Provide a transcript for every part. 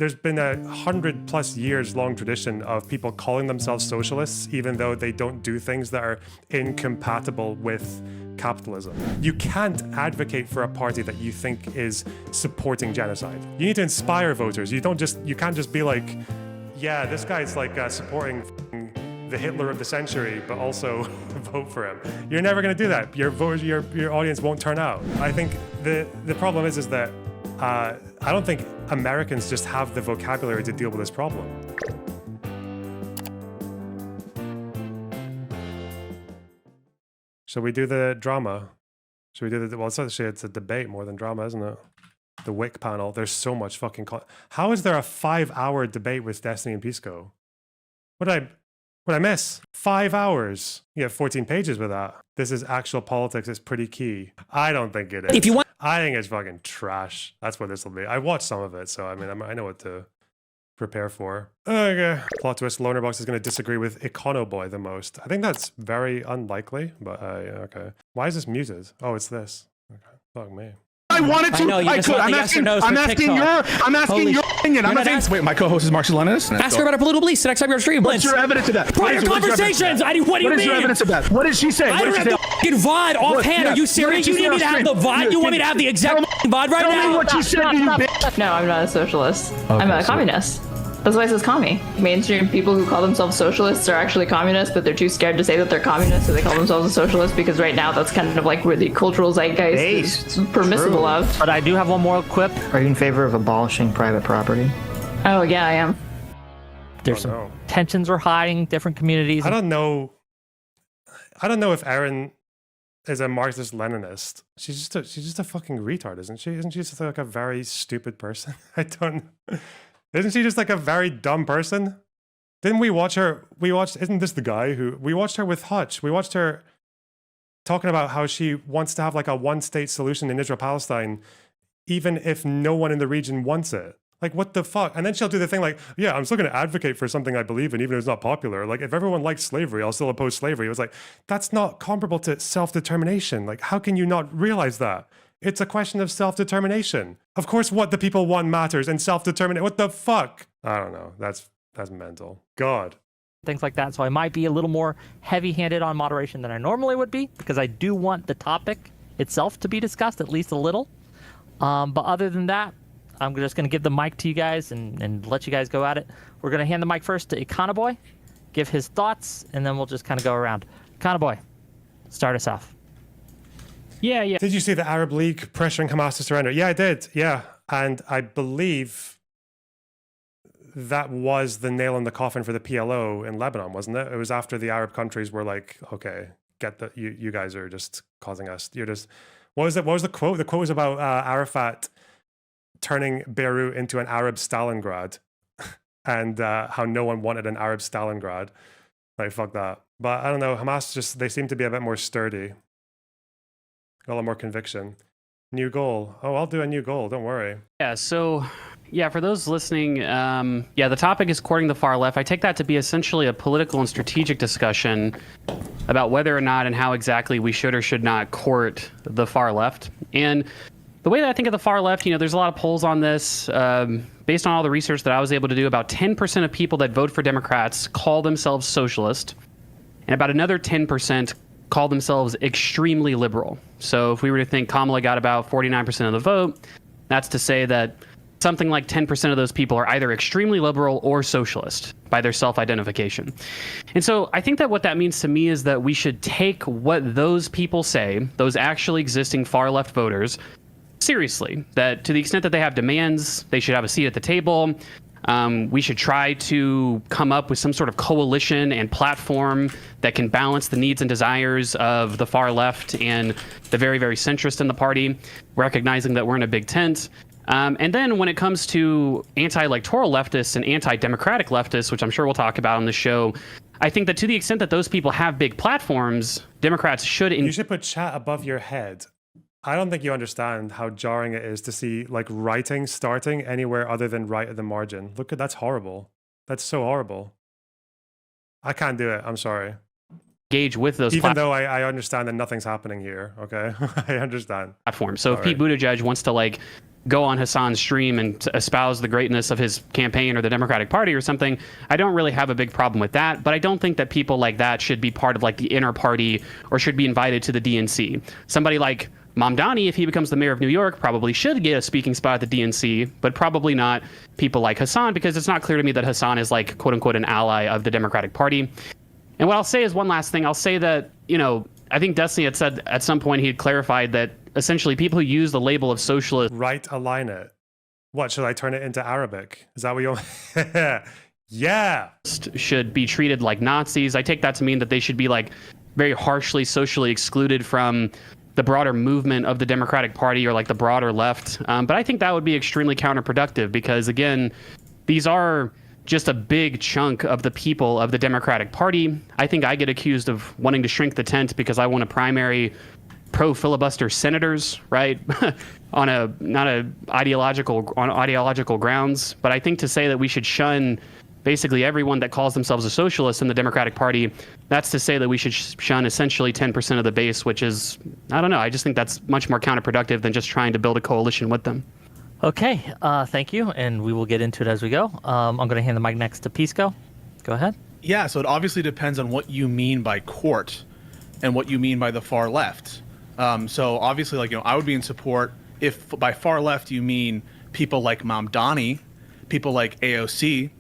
there's been 100+ years long tradition of people calling themselves socialists, even though they don't do things that are incompatible with capitalism. You can't advocate for a party that you think is supporting genocide. You need to inspire voters. You can't just be like, yeah, this guy's like supporting the Hitler of the century, but also vote for him. You're never going to do that. Your voters, your audience won't turn out. I think the problem is that I don't think Americans just have the vocabulary to deal with this problem. Shall we do the drama? Should we do the, well, it's a debate more than drama, isn't it? The WIC panel, there's so much fucking, how is there a 5-hour debate with Destiny and Pisco? What did I miss? 5 hours. You have 14 pages with that. This is actual politics. It's pretty key. I don't think it is. If you want, I think it's fucking trash. That's what this will be. I watched some of it, so I mean, I know what to prepare for. Okay. Plot twist, Lonerbox is going to disagree with Econoboi the most. I think that's very unlikely, but okay. Why is this muted? Oh, it's this. Okay. Fuck me. I wanted to. I could. I'm asking your opinion. Wait, my co-host is Marxist Leninist. Ask her about her political beliefs next time you're on stream. What's your evidence of that? Prior conversations. What do you mean? What is your evidence of that? What did she say? I don't have the fucking VOD offhand. Are you serious? You need me to have the VOD? You want me to have the exact VOD right now? Tell me what she said to you, bitch. No, I'm not a socialist. I'm a communist. That's why it says commie. Mainstream people who call themselves socialists are actually communists, but they're too scared to say that they're communists, so they call themselves a socialist because right now that's kind of like where the cultural zeitgeist is permissible of. But I do have one more quip. Are you in favor of abolishing private property? Oh, yeah, I am. There's some tensions are hiding, different communities. I don't know if Erin is a Marxist-Leninist. She's just a fucking retard, isn't she? Isn't she just like a very stupid person? I don't know. Isn't she just like a very dumb person? Didn't we watch her? Isn't this the guy who, we watched her with Hutch. We watched her talking about how she wants to have like a one-state solution in Israel-Palestine, even if no one in the region wants it. Like, what the fuck? And then she'll do the thing like, yeah, I'm still going to advocate for something I believe in, even if it's not popular. Like, if everyone likes slavery, I'll still oppose slavery. It was like, that's not comparable to self-determination. Like, how can you not realize that? It's a question of self-determination. Of course, what the people want matters, and self-determination. What the fuck? I don't know. That's mental. God. Things like that. So I might be a little more heavy-handed on moderation than I normally would be, because I do want the topic itself to be discussed at least a little. But other than that, I'm just going to give the mic to you guys and let you guys go at it. We're going to hand the mic first to Econoboi, give his thoughts, and then we'll just kind of go around. Econoboi, start us off. Yeah. Did you see the Arab League pressuring Hamas to surrender? Yeah, I did. Yeah. And I believe that was the nail in the coffin for the PLO in Lebanon, wasn't it? It was after the Arab countries were like, okay, get that. You guys are just causing us. You're just, what was it? What was the quote? The quote was about Arafat turning Beirut into an Arab Stalingrad and how no one wanted an Arab Stalingrad. Like, fuck that. But I don't know. Hamas they seem to be a bit more sturdy. Got a lot more conviction. New goal. Oh, I'll do a new goal. Don't worry. Yeah, so, for those listening, the topic is courting the far left. I take that to be essentially a political and strategic discussion about whether or not and how exactly we should or should not court the far left. And the way that I think of the far left, there's a lot of polls on this. Based on all the research that I was able to do, about 10% of people that vote for Democrats call themselves socialist, and about another 10% call themselves extremely liberal. So if we were to think Kamala got about 49% of the vote, that's to say that something like 10% of those people are either extremely liberal or socialist by their self-identification. And so I think that what that means to me is that we should take what those people say, those actually existing far left voters, seriously. That to the extent that they have demands, they should have a seat at the table. We should try to come up with some sort of coalition and platform that can balance the needs and desires of the far left and the very, very centrist in the party, recognizing that we're in a big tent. And then when it comes to anti-electoral leftists and anti-democratic leftists, which I'm sure we'll talk about on the show, I think that to the extent that those people have big platforms, Democrats should... You should put chat above your head. I don't think you understand how jarring it is to see like writing starting anywhere other than right at the margin. Look, that's horrible. That's so horrible. I can't do it. I'm sorry. Engage with those even though I understand that nothing's happening here. Okay. I understand. Platforms. So if Pete Buttigieg wants to like go on Hassan's stream and espouse the greatness of his campaign or the Democratic Party or something, I don't really have a big problem with that. But I don't think that people like that should be part of like the inner party or should be invited to the DNC. Somebody like Mamdani, if he becomes the mayor of New York, probably should get a speaking spot at the DNC, but probably not people like Hassan, because it's not clear to me that Hassan is like, quote unquote, an ally of the Democratic Party. And what I'll say is one last thing. I'll say that, you know, I think Destiny had said at some point he had clarified that essentially people who use the label of socialist. Right, align it. What, should I turn it into Arabic? Is that what you Yeah. Should be treated like Nazis. I take that to mean that they should be like very harshly socially excluded from the broader movement of the Democratic Party or like the broader left. But I think that would be extremely counterproductive because, again, these are just a big chunk of the people of the Democratic Party. I think I get accused of wanting to shrink the tent because I want to primary pro-filibuster senators, right? on ideological grounds. But I think to say that we should shun basically everyone that calls themselves a socialist in the Democratic Party, that's to say that we should shun essentially 10% of the base, which is, I don't know, I just think that's much more counterproductive than just trying to build a coalition with them. Okay, thank you, and we will get into it as we go. I'm going to hand the mic next to Pisco. Go ahead. Yeah, so it obviously depends on what you mean by court and what you mean by the far left. So obviously, like, you know, I would be in support if by far left you mean people like Mamdani, people like AOC,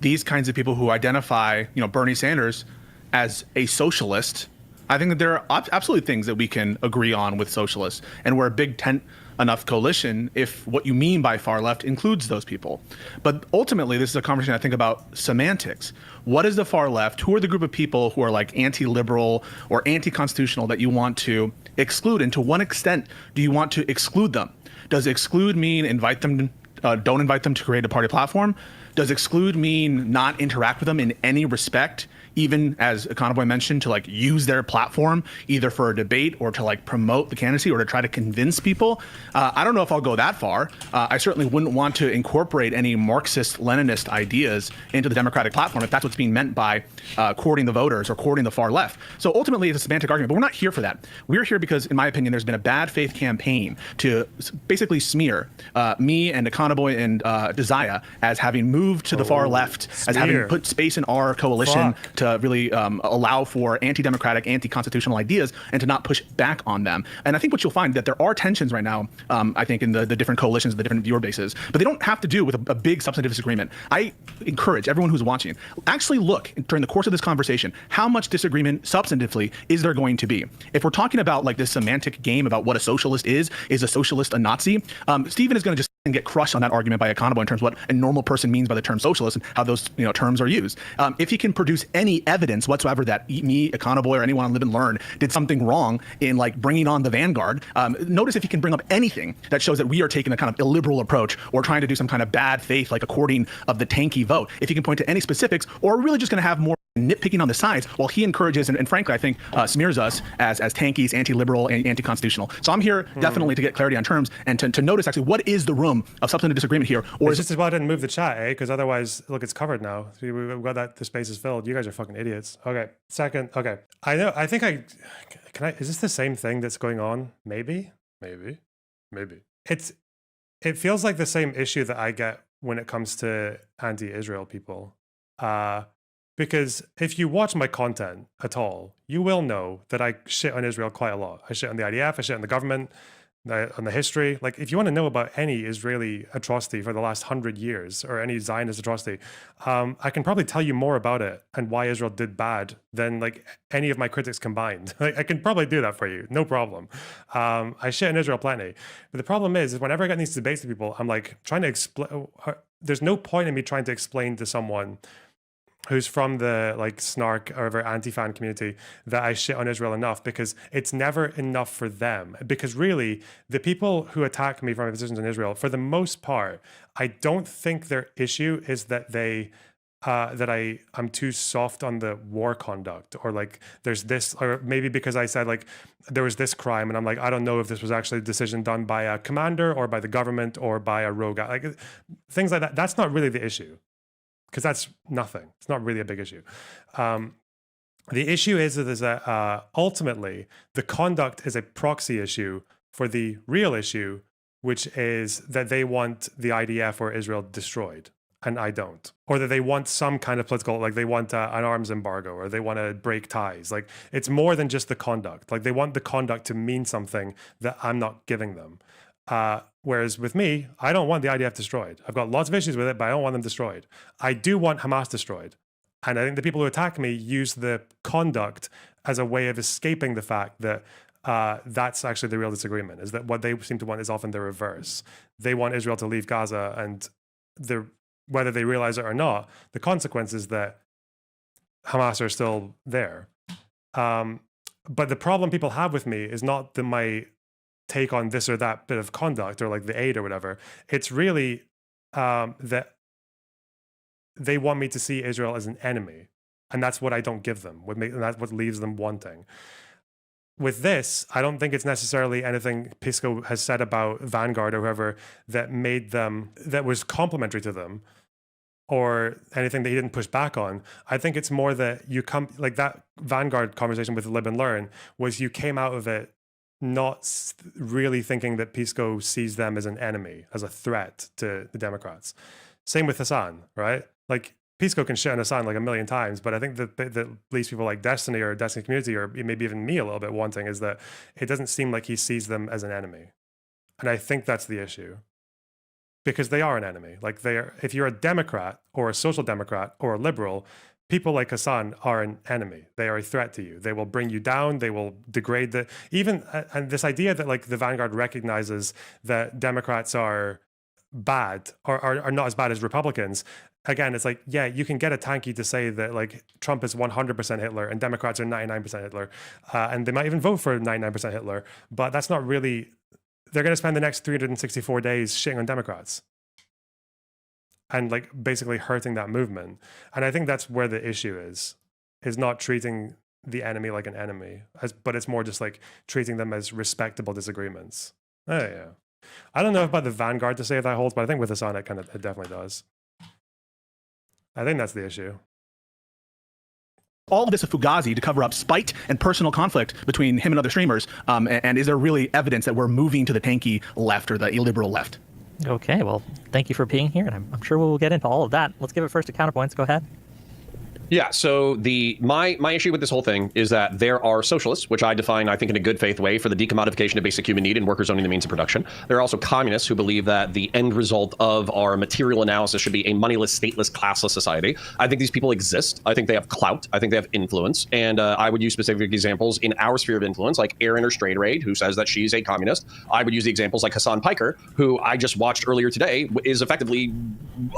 these kinds of people who identify, you know, Bernie Sanders as a socialist. I think that there are absolutely things that we can agree on with socialists, and we're a big tent enough coalition if what you mean by far left includes those people. But ultimately, this is a conversation I think about semantics. What is the far left? Who are the group of people who are like anti-liberal or anti-constitutional that you want to exclude? And to what extent do you want to exclude them? Does exclude mean invite them, don't invite them to create a party platform? Does exclude mean not interact with them in any respect? Even as Econoboi mentioned, to like use their platform either for a debate or to like promote the candidacy or to try to convince people. I don't know if I'll go that far. I certainly wouldn't want to incorporate any Marxist-Leninist ideas into the Democratic platform if that's what's being meant by courting the voters or courting the far left. So ultimately, it's a semantic argument, but we're not here for that. We're here because, in my opinion, there's been a bad faith campaign to basically smear me and Econoboi and Desire as having moved to the far left, as having put space in our coalition to really allow for anti-democratic, anti-constitutional ideas and to not push back on them. And I think what you'll find that there are tensions right now, I think, in the different coalitions, the different viewer bases, but they don't have to do with a big substantive disagreement. I encourage everyone who's watching, actually look during the course of this conversation, how much disagreement substantively is there going to be? If we're talking about like this semantic game about what a socialist is a socialist a Nazi? Stephen is going to just get crushed on that argument by Econoboi in terms of what a normal person means by the term socialist and how those terms are used. If he can produce any evidence whatsoever that me, Econoboi, or anyone on Live and Learn did something wrong in like bringing on the vanguard, notice if he can bring up anything that shows that we are taking a kind of illiberal approach or trying to do some kind of bad faith, like according of the tanky vote. If he can point to any specifics, or we're really just going to have more nitpicking on the sides while he encourages and frankly I think smears us as tankies, anti-liberal, and anti-constitutional. So I'm here definitely to get clarity on terms and to notice actually what is the room of substantive disagreement here. Or it's just as well I didn't move the chat, Because otherwise, look, it's covered now. We've got that the space is filled. You guys are fucking idiots. Okay, second. Okay, I know. I think is this the same thing that's going on? Maybe. It feels like the same issue that I get when it comes to anti-Israel people. Because if you watch my content at all, you will know that I shit on Israel quite a lot. I shit on the IDF, I shit on the government, on the history. Like, if you want to know about any Israeli atrocity for the last 100 years or any Zionist atrocity, I can probably tell you more about it and why Israel did bad than like any of my critics combined. Like, I can probably do that for you, no problem. I shit on Israel plenty. But the problem is whenever I get in these debates with people, I'm like trying to explain. There's no point in me trying to explain to someone who's from the like snark or very anti-fan community that I shit on Israel enough, because it's never enough for them. Because really, the people who attack me for my positions on Israel, for the most part, I don't think their issue is that I'm too soft on the war conduct, or like there's this, or maybe because I said like there was this crime and I'm like, I don't know if this was actually a decision done by a commander or by the government or by a rogue, like things like that. That's not really the issue. Because that's nothing. It's not really a big issue. The issue is that ultimately the conduct is a proxy issue for the real issue, which is that they want the IDF or Israel destroyed, and I don't. Or that they want some kind of political, like they want an arms embargo, or they want to break ties. Like, it's more than just the conduct. Like, they want the conduct to mean something that I'm not giving them. Whereas with me, I don't want the IDF destroyed. I've got lots of issues with it, but I don't want them destroyed. I do want Hamas destroyed. And I think the people who attack me use the conduct as a way of escaping the fact that that's actually the real disagreement, is that what they seem to want is often the reverse. They want Israel to leave Gaza, and whether they realize it or not, the consequence is that Hamas are still there. But the problem people have with me is not my take on this or that bit of conduct or like the aid or whatever. It's really that they want me to see Israel as an enemy. And that's what I don't give them. And that's what leaves them wanting. With this, I don't think it's necessarily anything Pisco has said about Vanguard or whoever that was complimentary to them, or anything that he didn't push back on. I think it's more that like that Vanguard conversation with Lib and Learn was you came out of it not really thinking that Pisco sees them as an enemy, as a threat to the Democrats. Same with Hassan, right? Like, Pisco can shit on Hassan like a million times, but I think that leaves people like Destiny or Destiny Community, or maybe even me, a little bit wanting, is that it doesn't seem like he sees them as an enemy. And I think that's the issue. Because they are an enemy. Like, if you're a Democrat or a social democrat or a liberal, people like Hassan are an enemy. They are a threat to you. They will bring you down. They will degrade and this idea that like the Vanguard recognizes that Democrats are bad or are not as bad as Republicans. Again, it's like, yeah, you can get a tanky to say that like Trump is 100% Hitler and Democrats are 99% Hitler. And they might even vote for 99% Hitler, but that's not really, they're going to spend the next 364 days shitting on Democrats and like basically hurting that movement. And I think that's where the issue is not treating the enemy like an enemy, but it's more just like treating them as respectable disagreements. Oh yeah. I don't know about the Vanguard to say if that holds, but I think with Hassan, it definitely does. I think that's the issue. All of this of Fugazi to cover up spite and personal conflict between him and other streamers. And is there really evidence that we're moving to the tanky left or the illiberal left? Okay, well, thank you for being here, and I'm sure we'll get into all of that. Let's give it first to Counterpoints. Go ahead. Yeah, so my issue with this whole thing is that there are socialists, which I define, I think, in a good faith way for the decommodification of basic human need and workers owning the means of production. There are also communists who believe that the end result of our material analysis should be a moneyless, stateless, classless society. I think these people exist. I think they have clout. I think they have influence. And I would use specific examples in our sphere of influence, like Erin or Straight Raid, who says that she's a communist. I would use the examples like Hassan Piker, who I just watched earlier today, is effectively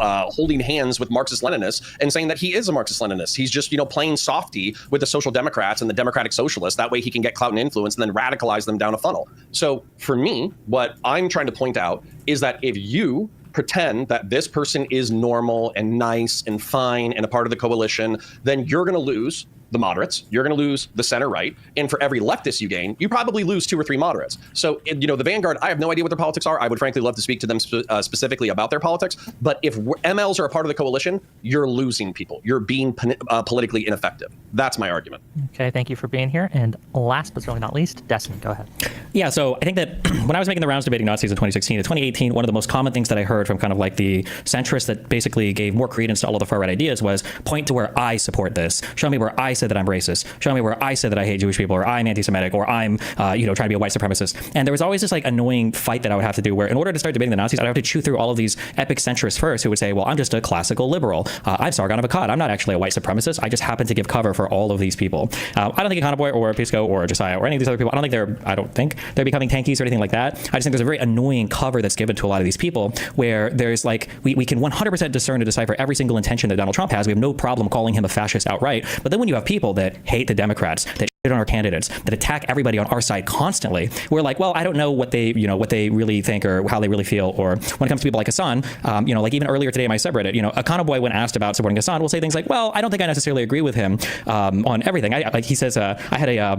holding hands with Marxist-Leninists and saying that he is a Marxist-Leninist. He's just, playing softy with the Social Democrats and the Democratic Socialists. That way he can get clout and influence and then radicalize them down a funnel. So for me, what I'm trying to point out is that if you pretend that this person is normal and nice and fine and a part of the coalition, then you're going to lose the moderates, you're going to lose the center right, and for every leftist you gain, you probably lose 2 or 3 moderates. So, the Vanguard, I have no idea what their politics are. I would frankly love to speak to them specifically about their politics. But if MLs are a part of the coalition, you're losing people. You're being politically ineffective. That's my argument. Okay, thank you for being here. And last but certainly not least, Destiny, go ahead. Yeah, so I think that when I was making the rounds debating Nazis in 2016 to 2018, one of the most common things that I heard from kind of like the centrists that basically gave more credence to all of the far right ideas was point to where I support this. Show me where I said that I'm racist. Show me where I said that I hate Jewish people, or I'm anti-Semitic, or I'm, trying to be a white supremacist. And there was always this like annoying fight that I would have to do where in order to start debating the Nazis, I'd have to chew through all of these epic centrists first who would say, well, I'm just a classical liberal. I'm Sargon of Akkad. I'm not actually a white supremacist. I just happen to give cover for all of these people. I don't think Econoboi or Pisco or Josiah or any of these other people, I don't think they're becoming tankies or anything like that. I just think there's a very annoying cover that's given to a lot of these people where there's like, we can 100% discern and decipher every single intention that Donald Trump has. We have no problem calling him a fascist outright. But then when you have people that hate the Democrats, that shit on our candidates, that attack everybody on our side constantly, we're like, well, I don't know what they really think or how they really feel. Or when it comes to people like Hassan, like even earlier today in my subreddit, Econoboi, when asked about supporting Hassan, will say things like, well, I don't think I necessarily agree with him on everything. He says, I had a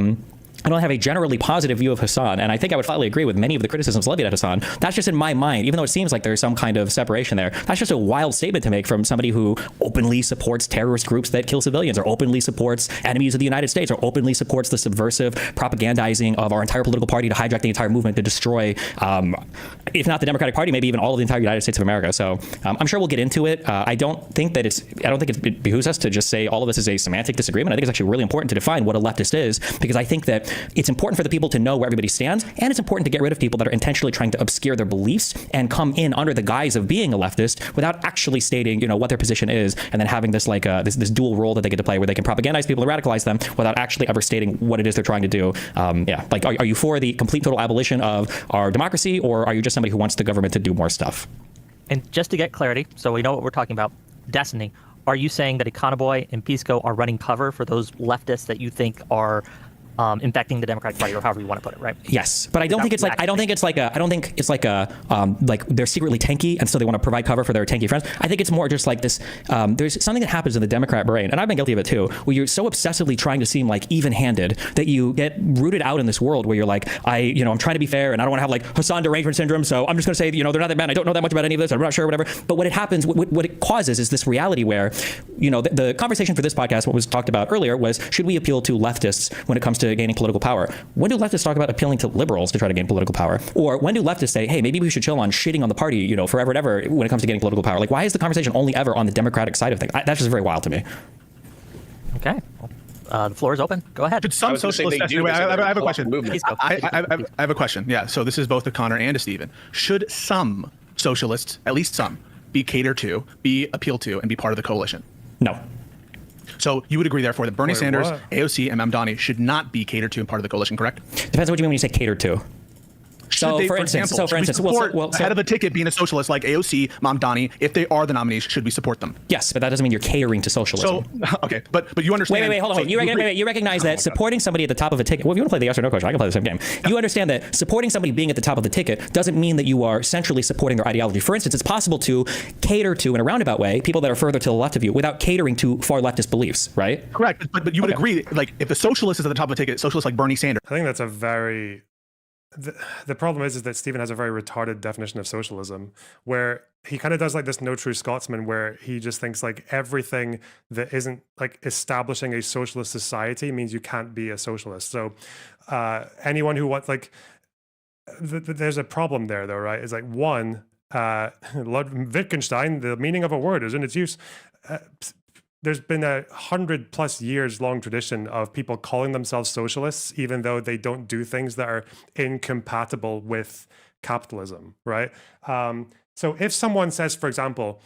don't have a generally positive view of Hassan, and I think I would flatly agree with many of the criticisms levied at Hassan. That's just in my mind, even though it seems like there's some kind of separation there. That's just a wild statement to make from somebody who openly supports terrorist groups that kill civilians, or openly supports enemies of the United States, or openly supports the subversive propagandizing of our entire political party to hijack the entire movement to destroy, if not the Democratic Party, maybe even all of the entire United States of America. So I'm sure we'll get into it. I don't think it behooves us to just say all of this is a semantic disagreement. I think it's actually really important to define what a leftist is, because I think that it's important for the people to know where everybody stands, and it's important to get rid of people that are intentionally trying to obscure their beliefs and come in under the guise of being a leftist without actually stating, what their position is, and then having this this dual role that they get to play, where they can propagandize people and radicalize them without actually ever stating what it is they're trying to do. Are you for the complete total abolition of our democracy, or are you just somebody who wants the government to do more stuff? And just to get clarity, so we know what we're talking about, Destiny, are you saying that Econoboi and Pisco are running cover for those leftists that you think are infecting the Democratic Party, or however you want to put it, right? Yes, but I don't think it's like they're secretly tanky and so they want to provide cover for their tanky friends. I think it's more just like this. There's something that happens in the Democrat brain, and I've been guilty of it too, where you're so obsessively trying to seem like even-handed that you get rooted out in this world where you're like, I'm trying to be fair and I don't want to have like Hassan derangement syndrome, so I'm just going to say, they're not that bad. I don't know that much about any of this. I'm not sure, whatever. But what it happens, what it causes is this reality where, the conversation for this podcast, what was talked about earlier was, should we appeal to leftists when it comes to gaining political power? When do leftists talk about appealing to liberals to try to gain political power? Or when do leftists say, hey, maybe we should chill on shitting on the party, forever and ever when it comes to getting political power? Like, why is the conversation only ever on the Democratic side of things? That's just very wild to me. Okay. The floor is open. Go ahead. Should some socialists... I have a question. I have a question. Yeah, so this is both to Connor and to Stephen. Should some socialists, at least some, be catered to, be appealed to, and be part of the coalition? No. So you would agree, therefore, that Bernie Sanders, AOC, and Mamdani should not be catered to and part of the coalition, correct? Depends on what you mean when you say catered to. So, for instance, head of a ticket being a socialist like AOC, Mamdani, if they are the nominees, should we support them? Yes, but that doesn't mean you're catering to socialism. So, okay, but you understand... Wait, hold on. You recognize that supporting somebody at the top of a ticket... Well, if you want to play the yes or no question, I can play the same game. You understand that supporting somebody being at the top of the ticket doesn't mean that you are centrally supporting their ideology. For instance, it's possible to cater to, in a roundabout way, people that are further to the left of you without catering to far leftist beliefs, right? Correct, but you would agree, like, if the socialist is at the top of the ticket, socialists like Bernie Sanders... I think that's a very... The problem is that Stephen has a very retarded definition of socialism, where he kind of does like this no true Scotsman, where he just thinks like everything that isn't like establishing a socialist society means you can't be a socialist. So anyone who wants there's a problem there though, right? It's like one, Wittgenstein, the meaning of a word is in its use. There's been 100+ years long tradition of people calling themselves socialists, even though they don't do things that are incompatible with capitalism, right? So if someone says, for example,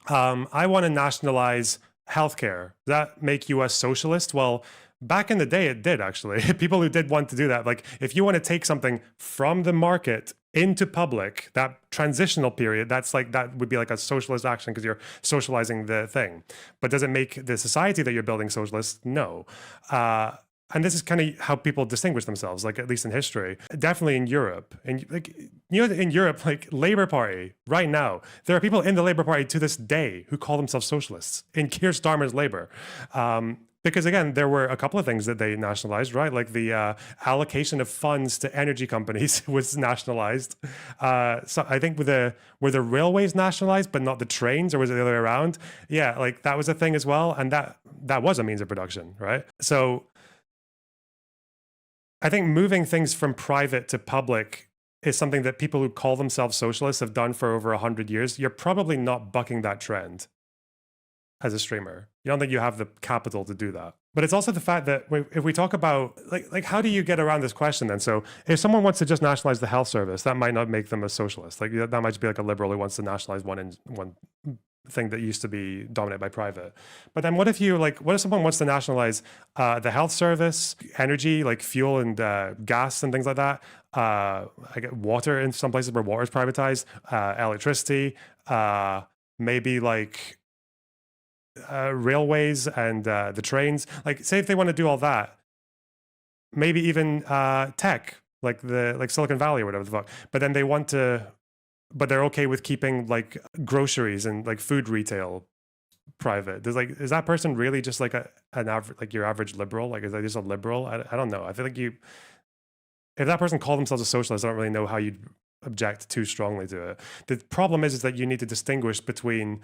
I want to nationalize healthcare, does that make you a socialist? Well, back in the day, it did actually. People who did want to do that, like if you want to take something from the market into public, that transitional period, that would be like a socialist action because you're socializing the thing. But does it make the society that you're building socialist? No. And this is kind of how people distinguish themselves, like at least in history. Definitely in Europe. And in Europe, like Labour Party, right now, there are people in the Labour Party to this day who call themselves socialists in Keir Starmer's Labour. Because again, there were a couple of things that they nationalized, right? Like the allocation of funds to energy companies was nationalized. So I think were the railways nationalized, but not the trains, or was it the other way around? Yeah, like that was a thing as well, and that was a means of production, right? So I think moving things from private to public is something that people who call themselves socialists have done for over 100 years. You're probably not bucking that trend as a streamer. You don't think you have the capital to do that. But it's also the fact that if we talk about, like how do you get around this question then? So if someone wants to just nationalize the health service, that might not make them a socialist. Like that might just be like a liberal who wants to nationalize one thing that used to be dominated by private. But then what if someone wants to nationalize the health service, energy, like fuel and gas and things like that, water in some places where water is privatized, electricity, maybe like railways and the trains. Like say if they want to do all that, maybe even tech, like Silicon Valley or whatever the fuck. But then but they're okay with keeping like groceries and like food retail private. Does like, is that person really just like an average, like your average liberal? Like, is that just a liberal? I don't know. I feel like if that person called themselves a socialist, I don't really know how you'd object too strongly to it. The problem is that you need to distinguish between,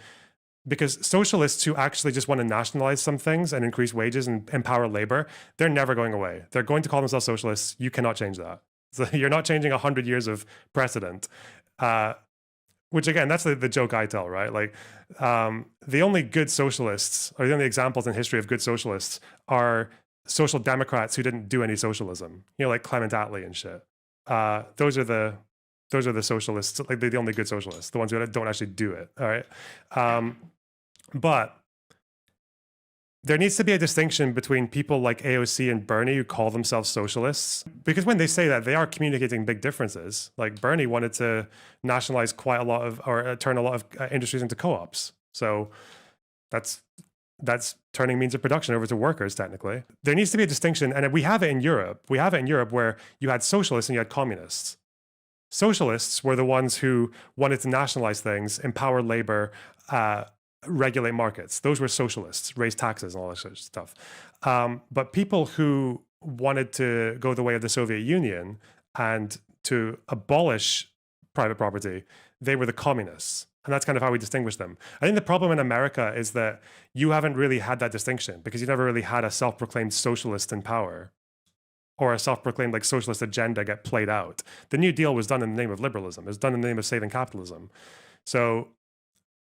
because socialists who actually just want to nationalize some things and increase wages and empower labor, they're never going away. They're going to call themselves socialists. You cannot change that. So you're not changing 100 years of precedent. Which again, that's the joke I tell, right? Like the only good socialists, or the only examples in history of good socialists, are social democrats who didn't do any socialism. You know, like Clement Attlee and shit. Those are the socialists, like the only good socialists, the ones who don't actually do it. All right, but there needs to be a distinction between people like AOC and Bernie who call themselves socialists, because when they say that, they are communicating big differences. Like Bernie wanted to nationalize quite a lot of, or turn a lot of industries into co-ops. So that's turning means of production over to workers, technically. There needs to be a distinction, and we have it in Europe. We have it in Europe where you had socialists and you had communists. Socialists were the ones who wanted to nationalize things, empower labor, regulate markets. Those were socialists, raise taxes and all that sort of stuff. But people who wanted to go the way of the Soviet Union and to abolish private property, they were the communists. And that's kind of how we distinguish them. I think the problem in America is that you haven't really had that distinction, because you never really had a self-proclaimed socialist in power, or a self-proclaimed like socialist agenda get played out. The New Deal was done in the name of liberalism. It was done in the name of saving capitalism. So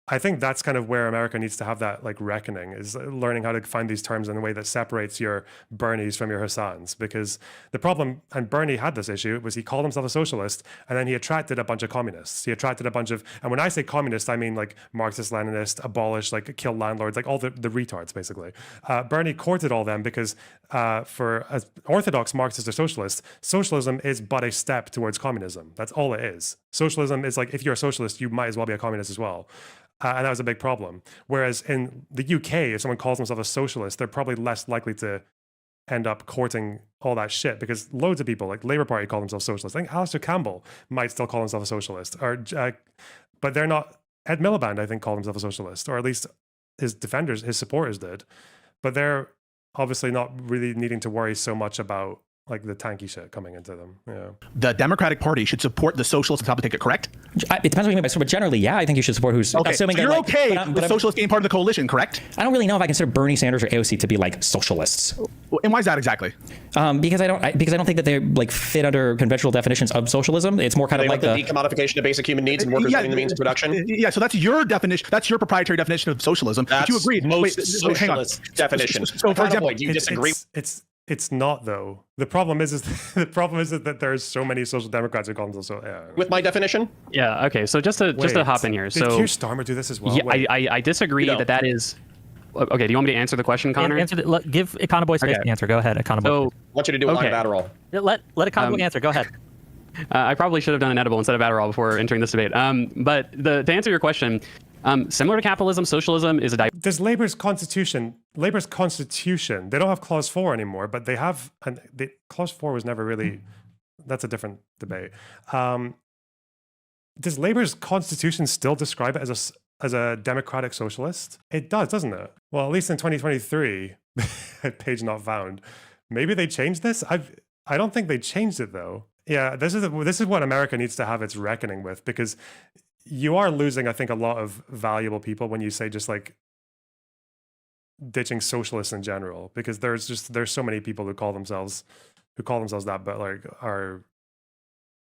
I think that's kind of where America needs to have that like reckoning, is learning how to find these terms in a way that separates your Bernies from your Hassans. Because the problem, and Bernie had this issue, was he called himself a socialist, and then he attracted a bunch of communists. He attracted a bunch of, and when I say communist, I mean like Marxist, Leninist, abolish, like kill landlords, like all the retards basically. Bernie courted all them because for an orthodox Marxist or socialist, socialism is but a step towards communism. That's all it is. Socialism is like, if you're a socialist, you might as well be a communist as well. And that was a big problem. Whereas in the UK, if someone calls themselves a socialist, they're probably less likely to end up courting all that shit, because loads of people, like Labour Party, call themselves socialists. I think Alistair Campbell might still call himself a socialist, or but they're not. Ed Miliband, I think, called himself a socialist, or at least his defenders, his supporters did. But they're obviously not really needing to worry so much about like the tanky shit coming into them. Yeah. The Democratic Party should support the socialists on top of the ticket, correct? It depends what you mean by support. But generally, yeah, I think you should support who's okay. assuming So you're that, like, okay but with socialists being part of the coalition, correct? I don't really know if I consider Bernie Sanders or AOC to be like socialists. And why is that exactly? Because I don't think that they like fit under conventional definitions of socialism. It's more kind of like the decommodification of basic human needs and workers owning the means of production. Yeah, so that's your definition. That's your proprietary definition of socialism. That's but you agreed. Most socialist definition. So for example, do you disagree? It's not though. The problem is that there's so many social democrats who call themselves so. Yeah. With my definition? Yeah. Okay. So just to hop in here. Did Keir Starmer do this as well? Yeah, I disagree that is. Okay. Do you want me to answer the question, Connor? Give Econoboi space to answer. Go ahead, Econoboi. So, I want you to do a line of Adderall. Let Econoboi answer. Go ahead. I probably should have done an edible instead of Adderall before entering this debate. But to answer your question, similar to capitalism, socialism is a There's Labour's constitution. They don't have clause 4 anymore, but they have. And clause 4 was never really. That's a different debate. Does Labour's constitution still describe it as a democratic socialist? It does, doesn't it? Well, at least in 2023, page not found. Maybe they changed this. I don't think they changed it though. Yeah, this is what America needs to have its reckoning with, because you are losing, I think, a lot of valuable people when you say just like ditching socialists in general, because there's so many people who call themselves that, but like are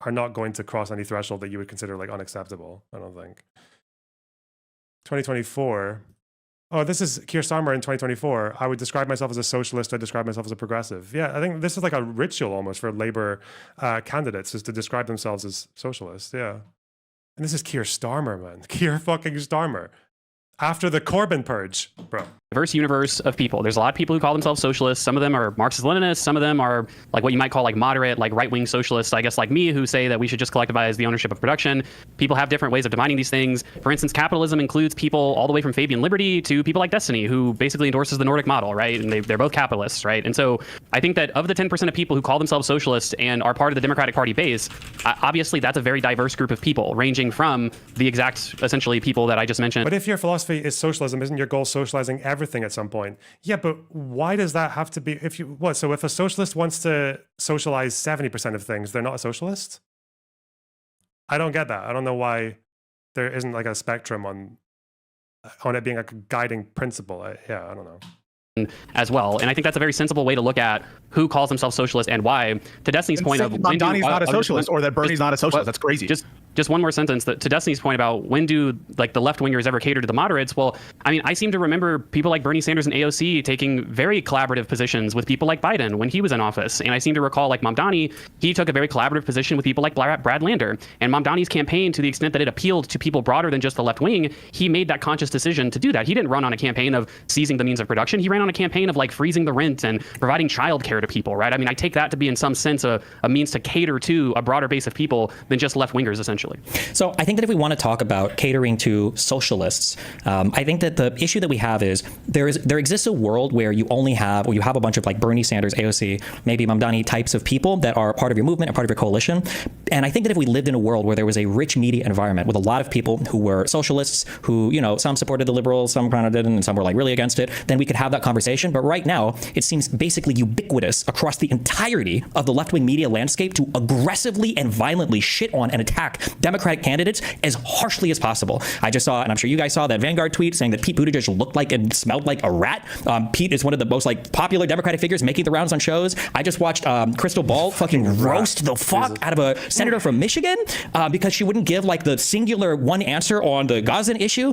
not going to cross any threshold that you would consider like unacceptable. I don't think. 2024. Oh, this is Keir Starmer in 2024. I would describe myself as a socialist. I describe myself as a progressive. Yeah, I think this is like a ritual almost for Labour candidates, is to describe themselves as socialists. Yeah. And this is Keir Starmer, man. Keir fucking Starmer. After the Corbyn purge, bro. diverse universe of people. There's a lot of people who call themselves socialists. Some of them are Marxist-Leninists. Some of them are like what you might call like moderate, like right-wing socialists, I guess, like me, who say that we should just collectivize the ownership of production. People have different ways of defining these things. For instance, capitalism includes people all the way from Fabian Liberty to people like Destiny, who basically endorses the Nordic model, right? And they're both capitalists, right? And so I think that of the 10% of people who call themselves socialists and are part of the Democratic Party base, obviously that's a very diverse group of people, ranging from the exact, essentially, people that I just mentioned. But if your philosophy is socialism, isn't your goal socializing everything at some point? Yeah, but why does that have to be? If you what? So if a socialist wants to socialize 70% of things, they're not a socialist? I don't get that. I don't know why there isn't like a spectrum on it being like a guiding principle. Yeah, I don't know. As well, and I think that's a very sensible way to look at who calls themselves socialist and why. To Destiny's point of when Donnie's not a socialist, or that Bernie's not a socialist. That's crazy. Just one more sentence to Destiny's point about when do like the left wingers ever cater to the moderates? Well, I mean, I seem to remember people like Bernie Sanders and AOC taking very collaborative positions with people like Biden when he was in office, and I seem to recall like Mamdani, he took a very collaborative position with people like Brad Lander, and Mamdani's campaign, to the extent that it appealed to people broader than just the left wing, he made that conscious decision to do that. He didn't run on a campaign of seizing the means of production. He ran on a campaign of like freezing the rent and providing childcare to people, right? I mean, I take that to be in some sense a means to cater to a broader base of people than just left wingers, essentially. So I think that if we want to talk about catering to socialists, I think that the issue that we have is there exists a world where you have a bunch of like Bernie Sanders, AOC, maybe Mamdani types of people that are part of your movement and part of your coalition. And I think that if we lived in a world where there was a rich media environment with a lot of people who were socialists, who, you know, some supported the liberals, some kind of didn't, and some were like really against it, then we could have that conversation. But right now, it seems basically ubiquitous across the entirety of the left-wing media landscape to aggressively and violently shit on and attack Democratic candidates as harshly as possible. I just saw, and I'm sure you guys saw, that Vanguard tweet saying that Pete Buttigieg looked like and smelled like a rat. Pete is one of the most like popular Democratic figures making the rounds on shows. I just watched Crystal Ball fucking roast the fuck out of a senator from Michigan because she wouldn't give like the singular one answer on the Gazan issue.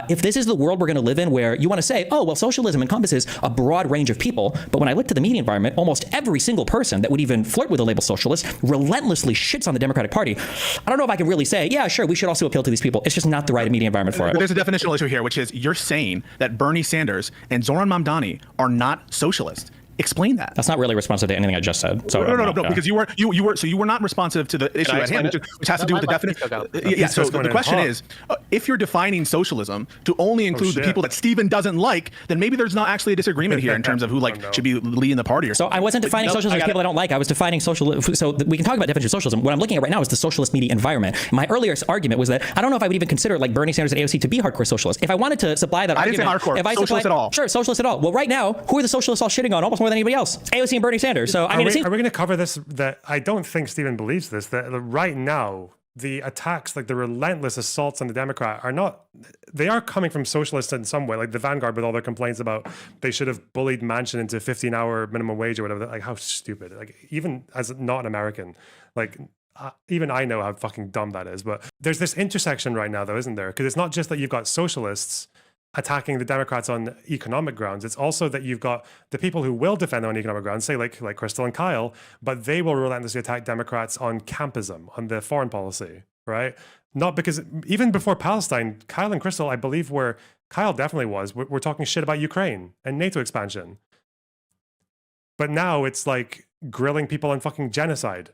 If this is the world we're going to live in, where you want to say, oh, well, socialism encompasses a broad range of people, but when I look to the media environment, almost every single person that would even flirt with the label socialist relentlessly shits on the Democratic Party. I don't know if I can really say, yeah, sure, we should also appeal to these people. It's just not the right media environment for it. But there's a definitional issue here, which is you're saying that Bernie Sanders and Zoran Mamdani are not socialists. Explain that. That's not really responsive to anything I just said. So no, because you were not responsive to the issue at hand, which has to do with the definition. Yeah. So the question is, if you're defining socialism to only include the people that Steven doesn't like, then maybe there's not actually a disagreement here in terms of who should be leading the party or something. So I wasn't defining socialism as people I don't like. I was defining socialism. So we can talk about definition of socialism. What I'm looking at right now is the socialist media environment. My earlier argument was that I don't know if I would even consider like Bernie Sanders and AOC to be hardcore socialists. If I wanted to supply that argument, I didn't say hardcore. Socialist at all. Sure, socialist at all. Well, right now, who are the socialists all shitting on almost more than anybody else? AOC and Bernie Sanders. So I mean, are we going to cover this? That I don't think Stephen believes this. That right now, the attacks, like the relentless assaults on the Democrat, are not. They are coming from socialists in some way, like the Vanguard with all their complaints about they should have bullied Manchin into 15-hour minimum wage or whatever. Like how stupid. Like even as not an American, like. Even I know how fucking dumb that is. But there's this intersection right now, though, isn't there? Because it's not just that you've got socialists attacking the Democrats on economic grounds. It's also that you've got the people who will defend them on economic grounds, say like Crystal and Kyle, but they will relentlessly attack Democrats on campism, on the foreign policy, right? Not because, even before Palestine, Kyle and Crystal, I believe Kyle definitely we're talking shit about Ukraine and NATO expansion. But now it's like grilling people on fucking genocide.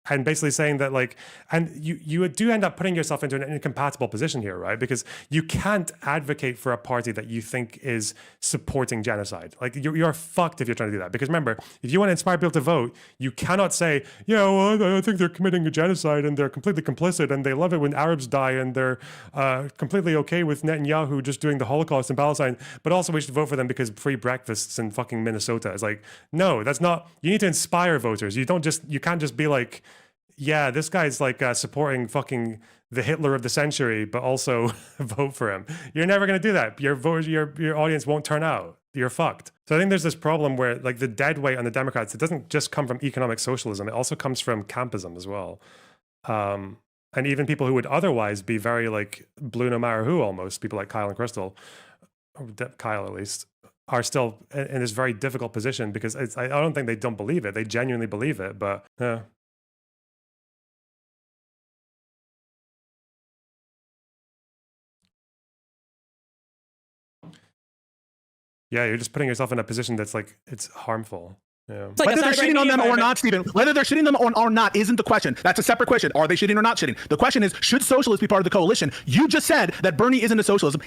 And basically saying that like, and you do end up putting yourself into an incompatible position here, right? Because you can't advocate for a party that you think is supporting genocide. Like you're fucked if you're trying to do that. Because remember, if you want to inspire people to vote, you cannot say, yeah, well, I think they're committing a genocide and they're completely complicit and they love it when Arabs die and they're completely okay with Netanyahu just doing the Holocaust in Palestine, but also we should vote for them because free breakfasts in fucking Minnesota. It's like, no, that's not, you need to inspire voters. You can't just be like, yeah, this guy's like supporting fucking the Hitler of the century, but also vote for him. You're never going to do that. Your audience won't turn out. You're fucked. So I think there's this problem where like the dead weight on the Democrats, it doesn't just come from economic socialism. It also comes from campism as well. And even people who would otherwise be very like blue no matter who almost, people like Kyle and Crystal, or Kyle at least, are still in this very difficult position because I don't think they don't believe it. They genuinely believe it, but yeah. Yeah, you're just putting yourself in a position that's like, it's harmful. Yeah. Like whether they're shitting on them or not, Stephen, whether they're shitting them or not isn't the question. That's a separate question. Are they shitting or not shitting? The question is, should socialists be part of the coalition? You just said that Bernie isn't a socialist.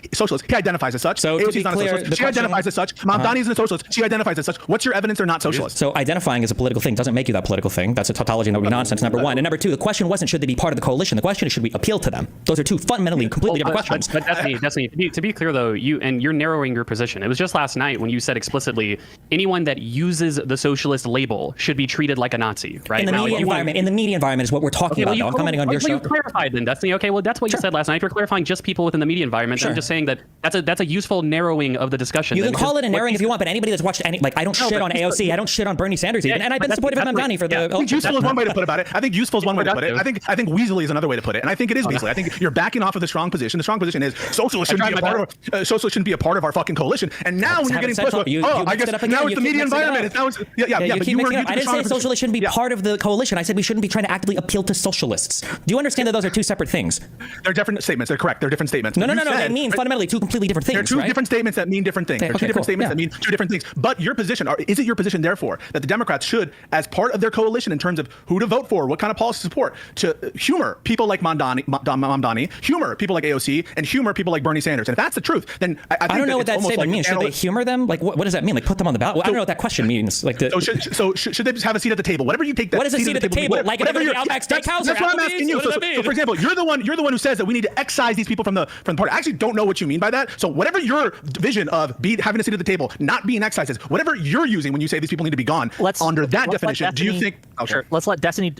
He identifies as such. So AOC to be is not clear, a socialist. She identifies as such. Mamdani isn't a socialist. She identifies as such. What's your evidence they're not socialists? So identifying as a political thing doesn't make you that political thing. That's a tautology and that would be nonsense, number one. And number two, the question wasn't should they be part of the coalition. The question is should we appeal to them? Those are two fundamentally completely different questions. But Destiny, to be clear though, you're narrowing your position. It was just last night when you said explicitly anyone that uses the socialist label should be treated like a Nazi, right? In the media environment is what we're talking about. I'm commenting on your show. You clarified then, Destiny. Okay, well that's what you said last night. You're clarifying just people within the media environment. I'm just saying that that's a useful narrowing of the discussion. You can call it a narrowing if you want, but anybody that's watched any, like I don't shit on AOC, I don't shit on Bernie Sanders even, and I've been supportive of Mamdani for the. I think useful is one way to put about it. I think useful is one way to put it. I think Weasley is another way to put it, and I think it is Weasley. I think you're backing off of the strong position. The strong position is socialists shouldn't be a part of our fucking coalition. And now when you're getting pushed, I guess now it's the media environment. Now it's but you were. I didn't say socialists shouldn't be part of the coalition. I said we shouldn't be trying to actively appeal to socialists. Do you understand that those are two separate things? They're different statements. They're correct. They're different statements. No. They mean fundamentally two completely different things. They're two different statements that mean different things. They're two different statements that mean two different things. But your position, is it your position, therefore, that the Democrats should, as part of their coalition in terms of who to vote for, what kind of policy support, to humor people like Mamdani, humor people like AOC, and humor people like Bernie Sanders? And if that's the truth, then I think don't know what that statement means. Should they humor them? Like, what does that mean? Like, put them on the ballot? Well, I don't know what that question means. Like, should they just have a seat at the table? Whatever you take that. What is a seat at the table? Like an Outback Steakhouse? That's what I'm asking you. So, for example, you're the one who says that we need to excise these people from the party. I actually don't know what you mean by that. So whatever your vision of having a seat at the table, not being excised, whatever you're using when you say these people need to be gone, under that definition, do you think? Sure. Let's let Destiny.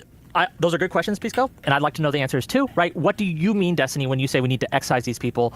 Those are good questions, Pisco, and I'd like to know the answers too, right? What do you mean, Destiny, when you say we need to excise these people?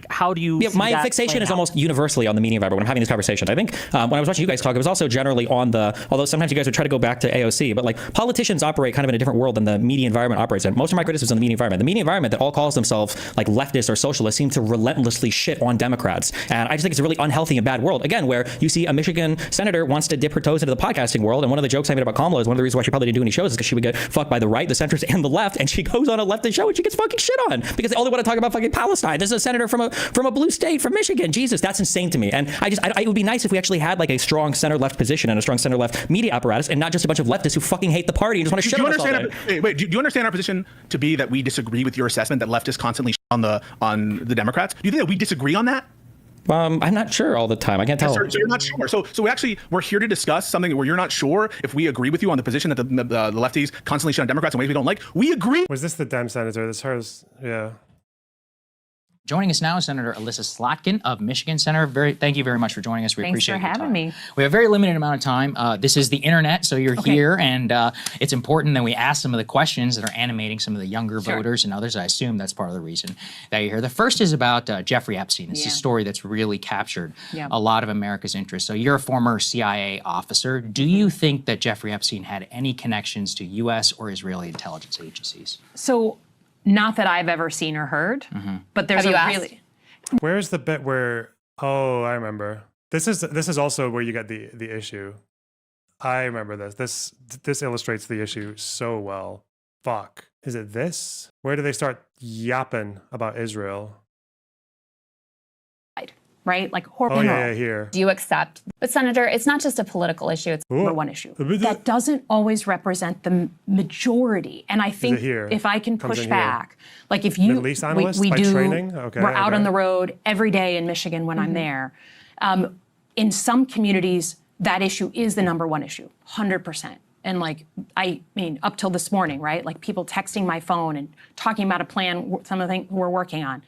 How do you? Yeah, my fixation is almost universally on the media environment when I'm having these conversations. I think when I was watching you guys talk, it was also generally on although sometimes you guys would try to go back to AOC, but like politicians operate kind of in a different world than the media environment operates in. Most of my criticism on the media environment that all calls themselves like leftists or socialists seem to relentlessly shit on Democrats. And I just think it's a really unhealthy and bad world. Again, where you see a Michigan senator wants to dip her toes into the podcasting world. And one of the jokes I made about Kamala is one of the reasons why she probably didn't do any shows is because she would get fucked by the right, the centrist, and the left, and she goes on a leftist show and she gets fucking shit on because they only want to talk about fucking Palestine. This is a senator from a blue state, from Michigan. Jesus, that's insane to me. And it would be nice if we actually had like a strong center-left position and a strong center-left media apparatus, and not just a bunch of leftists who fucking hate the party and just want to shit on us all day. Do you understand our position to be that we disagree with your assessment that leftists constantly shit on the Democrats? Do you think that we disagree on that? I'm not sure all the time. I can't tell. So you're not sure. So we're here to discuss something where you're not sure if we agree with you on the position that the lefties constantly shit on Democrats in ways we don't like. We agree. Was this the Dem senator? This hers? Yeah. Joining us now is Senator Alyssa Slotkin of Michigan. Senator, thank you very much for joining us. We appreciate your time. Thanks for having me. We have a very limited amount of time. This is the internet, so you're here, and it's important that we ask some of the questions that are animating some of the younger voters and others. I assume that's part of the reason that you're here. The first is about Jeffrey Epstein. It's a story that's really captured a lot of America's interest. So you're a former CIA officer. Do you think that Jeffrey Epstein had any connections to U.S. or Israeli intelligence agencies? So, not that I've ever seen or heard, but there's really. Where's the bit where? Oh, I remember. This is also where you get the issue. I remember this. This illustrates the issue so well. Fuck. Is it this? Where do they start yapping about Israel? Right? Like horrible. Oh, yeah, here. Do you accept? But Senator, it's not just a political issue. It's number one issue. That doesn't always represent the majority. And I think if I can push back, like if you, we do, training? Okay, we're out on the road every day in Michigan when I'm there. In some communities, that issue is the number one issue, 100%. And like, I mean, up till this morning, right? Like people texting my phone and talking about a plan, some of the things we're working on.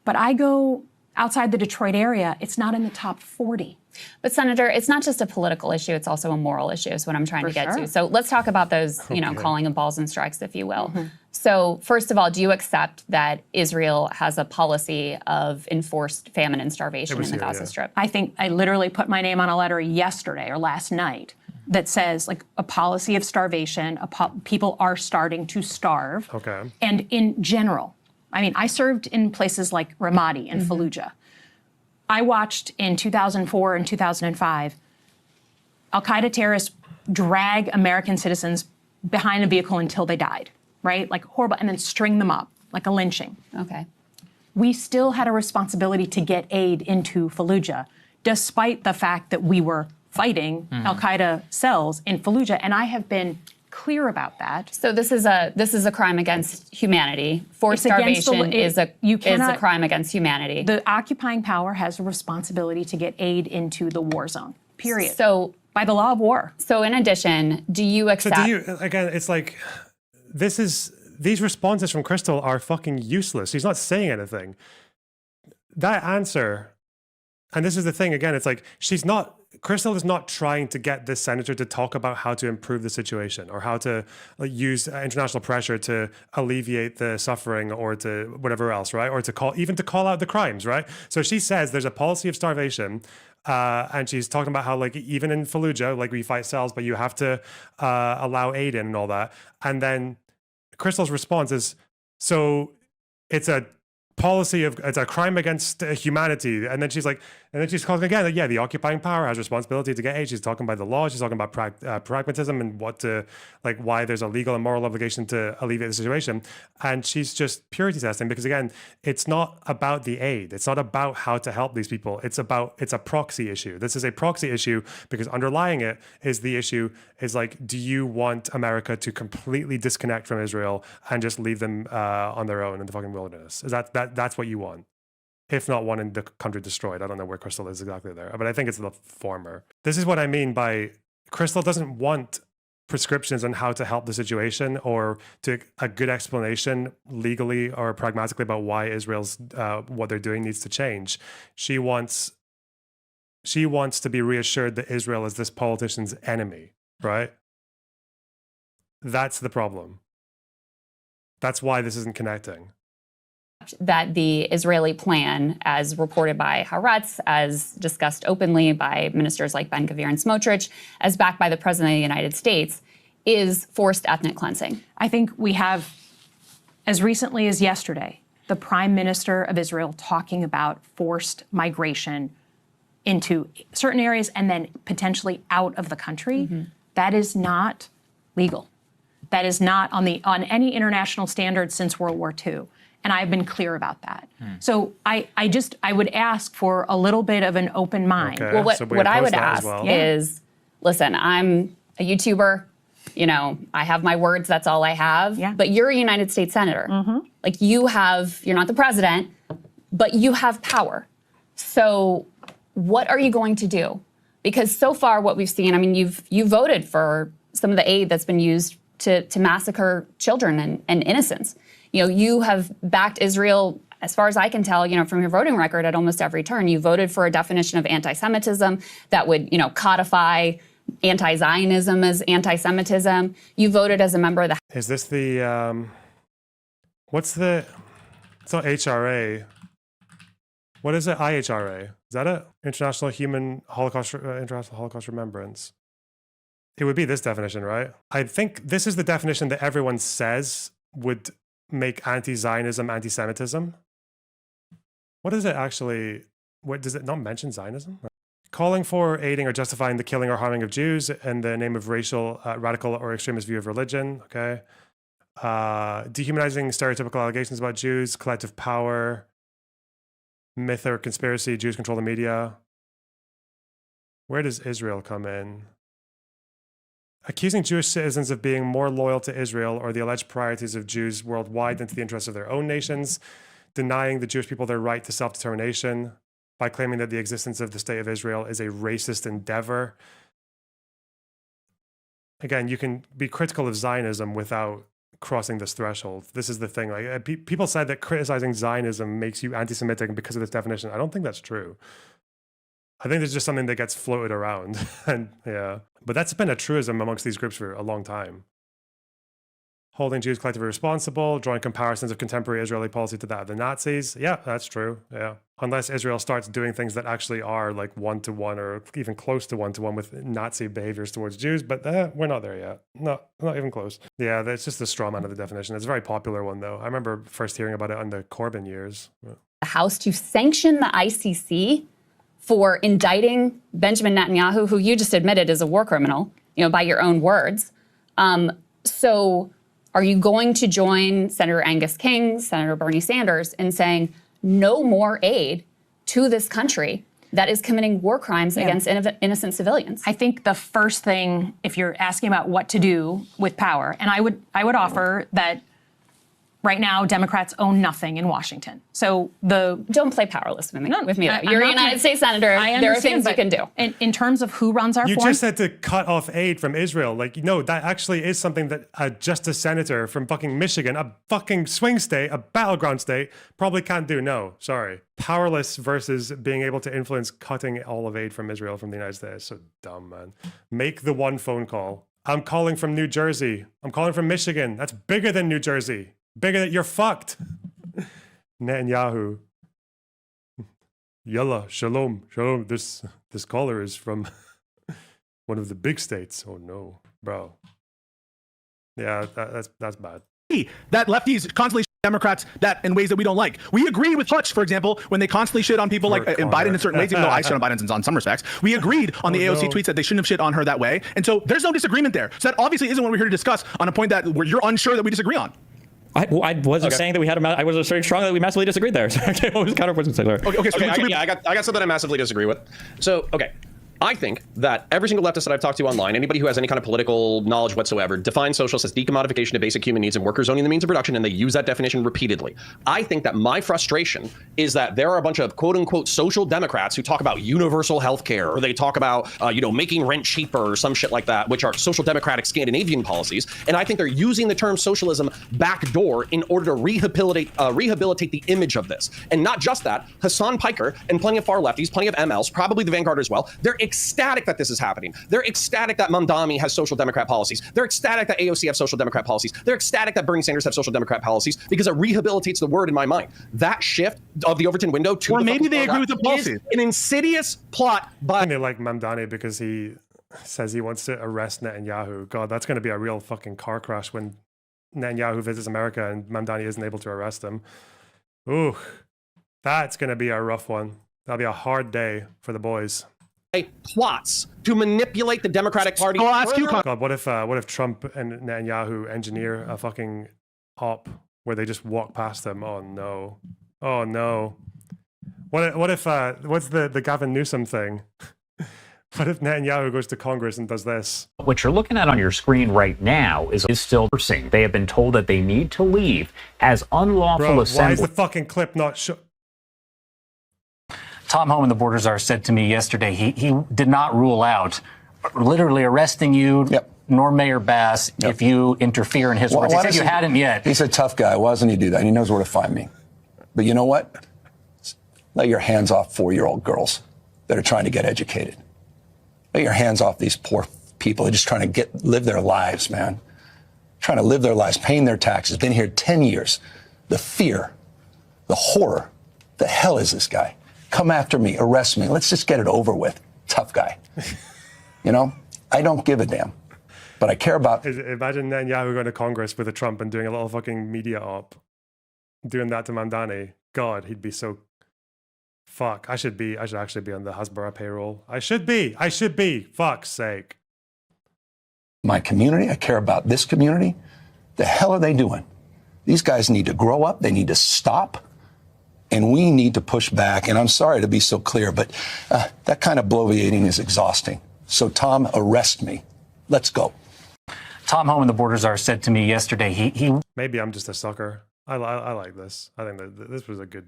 But I go outside the Detroit area, it's not in the top 40. But Senator, it's not just a political issue, it's also a moral issue is what I'm trying to get to. So let's talk about those, calling them balls and strikes, if you will. So first of all, do you accept that Israel has a policy of enforced famine and starvation in the Gaza Strip? I think I literally put my name on a letter yesterday or last night that says like a policy of starvation, people are starting to starve. Okay. And in general, I mean, I served in places like Ramadi and Fallujah. I watched in 2004 and 2005, Al-Qaeda terrorists drag American citizens behind a vehicle until they died, right? Like horrible, and then string them up, like a lynching. Okay. We still had a responsibility to get aid into Fallujah. despite the fact that we were fighting al-Qaeda cells in Fallujah. And I have been clear about that. So this is a crime against humanity. Forced starvation is a crime against humanity. The occupying power has a responsibility to get aid into the war zone, period. So by the law of war. So in addition, do you accept... So do you, again, it's like, these responses from Crystal are fucking useless. She's not saying anything. That answer, and this is the thing, again, it's like, Crystal is not trying to get this senator to talk about how to improve the situation or how to use international pressure to alleviate the suffering or to whatever else, right? Or to call out the crimes, right? So she says there's a policy of starvation, and she's talking about how, like, even in Fallujah, like, we fight cells, but you have to allow aid in and all that. And then Crystal's response is, so it's a crime against humanity. And then she's talking again, like, yeah, the occupying power has responsibility to get aid. She's talking about the law. She's talking about pragmatism and why there's a legal and moral obligation to alleviate the situation. And she's just purity testing because, again, it's not about the aid. It's not about how to help these people. It's a proxy issue. This is a proxy issue because underlying it is the issue is like, do you want America to completely disconnect from Israel and just leave them on their own in the fucking wilderness? Is that's what you want? If not wanting the country destroyed. I don't know where Crystal is exactly there, but I think it's the former. This is what I mean by Crystal doesn't want prescriptions on how to help the situation or to a good explanation legally or pragmatically about why Israel's what they're doing needs to change. She wants to be reassured that Israel is this politician's enemy, right? That's the problem. That's why this isn't connecting. That the Israeli plan, as reported by Haaretz, as discussed openly by ministers like Ben-Gvir and Smotrich, as backed by the President of the United States, is forced ethnic cleansing. I think we have, as recently as yesterday, the Prime Minister of Israel talking about forced migration into certain areas and then potentially out of the country. That is not legal. That is not on any international standard since World War II. And I've been clear about that. So I would ask for a little bit of an open mind. Okay. Well, what I would ask is, listen, I'm a YouTuber. You know, I have my words. That's all I have. Yeah. But you're a United States Senator. Like you're not the president, but you have power. So what are you going to do? Because so far what we've seen, I mean, you voted for some of the aid that's been used to massacre children and innocents. You know, you have backed Israel, as far as I can tell, you know, from your voting record at almost every turn. You voted for a definition of anti-Semitism that would, you know, codify anti-Zionism as anti-Semitism. You voted as a member of the... Is this the... It's not HRA. What is it? IHRA. Is that it? International Holocaust Remembrance. It would be this definition, right? I think this is the definition that everyone says would make anti-Zionism anti-Semitism. What is it actually? What does it not mention Zionism? Calling for, aiding, or justifying the killing or harming of Jews in the name of racial, radical, or extremist view of religion. Okay. Dehumanizing stereotypical allegations about Jews, collective power, myth or conspiracy, Jews control the media. Where does Israel come in? Accusing Jewish citizens of being more loyal to Israel or the alleged priorities of Jews worldwide than to the interests of their own nations, denying the Jewish people their right to self-determination by claiming that the existence of the state of Israel is a racist endeavor. Again, you can be critical of Zionism without crossing this threshold. This is the thing. Like people said that criticizing Zionism makes you anti-Semitic because of this definition. I don't think that's true. I think it's just something that gets floated around. And yeah, but that's been a truism amongst these groups for a long time. Holding Jews collectively responsible, drawing comparisons of contemporary Israeli policy to that of the Nazis. Yeah, that's true. Yeah. Unless Israel starts doing things that actually are like one-to-one or even close to one-to-one with Nazi behaviors towards Jews, but we're not there yet. No, not even close. Yeah, that's just the straw man of the definition. It's a very popular one, though. I remember first hearing about it on the Corbyn years. The House to sanction the ICC for indicting Benjamin Netanyahu, who you just admitted is a war criminal, you know, by your own words. So are you going to join Senator Angus King, Senator Bernie Sanders in saying no more aid to this country that is committing war crimes against innocent civilians. I think the first thing, if you're asking about what to do with power, and I would offer that right now Democrats own nothing in Washington. So don't play powerless with me. You're a United States senator. There are things you can do. In terms of who runs our You foreign... just said to cut off aid from Israel. Like, no, that actually is something that just a senator from fucking Michigan, a fucking swing state, a battleground state, probably can't do. No, sorry. Powerless versus being able to influence cutting all of aid from Israel from the United States. So dumb, man. Make the one phone call. I'm calling from New Jersey. I'm calling from Michigan. That's bigger than New Jersey. Bigger than you're fucked. Netanyahu. Yalla, shalom, shalom. This caller is from one of the big states. Oh no, bro. Yeah, that's bad. That lefties constantly Democrats that in ways that we don't like. We agree with Hutch, for example, when they constantly shit on people like Biden in certain ways, even though I shit on Biden in some respects. We agreed on the AOC tweets that they shouldn't have shit on her that way. And so there's no disagreement there. So that obviously isn't what we're here to discuss on a point that where you're unsure that we disagree on. I wasn't saying that we had I was asserting strongly that we massively disagreed there. So what was there? I got something I massively disagree with. So, okay. I think that every single leftist that I've talked to online, anybody who has any kind of political knowledge whatsoever, defines socialists as decommodification of basic human needs and workers owning the means of production, and they use that definition repeatedly. I think that my frustration is that there are a bunch of quote-unquote social democrats who talk about universal health care, or they talk about, making rent cheaper or some shit like that, which are social democratic Scandinavian policies. And I think they're using the term socialism backdoor in order to rehabilitate the image of this. And not just that, Hassan Piker and plenty of far lefties, plenty of MLs, probably the Vanguard as well, they're ecstatic that this is happening. They're ecstatic that Mamdani has social democrat policies. They're ecstatic that AOC have social democrat policies. They're ecstatic that Bernie Sanders have social democrat policies because it rehabilitates the word in my mind. That shift of the Overton window to maybe they agree with the policy. Is an insidious plot by... They like Mamdani because he says he wants to arrest Netanyahu. God, that's going to be a real fucking car crash when Netanyahu visits America and Mamdani isn't able to arrest him. Ooh, that's going to be a rough one. That'll be a hard day for the boys. Plots to manipulate the Democratic Party. I'll ask you, God, what if Trump and Netanyahu engineer a fucking op where they just walk past them? Oh no. Oh no. What if what's the Gavin Newsom thing? What if Netanyahu goes to Congress and does this? What you're looking at on your screen right now is still forcing. They have been told that they need to leave as unlawful assembly. Why is the fucking clip not Tom Homan, the border czar, said to me yesterday he did not rule out literally arresting you, nor Mayor Bass, if you interfere in his words. He said you hadn't yet. He's a tough guy. Why doesn't he do that? He knows where to find me. But you know what? Let your hands off 4-year-old girls that are trying to get educated. Let your hands off these poor people who are just trying to live their lives, man. Trying to live their lives, paying their taxes, been here 10 years. The fear, the horror, the hell is this guy? Come after me, arrest me. Let's just get it over with. Tough guy. I don't give a damn. But I care about... Imagine Netanyahu going to Congress with a Trump and doing a little fucking media op. Doing that to Mamdani. God, he'd be so... Fuck. I should actually be on the Hasbara payroll. I should be. Fuck's sake. My community. I care about this community. The hell are they doing? These guys need to grow up. They need to stop. And we need to push back. And I'm sorry to be so clear, but that kind of bloviating is exhausting. So, Tom, arrest me. Let's go. Tom Homan, the border czar, said to me yesterday he Maybe I'm just a sucker. I like this. I think that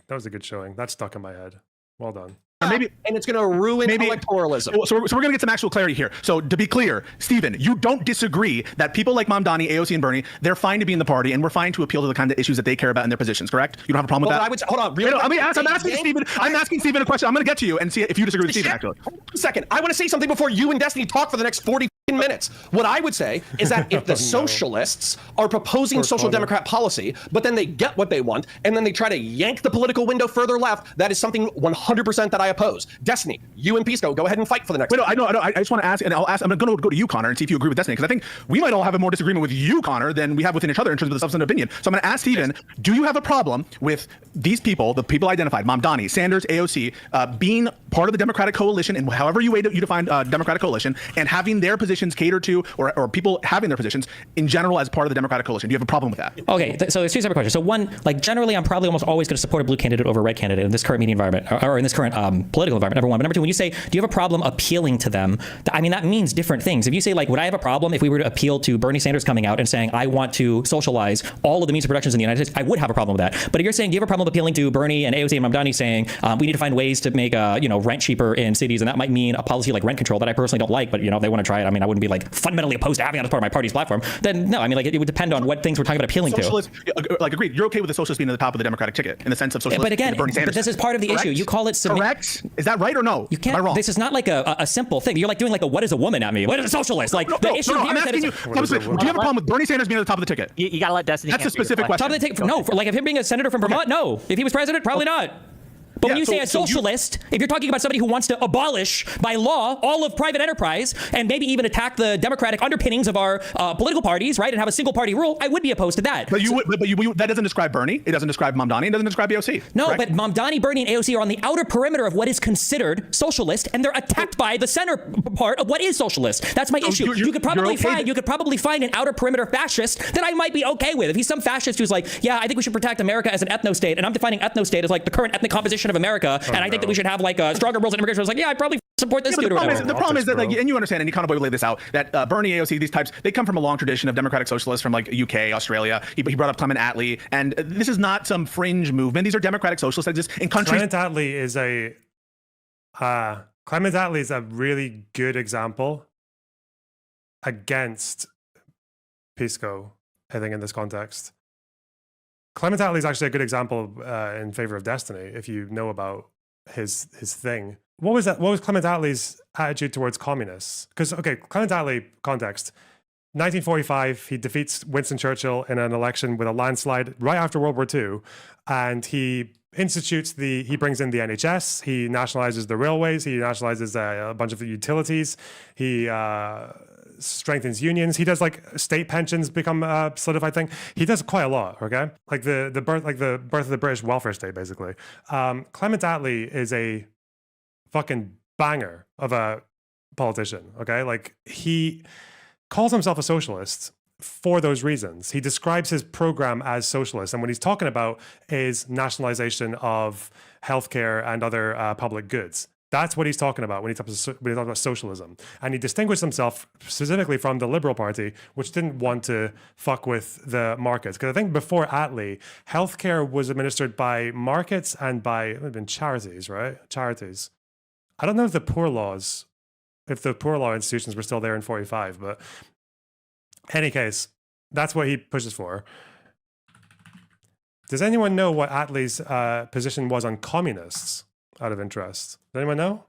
that was a good showing. That stuck in my head. Well done. And it's going to ruin electoralism. So we're going to get some actual clarity here. So to be clear, Stephen, you don't disagree that people like Mamdani, AOC, and Bernie, they're fine to be in the party, and we're fine to appeal to the kind of issues that they care about in their positions, correct? You don't have a problem with that? I would hold on. Really? I'm asking Stephen a question. I'm going to get to you and see if you disagree with Stephen, actually. Hold on a second. I want to say something before you and Destiny talk for the next 40 minutes. What I would say is that if the socialists are proposing social democrat policy, but then they get what they want, and then they try to yank the political window further left, that is something 100% that I oppose. Destiny, you and Pisco, go ahead and fight for the next. Wait, no, I know. I just want to ask, and I'm going to go to you, Connor, and see if you agree with Destiny, because I think we might all have a more disagreement with you, Connor, than we have within each other in terms of the substantive opinion. So I'm going to ask Stephen, do you have a problem with these people, the people identified, Mamdani, Sanders, AOC, being part of the Democratic coalition, and however you define Democratic coalition, and having their position positions catered to, or people having their positions in general as part of the Democratic coalition? Do you have a problem with that? Okay, so there's two separate questions. So one, like generally, I'm probably almost always going to support a blue candidate over a red candidate in this current media environment, or in this current political environment, number one. But number two, when you say, do you have a problem appealing to them? I mean, that means different things. If you say, like, would I have a problem if we were to appeal to Bernie Sanders coming out and saying, I want to socialize all of the means of productions in the United States, I would have a problem with that. But if you're saying, do you have a problem appealing to Bernie and AOC and Mamdani saying, we need to find ways to make, rent cheaper in cities, and that might mean a policy like rent control that I personally don't like, but, if they want to try it, I mean, I wouldn't be, like, fundamentally opposed to having that as part of my party's platform, then no, I mean, like, it would depend on what things we're talking about appealing to. Like, agreed. You're okay with the socialist being at the top of the Democratic ticket in the sense of socialist. But again, Bernie Sanders. But this is part of the issue. You call it correct. Is that right or no? You can't. Am I wrong? This is not like a simple thing. You're like doing like a what is a woman at me? What is a socialist? Like the issue here I'm is that asking you. Do you have a problem with Bernie Sanders being at the top of the ticket? You got to let Destiny. That's a specific question. Top of the ticket? No. Like if him being a senator from Vermont, no. If he was president, probably not. But when you say a socialist, if you're talking about somebody who wants to abolish by law all of private enterprise and maybe even attack the democratic underpinnings of our political parties, right, and have a single party rule, I would be opposed to that. But that doesn't describe Bernie. It doesn't describe Mamdani. It doesn't describe AOC. No, correct? but Mamdani, Bernie, and AOC are on the outer perimeter of what is considered socialist, and they're attacked by the center part of what is socialist. That's my issue. You could probably find an outer perimeter fascist that I might be okay with. If he's some fascist who's like, yeah, I think we should protect America as an ethno-state, and I'm defining ethno-state as like the current ethnic composition of America, and I think that we should have like stronger rules on immigration. I was like, yeah, I'd probably support this dude. The problem is that, like, and you understand, and Econoboi laid this out, that Bernie, AOC, these types, they come from a long tradition of democratic socialists from like UK, Australia. He brought up Clement Attlee, and this is not some fringe movement. These are democratic socialists that just in countries. Clement Attlee is a really good example against Pisco, I think, in this context. Clement Attlee is actually a good example in favor of Destiny, if you know about his thing. What was that? What was Clement Attlee's attitude towards communists? Because, okay, Clement Attlee, context, 1945, he defeats Winston Churchill in an election with a landslide right after World War II, and he brings in the NHS, he nationalizes the railways, he nationalizes a bunch of utilities, he strengthens unions, he does like state pensions become a solidified thing. He does quite a lot, okay? Like the birth of the British welfare state, basically. Clement Attlee is a fucking banger of a politician, okay? Like, he calls himself a socialist for those reasons. He describes his program as socialist, and what he's talking about is nationalization of healthcare and other public goods. That's what he's talking about when he talks about socialism. And he distinguished himself specifically from the Liberal Party, which didn't want to fuck with the markets. Because I think before Attlee, healthcare was administered by markets and by charities, right? Charities. I don't know if the poor law institutions were still there in 45, but any case, that's what he pushes for. Does anyone know what Attlee's position was on communists, out of interest? Does anyone know?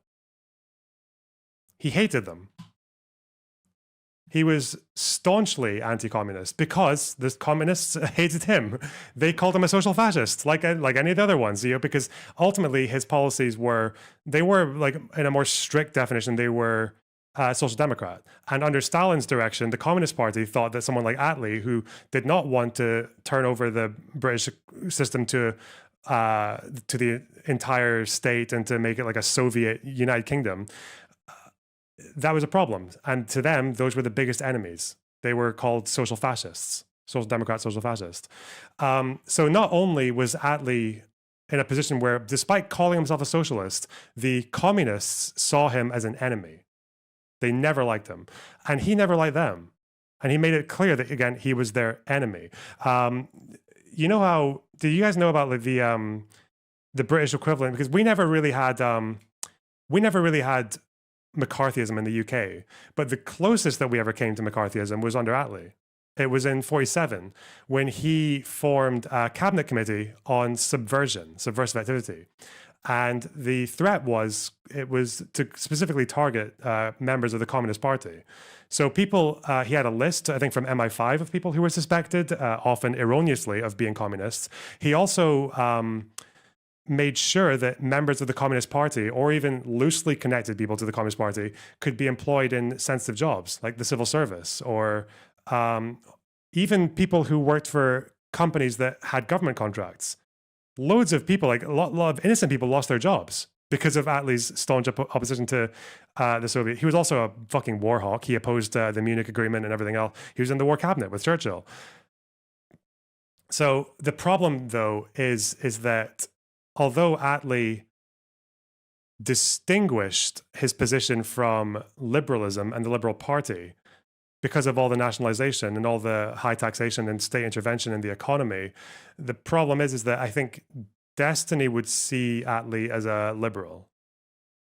He hated them. He was staunchly anti-communist because the communists hated him. They called him a social fascist, like any of the other ones, because ultimately his policies were like, in a more strict definition, they were social democrat. And under Stalin's direction, the Communist Party thought that someone like Attlee, who did not want to turn over the British system to the entire state and to make it like a Soviet United Kingdom, that was a problem. And to them, those were the biggest enemies. They were called social fascists, social democrat, social fascist. So not only was Attlee in a position where, despite calling himself a socialist, the communists saw him as an enemy. They never liked him, and he never liked them. And he made it clear that, again, he was their enemy. You know how? Do you guys know about like the British equivalent? Because we never really had McCarthyism in the UK, but the closest that we ever came to McCarthyism was under Attlee. It was in 47 when he formed a cabinet committee on subversive activity. And the threat was, it was to specifically target members of the Communist Party. So people, he had a list, I think from MI5, of people who were suspected, often erroneously, of being communists. He also made sure that members of the Communist Party, or even loosely connected people to the Communist Party, could be employed in sensitive jobs, like the civil service, or even people who worked for companies that had government contracts. Loads of people, like a lot of innocent people, lost their jobs because of Attlee's staunch opposition to the Soviet. He was also a fucking war hawk. He opposed the Munich Agreement and everything else. He was in the war cabinet with Churchill. So the problem, though, is that although Attlee distinguished his position from liberalism and the Liberal Party because of all the nationalization and all the high taxation and state intervention in the economy, the problem is that I think Destiny would see Attlee as a liberal,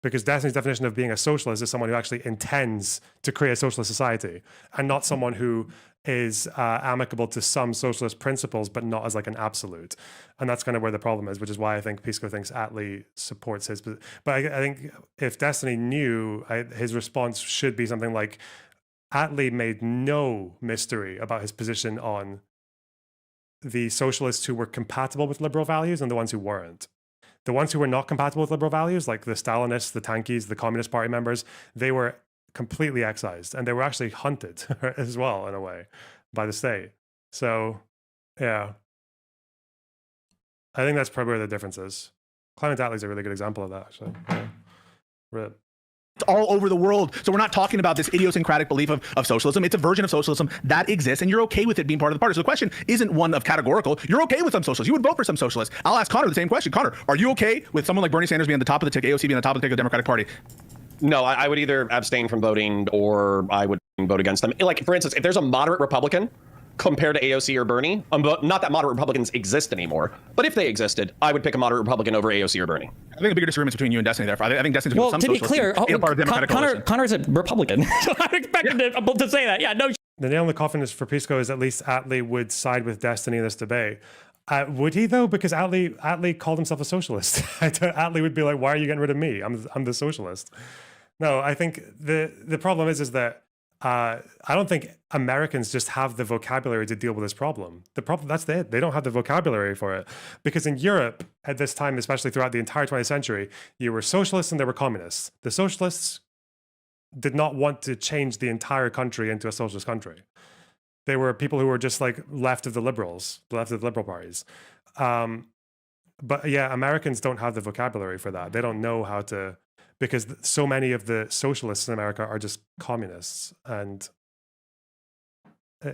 because Destiny's definition of being a socialist is someone who actually intends to create a socialist society, and not someone who is amicable to some socialist principles, but not as like an absolute. And that's kind of where the problem is, which is why I think Pisco thinks Attlee supports his. But I think if Destiny knew, his response should be something like, Attlee made no mystery about his position on the socialists who were compatible with liberal values and the ones who weren't. The ones who were not compatible with liberal values, like the Stalinists, the Tankies, the Communist Party members, they were completely excised, and they were actually hunted as well, in a way, by the state. So, yeah. I think that's probably where the difference is. Clement Attlee's a really good example of that, actually. Yeah. Rip. It's all over the world. So we're not talking about this idiosyncratic belief of socialism. It's a version of socialism that exists, and you're okay with it being part of the party. So the question isn't one of categorical. You're okay with some socialists. You would vote for some socialists. I'll ask Connor the same question. Connor, are you okay with someone like Bernie Sanders being on the top of the ticket, AOC being on the top of the ticket of the Democratic Party? No, I would either abstain from voting or I would vote against them. Like, for instance, if there's a moderate Republican compared to AOC or Bernie, not that moderate Republicans exist anymore, but if they existed, I would pick a moderate Republican over AOC or Bernie. I think the bigger disagreement between you and Destiny there. I think Destiny's well, some to be clear, Connor's a Republican, so I expected him to say that. Yeah, no. The nail in the coffin is for Pisco is at least Attlee would side with Destiny in this debate. Would he though? Because Attlee called himself a socialist. Attlee would be like, "Why are you getting rid of me? I'm the socialist." No, I think the problem is that I don't think Americans just have the vocabulary to deal with this problem. The problem, that's it. They don't have the vocabulary for it. Because in Europe at this time, especially throughout the entire 20th century, you were socialists and there were communists. The socialists did not want to change the entire country into a socialist country. They were people who were just like left of the liberals, left of the liberal parties. But yeah, Americans don't have the vocabulary for that. They don't know how to, because so many of the socialists in America are just communists, and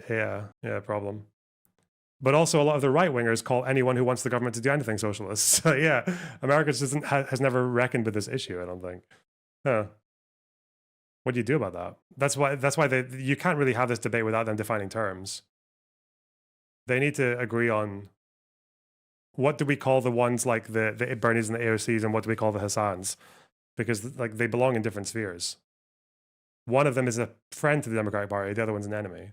yeah, problem. But also a lot of the right wingers call anyone who wants the government to do anything socialist. So yeah, America just has never reckoned with this issue, I don't think. What do you do about that? That's why you can't really have this debate without them defining terms. They need to agree on what do we call the ones like the Bernies and the AOCs, and what do we call the Hassans? Because like they belong in different spheres. One of them is a friend to the Democratic Party, the other one's an enemy.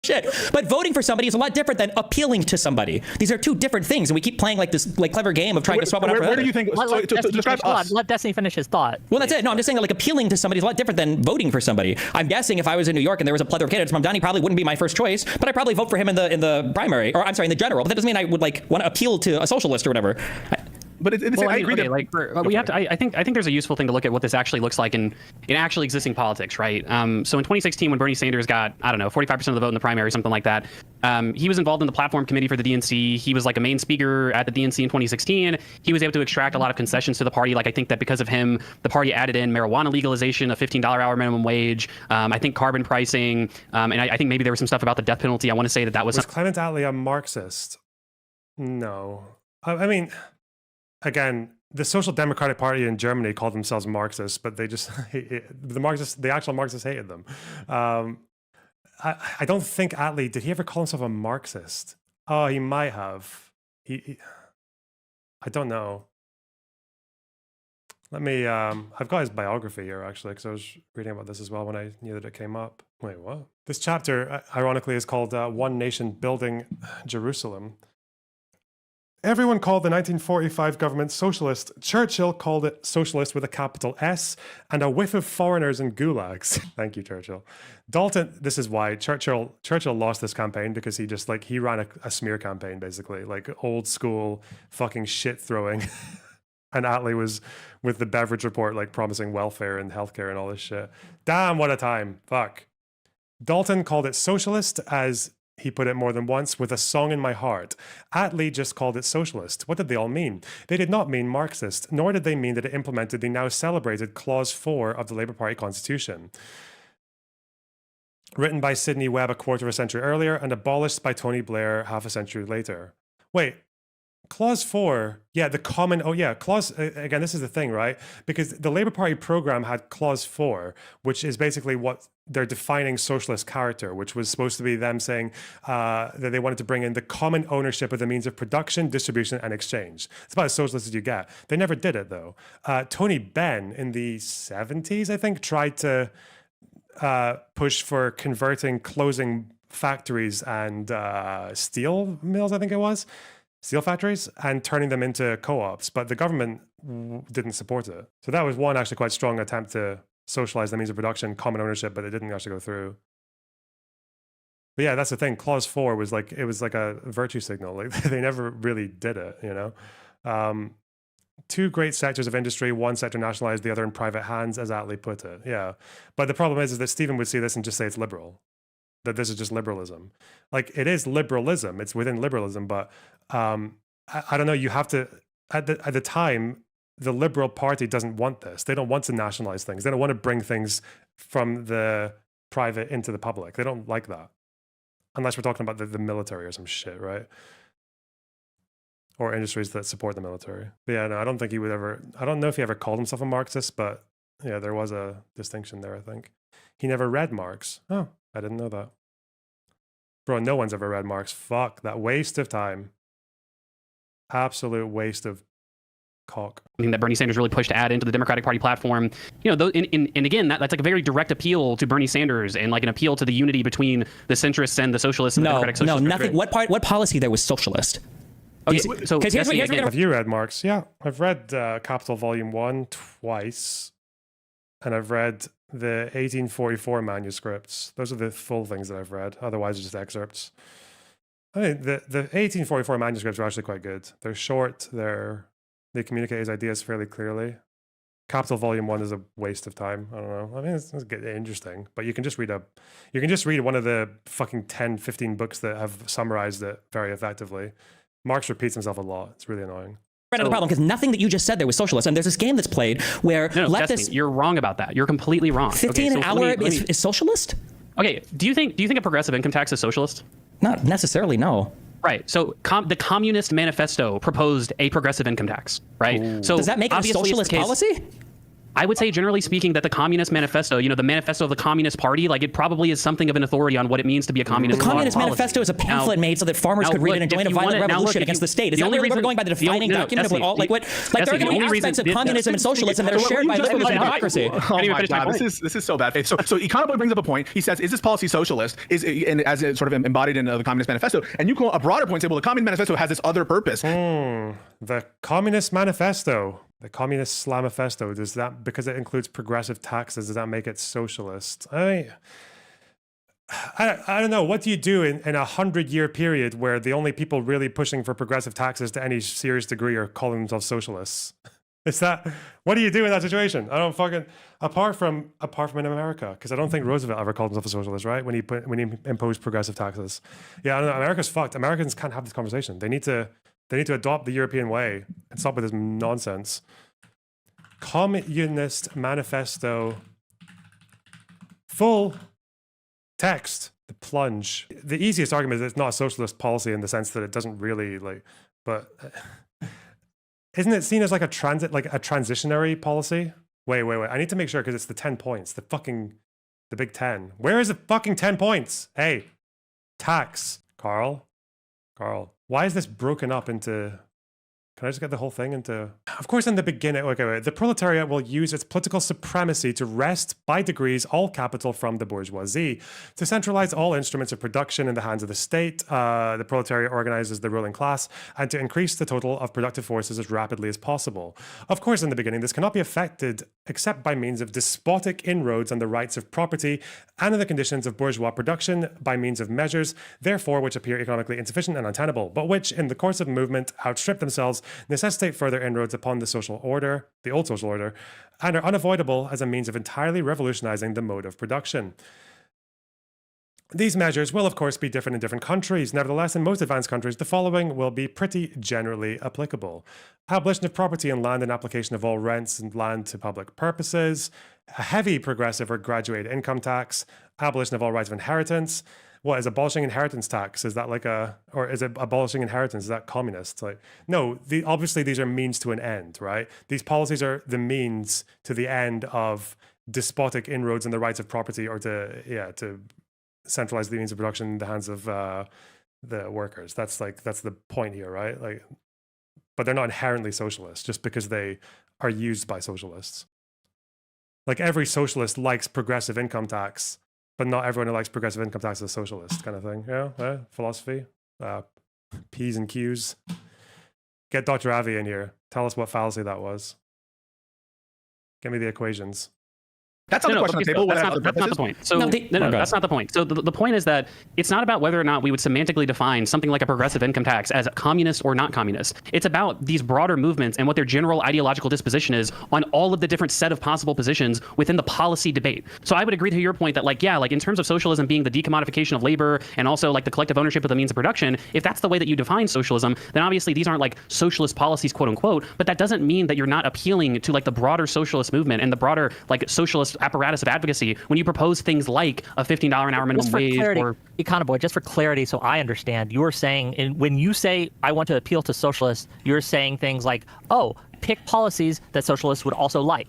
Shit. But voting for somebody is a lot different than appealing to somebody. These are two different things, and we keep playing like this like clever game of trying to swap one out for the other. Where do you think? Let Destiny finish his thought. Well, that's it. No, I'm just saying that like appealing to somebody is a lot different than voting for somebody. I'm guessing if I was in New York and there was a plethora of candidates, Mamdani probably wouldn't be my first choice, but I'd probably vote for him in the primary, or I'm sorry, in the general. But that doesn't mean I would like want to appeal to a socialist or whatever. But I agree that we have to. I think there's a useful thing to look at what this actually looks like in actually existing politics, right? So in 2016, when Bernie Sanders got 45% of the vote in the primary, something like that, he was involved in the platform committee for the DNC. He was like a main speaker at the DNC in 2016. He was able to extract a lot of concessions to the party. Like I think that because of him, the party added in marijuana legalization, a $15 hour minimum wage. I think carbon pricing, and I think maybe there was some stuff about the death penalty. I want to say that was Clement Attlee a Marxist? No, I mean. Again, the Social Democratic Party in Germany called themselves Marxists, but they just the actual Marxists hated them. I don't think Attlee, did he ever call himself a Marxist? Oh, he might have. I don't know. Let me, I've got his biography here actually, because I was reading about this as well when I knew that it came up. Wait, what? This chapter, ironically, is called One Nation Building Jerusalem. Everyone called the 1945 government socialist. Churchill called it socialist with a capital S, and a whiff of foreigners and gulags. Thank you, Churchill. Dalton, this is why Churchill lost this campaign, because he ran a smear campaign, basically, like old school fucking shit throwing. And Attlee was with the Beveridge report, like promising welfare and healthcare and all this shit. Damn, what a time. Fuck. Dalton called it socialist as He put it more than once, with a song in my heart. Attlee just called it socialist. What did they all mean? They did not mean Marxist, nor did they mean that it implemented the now celebrated Clause 4 of the Labour Party constitution. Written by Sidney Webb a quarter of a century earlier and abolished by Tony Blair half a century later. Wait, Clause 4, yeah, the common, Clause, again, this is the thing, right? Because the Labour Party program had Clause 4, which is basically what they're defining socialist character, which was supposed to be them saying that they wanted to bring in the common ownership of the means of production, distribution, and exchange. It's about as socialist as you get. They never did it, though. Tony Benn in the 70s, I think, tried to push for closing factories and steel mills, I think it was. Steel factories, and turning them into co-ops, but the government didn't support it. So that was one actually quite strong attempt to socialize the means of production, common ownership, but it didn't actually go through. But yeah, that's the thing. Clause 4 was like, it was like a virtue signal. Like they never really did it, you know? Two great sectors of industry, one sector nationalized, the other in private hands, as Attlee put it. Yeah. But the problem is that Stephen would see this and just say it's liberal. That this is just liberalism. Like it is liberalism, it's within liberalism, but I don't know, you have to, at the time, the Liberal Party doesn't want this. They don't want to nationalize things. They don't want to bring things from the private into the public. They don't like that. Unless we're talking about the military or some shit, right? Or industries that support the military. But yeah, no, I don't think he would ever, I don't know if he ever called himself a Marxist, but yeah, there was a distinction there, I think. He never read Marx. Oh, I didn't know that. Bro, no one's ever read Marx. Fuck, that waste of time. Absolute waste of cock. Something that Bernie Sanders really pushed to add into the Democratic Party platform. You know, and again, that's like a very direct appeal to Bernie Sanders and like an appeal to the unity between the centrists and the socialists and the Democratic Socialists. No, nothing. What policy there was socialist? Okay, so have you read Marx? Yeah, I've read Capital Volume 1 twice, and I've read the 1844 manuscripts. Those are the full things that I've read. Otherwise, it's just excerpts. I mean, the 1844 manuscripts are actually quite good. They're short. They communicate his ideas fairly clearly. Capital Volume 1 is a waste of time. I don't know. I mean, it's interesting, but you can just read one of the fucking 10, 15 books that have summarized it very effectively. Marx repeats himself a lot. It's really annoying. Right, the problem, because nothing that you just said there was socialist, and there's this game that's played where leftists. Destiny, you're wrong about that. You're completely wrong. 15 an hour is socialist. Okay, do you think a progressive income tax is socialist? Not necessarily, no. Right. So the Communist Manifesto proposed a progressive income tax, right? Ooh. So does that make it a socialist policy? I would say, generally speaking, that the Communist Manifesto, you know, the manifesto of the Communist Party, like it probably is something of an authority on what it means to be a communist. The Communist Manifesto is a pamphlet made so that farmers could read it and join a violent revolution against the state. Is that where we're going by the defining document of all, like what? Like there are going to be aspects of communism and socialism that are shared by liberalism and democracy. Oh my God, this is so bad faith. So Econoboi brings up a point. He says, is this policy socialist? And as it's sort of embodied in the Communist Manifesto, and you call a broader point and say, well, the Communist Manifesto has this other purpose. The Communist Manifesto. The Communist Slamifesto, does that, because it includes progressive taxes, does that make it socialist? I don't know. What do you do in a 100-year period where the only people really pushing for progressive taxes to any serious degree are calling themselves socialists? What do you do in that situation? I don't fucking, apart from in America, because I don't think Roosevelt ever called himself a socialist, right? When he imposed progressive taxes. Yeah, I don't know. America's fucked. Americans can't have this conversation. They need to adopt the European way and stop with this nonsense. Communist Manifesto, full text, the plunge. The easiest argument is it's not a socialist policy in the sense that it doesn't really but isn't it seen as like a transitionary policy? Wait. I need to make sure because it's the 10 points, the big 10. Where is the fucking 10 points? Hey, tax, Carl. Why is this broken up into... Can I just get the whole thing into... Of course, in the beginning... Okay, the proletariat will use its political supremacy to wrest, by degrees, all capital from the bourgeoisie, to centralize all instruments of production in the hands of the state. The proletariat organizes the ruling class, and to increase the total of productive forces as rapidly as possible. Of course, in the beginning, this cannot be effected except by means of despotic inroads on the rights of property and in the conditions of bourgeois production by means of measures, therefore, which appear economically insufficient and untenable, but which, in the course of movement, outstrip themselves, necessitate further inroads upon the social order, the old social order, and are unavoidable as a means of entirely revolutionizing the mode of production. These measures will, of course, be different in different countries. Nevertheless, in most advanced countries, the following will be pretty generally applicable. Abolition of property and land and application of all rents and land to public purposes. A heavy progressive or graduated income tax. Abolition of all rights of inheritance. What is abolishing inheritance tax? Is that or is it abolishing inheritance? Is that communist? No, obviously these are means to an end, right? These policies are the means to the end of despotic inroads in the rights of property, or to centralize the means of production in the hands of the workers. That's the point here, right? But they're not inherently socialist just because they are used by socialists. Every socialist likes progressive income tax, but not everyone who likes progressive income tax is a socialist, kind of thing. Philosophy, P's and Q's. Get Dr. Avi in here. Tell us what fallacy that was. Give me the equations. That's not the question on the table. That's not the point. So that's not the point. So the point is that it's not about whether or not we would semantically define something like a progressive income tax as communist or not communist. It's about these broader movements and what their general ideological disposition is on all of the different set of possible positions within the policy debate. So I would agree to your point that in terms of socialism being the decommodification of labor and also the collective ownership of the means of production, if that's the way that you define socialism, then obviously these aren't socialist policies, quote unquote, but that doesn't mean that you're not appealing to the broader socialist movement and the broader socialist apparatus of advocacy when you propose things like a $15 an hour minimum wage. Econoboi, just for clarity, so I understand, you're saying, when you say I want to appeal to socialists, you're saying things like, pick policies that socialists would also like.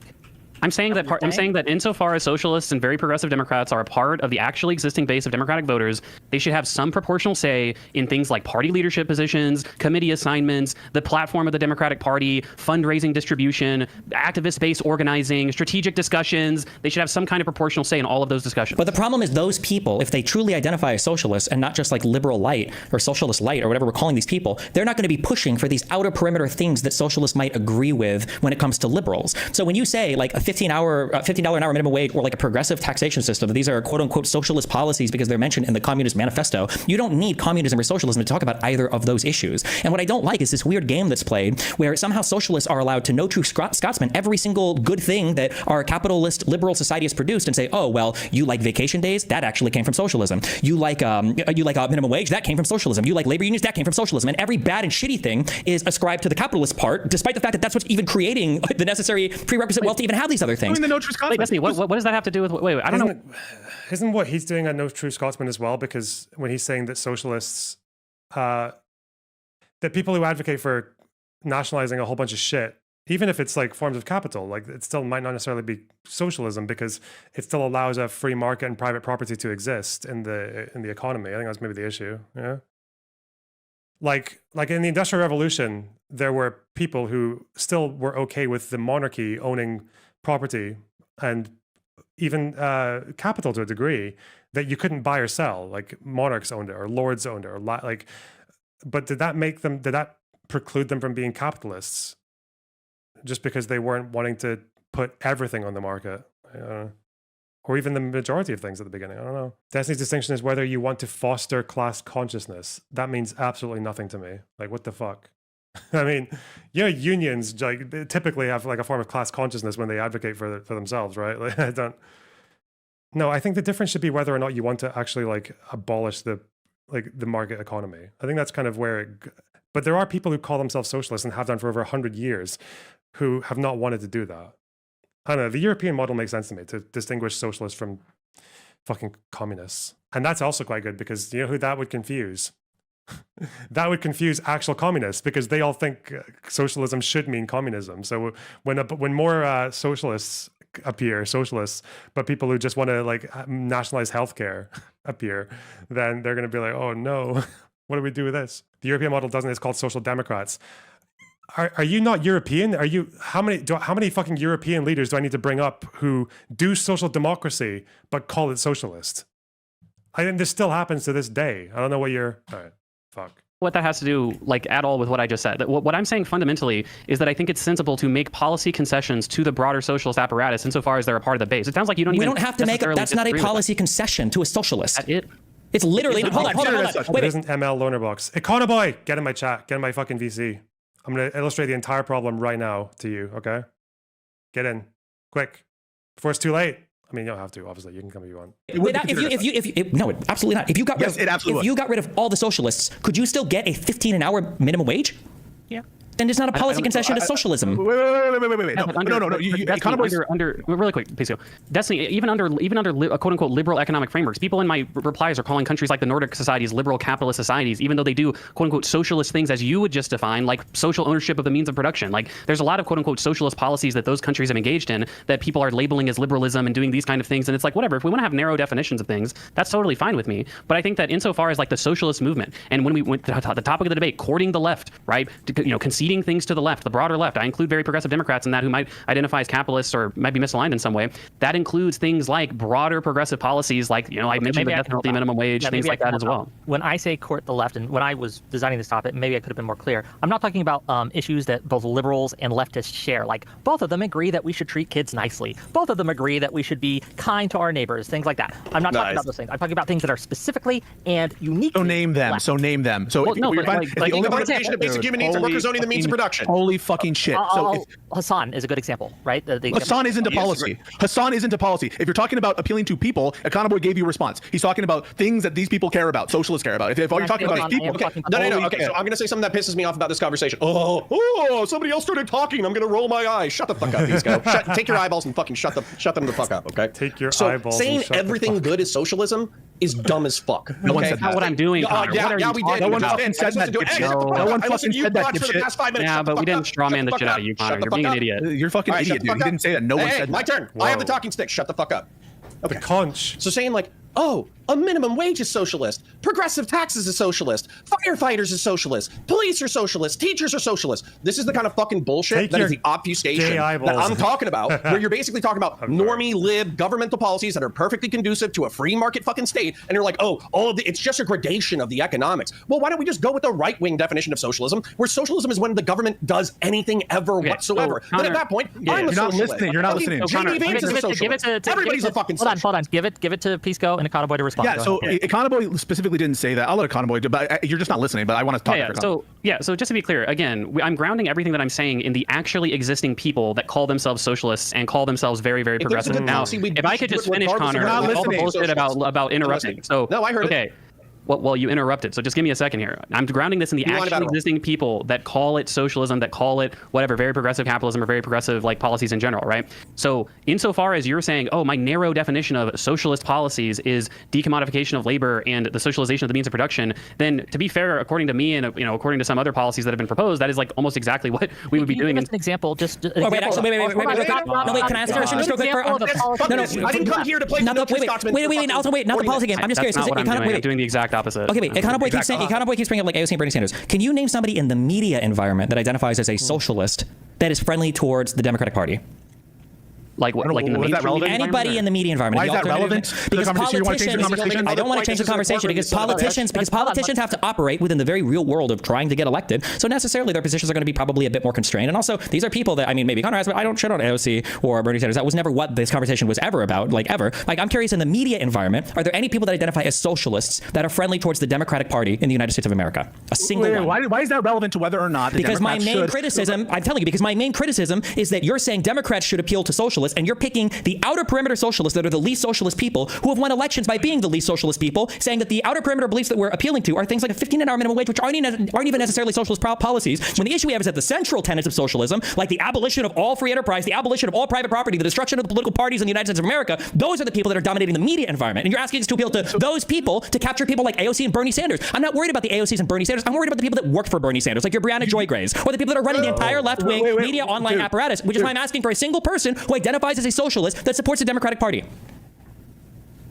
I'm saying that insofar as socialists and very progressive Democrats are a part of the actually existing base of Democratic voters, they should have some proportional say in things like party leadership positions, committee assignments, the platform of the Democratic Party, fundraising distribution, activist-based organizing, strategic discussions. They should have some kind of proportional say in all of those discussions. But the problem is those people, if they truly identify as socialists and not just liberal light or socialist light or whatever we're calling these people, they're not going to be pushing for these outer perimeter things that socialists might agree with when it comes to liberals. So when you say a $15 an hour minimum wage or a progressive taxation system, these are quote unquote socialist policies because they're mentioned in the Communist Manifesto. You don't need communism or socialism to talk about either of those issues. And what I don't like is this weird game that's played where somehow socialists are allowed to no true Scotsman every single good thing that our capitalist liberal society has produced and say, oh, well, you like vacation days? That actually came from socialism. You like a minimum wage? That came from socialism. You like labor unions? That came from socialism. And every bad and shitty thing is ascribed to the capitalist part, despite the fact that that's what's even creating the necessary prerequisite wealth to even have these other things. The No True Scotsman. Wait, Destiny, what does that have to do with? Wait, I don't know. Isn't what he's doing a No True Scotsman as well? Because when he's saying that socialists, that people who advocate for nationalizing a whole bunch of shit, even if it's forms of capital, it still might not necessarily be socialism because it still allows a free market and private property to exist in the economy. I think that's maybe the issue. Yeah. Like in the Industrial Revolution, there were people who still were okay with the monarchy owning property and even capital to a degree that you couldn't buy or sell. Monarchs owned it or lords owned it but did that preclude them from being capitalists just because they weren't wanting to put everything on the market? Or even the majority of things at the beginning. I don't know. Destiny's distinction is whether you want to foster class consciousness. That means absolutely nothing to me. What the fuck? I mean, unions typically have a form of class consciousness when they advocate for themselves, right? I don't. No, I think the difference should be whether or not you want to actually abolish the market economy. I think that's kind of where but there are people who call themselves socialists and have done for over 100 years who have not wanted to do that. I don't know. The European model makes sense to me to distinguish socialists from fucking communists. And that's also quite good because you know who that would confuse? That would confuse actual communists because they all think socialism should mean communism. So when more socialists appear, but people who just want to nationalize healthcare appear, then they're going to be like, oh no, what do we do with this? The European model doesn't. It's called social democrats. Are you not European? Are you how many fucking European leaders do I need to bring up who do social democracy but call it socialist? I think this still happens to this day. I don't know what you're. All right. Fuck. What that has to do, at all, with what I just said. What I'm saying fundamentally is that I think it's sensible to make policy concessions to the broader socialist apparatus insofar as they're a part of the base. It sounds like you don't. We don't have to make it. That's not a policy concession to a socialist. It's literally. Hold on. Wait. It isn't ML Lonerbox. Econoboi, get in my chat. Get in my fucking VC. I'm gonna illustrate the entire problem right now to you. Okay. Get in, quick, before it's too late. I mean, you don't have to. Obviously, you can come if you want. No, absolutely not. If you got Yes, it absolutely if you got rid of all the socialists, could you still get a 15 an hour minimum wage? Yeah. Then it's not a policy concession to socialism. Wait. No. Really quick, Pisco. Destiny, even under quote unquote liberal economic frameworks, people in my replies are calling countries like the Nordic societies liberal capitalist societies, even though they do quote unquote socialist things as you would just define, like social ownership of the means of production. Like there's a lot of quote unquote socialist policies that those countries have engaged in that people are labeling as liberalism and doing these kind of things. And it's like, whatever, if we want to have narrow definitions of things, that's totally fine with me. But I think that insofar as like the socialist movement, and when we went to the topic of the debate, courting the left, right, conceding things to the left, the broader left, I include very progressive Democrats in that who might identify as capitalists or might be misaligned in some way. That includes things like broader progressive policies, like, I mentioned the death penalty, minimum wage, things like that as well. When I say court the left, and when I was designing this topic, maybe I could have been more clear. I'm not talking about issues that both liberals and leftists share. Like both of them agree that we should treat kids nicely. Both of them agree that we should be kind to our neighbors, things like that. I'm not talking about those things. I'm talking about things that are specifically and uniquely. So name them. left. So name them. So the only modification of basic human needs and workers owning the means of production. Holy fucking shit. Hassan is a good example, right? Hassan isn't a policy. Hassan isn't a policy. If you're talking about appealing to people, Econoboi gave you a response. He's talking about things that these people care about, socialists care about. If all you're talking about is people. No. Okay, so I'm going to say something that pisses me off about this conversation. Oh, somebody else started talking. I'm going to roll my eyes. Shut the fuck up, Pisco. Take your eyeballs and fucking shut them the fuck up, okay? Take your So eyeballs saying and shut everything the fuck good is socialism is dumb as fuck. No one okay? said That's not what I'm doing, Connor. Yeah, we did. No one fucking said that, dipshit. No one fucking said that, dipshit. Yeah, but we didn't straw man the shit out of you, Connor. You're being an idiot. You're fucking idiot, dude. You didn't say that. No one said that. My turn. I have the talking stick. Shut the fuck up. Okay. Conch. So saying like, a minimum wage is socialist, progressive taxes is socialist, firefighters is socialist, police are socialist, teachers are socialist. This is the kind of fucking bullshit that is the obfuscation that I'm talking about, where you're basically talking about normie lib governmental policies that are perfectly conducive to a free market fucking state, and you're like, it's just a gradation of the economics. Well, why don't we just go with the right-wing definition of socialism, where socialism is when the government does anything ever whatsoever. Connor, then at that point, I'm a socialist. You're not listening. J.D. Vance is a socialist. Everybody's a fucking socialist. Hold on. Give it to Pisco and Econoboi to respond. Yeah, so Econoboi specifically didn't say that. I'll let Econoboi do, but you're just not listening. But I want to talk to Econoboi. So just to be clear, again, I'm grounding everything that I'm saying in the actually existing people that call themselves socialists and call themselves very, very progressive. Now, if I could just finish, Connor, with all the bullshit about interrupting. So no, I heard it. Well, you interrupted, so just give me a second here. I'm grounding this in the actually existing people that call it socialism, that call it whatever, very progressive capitalism or very progressive like policies in general, right? So insofar as you're saying, my narrow definition of socialist policies is decommodification of labor and the socialization of the means of production, then to be fair, according to me and according to some other policies that have been proposed, that is like almost exactly what we would be doing. An example, wait, can I ask a question just real quick? I didn't come here to play Scotsman. Wait, not the policy game. I'm just curious. That's not what I'm doing. I'm doing the exact opposite. Okay, wait. Econoboi keeps bringing up like AOC and Bernie Sanders. Can you name somebody in the media environment that identifies as a socialist that is friendly towards the Democratic Party? Like what? Like in the mainstream? Anybody in the media environment? Why is that relevant? Because politicians. I don't want to change the conversation because politicians have to operate within the very real world of trying to get elected. So necessarily their positions are going to be probably a bit more constrained. And also these are people that maybe Connor has, but I don't shit on AOC or Bernie Sanders. That was never what this conversation was ever about, ever. I'm curious, in the media environment, are there any people that identify as socialists that are friendly towards the Democratic Party in the United States of America? A single one. Why is that relevant to whether or not? Because my main criticism, I'm telling you, because my main criticism is that you're saying Democrats should appeal to socialists, and you're picking the outer perimeter socialists that are the least socialist people who have won elections by being the least socialist people, saying that the outer perimeter beliefs that we're appealing to are things like a 15-an-hour minimum wage, which aren't even necessarily socialist policies, when the issue we have is that the central tenets of socialism, like the abolition of all free enterprise, the abolition of all private property, the destruction of the political parties in the United States of America, those are the people that are dominating the media environment. And you're asking us to appeal to those people to capture people like AOC and Bernie Sanders. I'm not worried about the AOCs and Bernie Sanders. I'm worried about the people that work for Bernie Sanders, like your Brianna Joy Grays, or the people that are running the entire left-wing media online apparatus, which is why I'm asking for a single person who identifies as a socialist that supports the Democratic Party.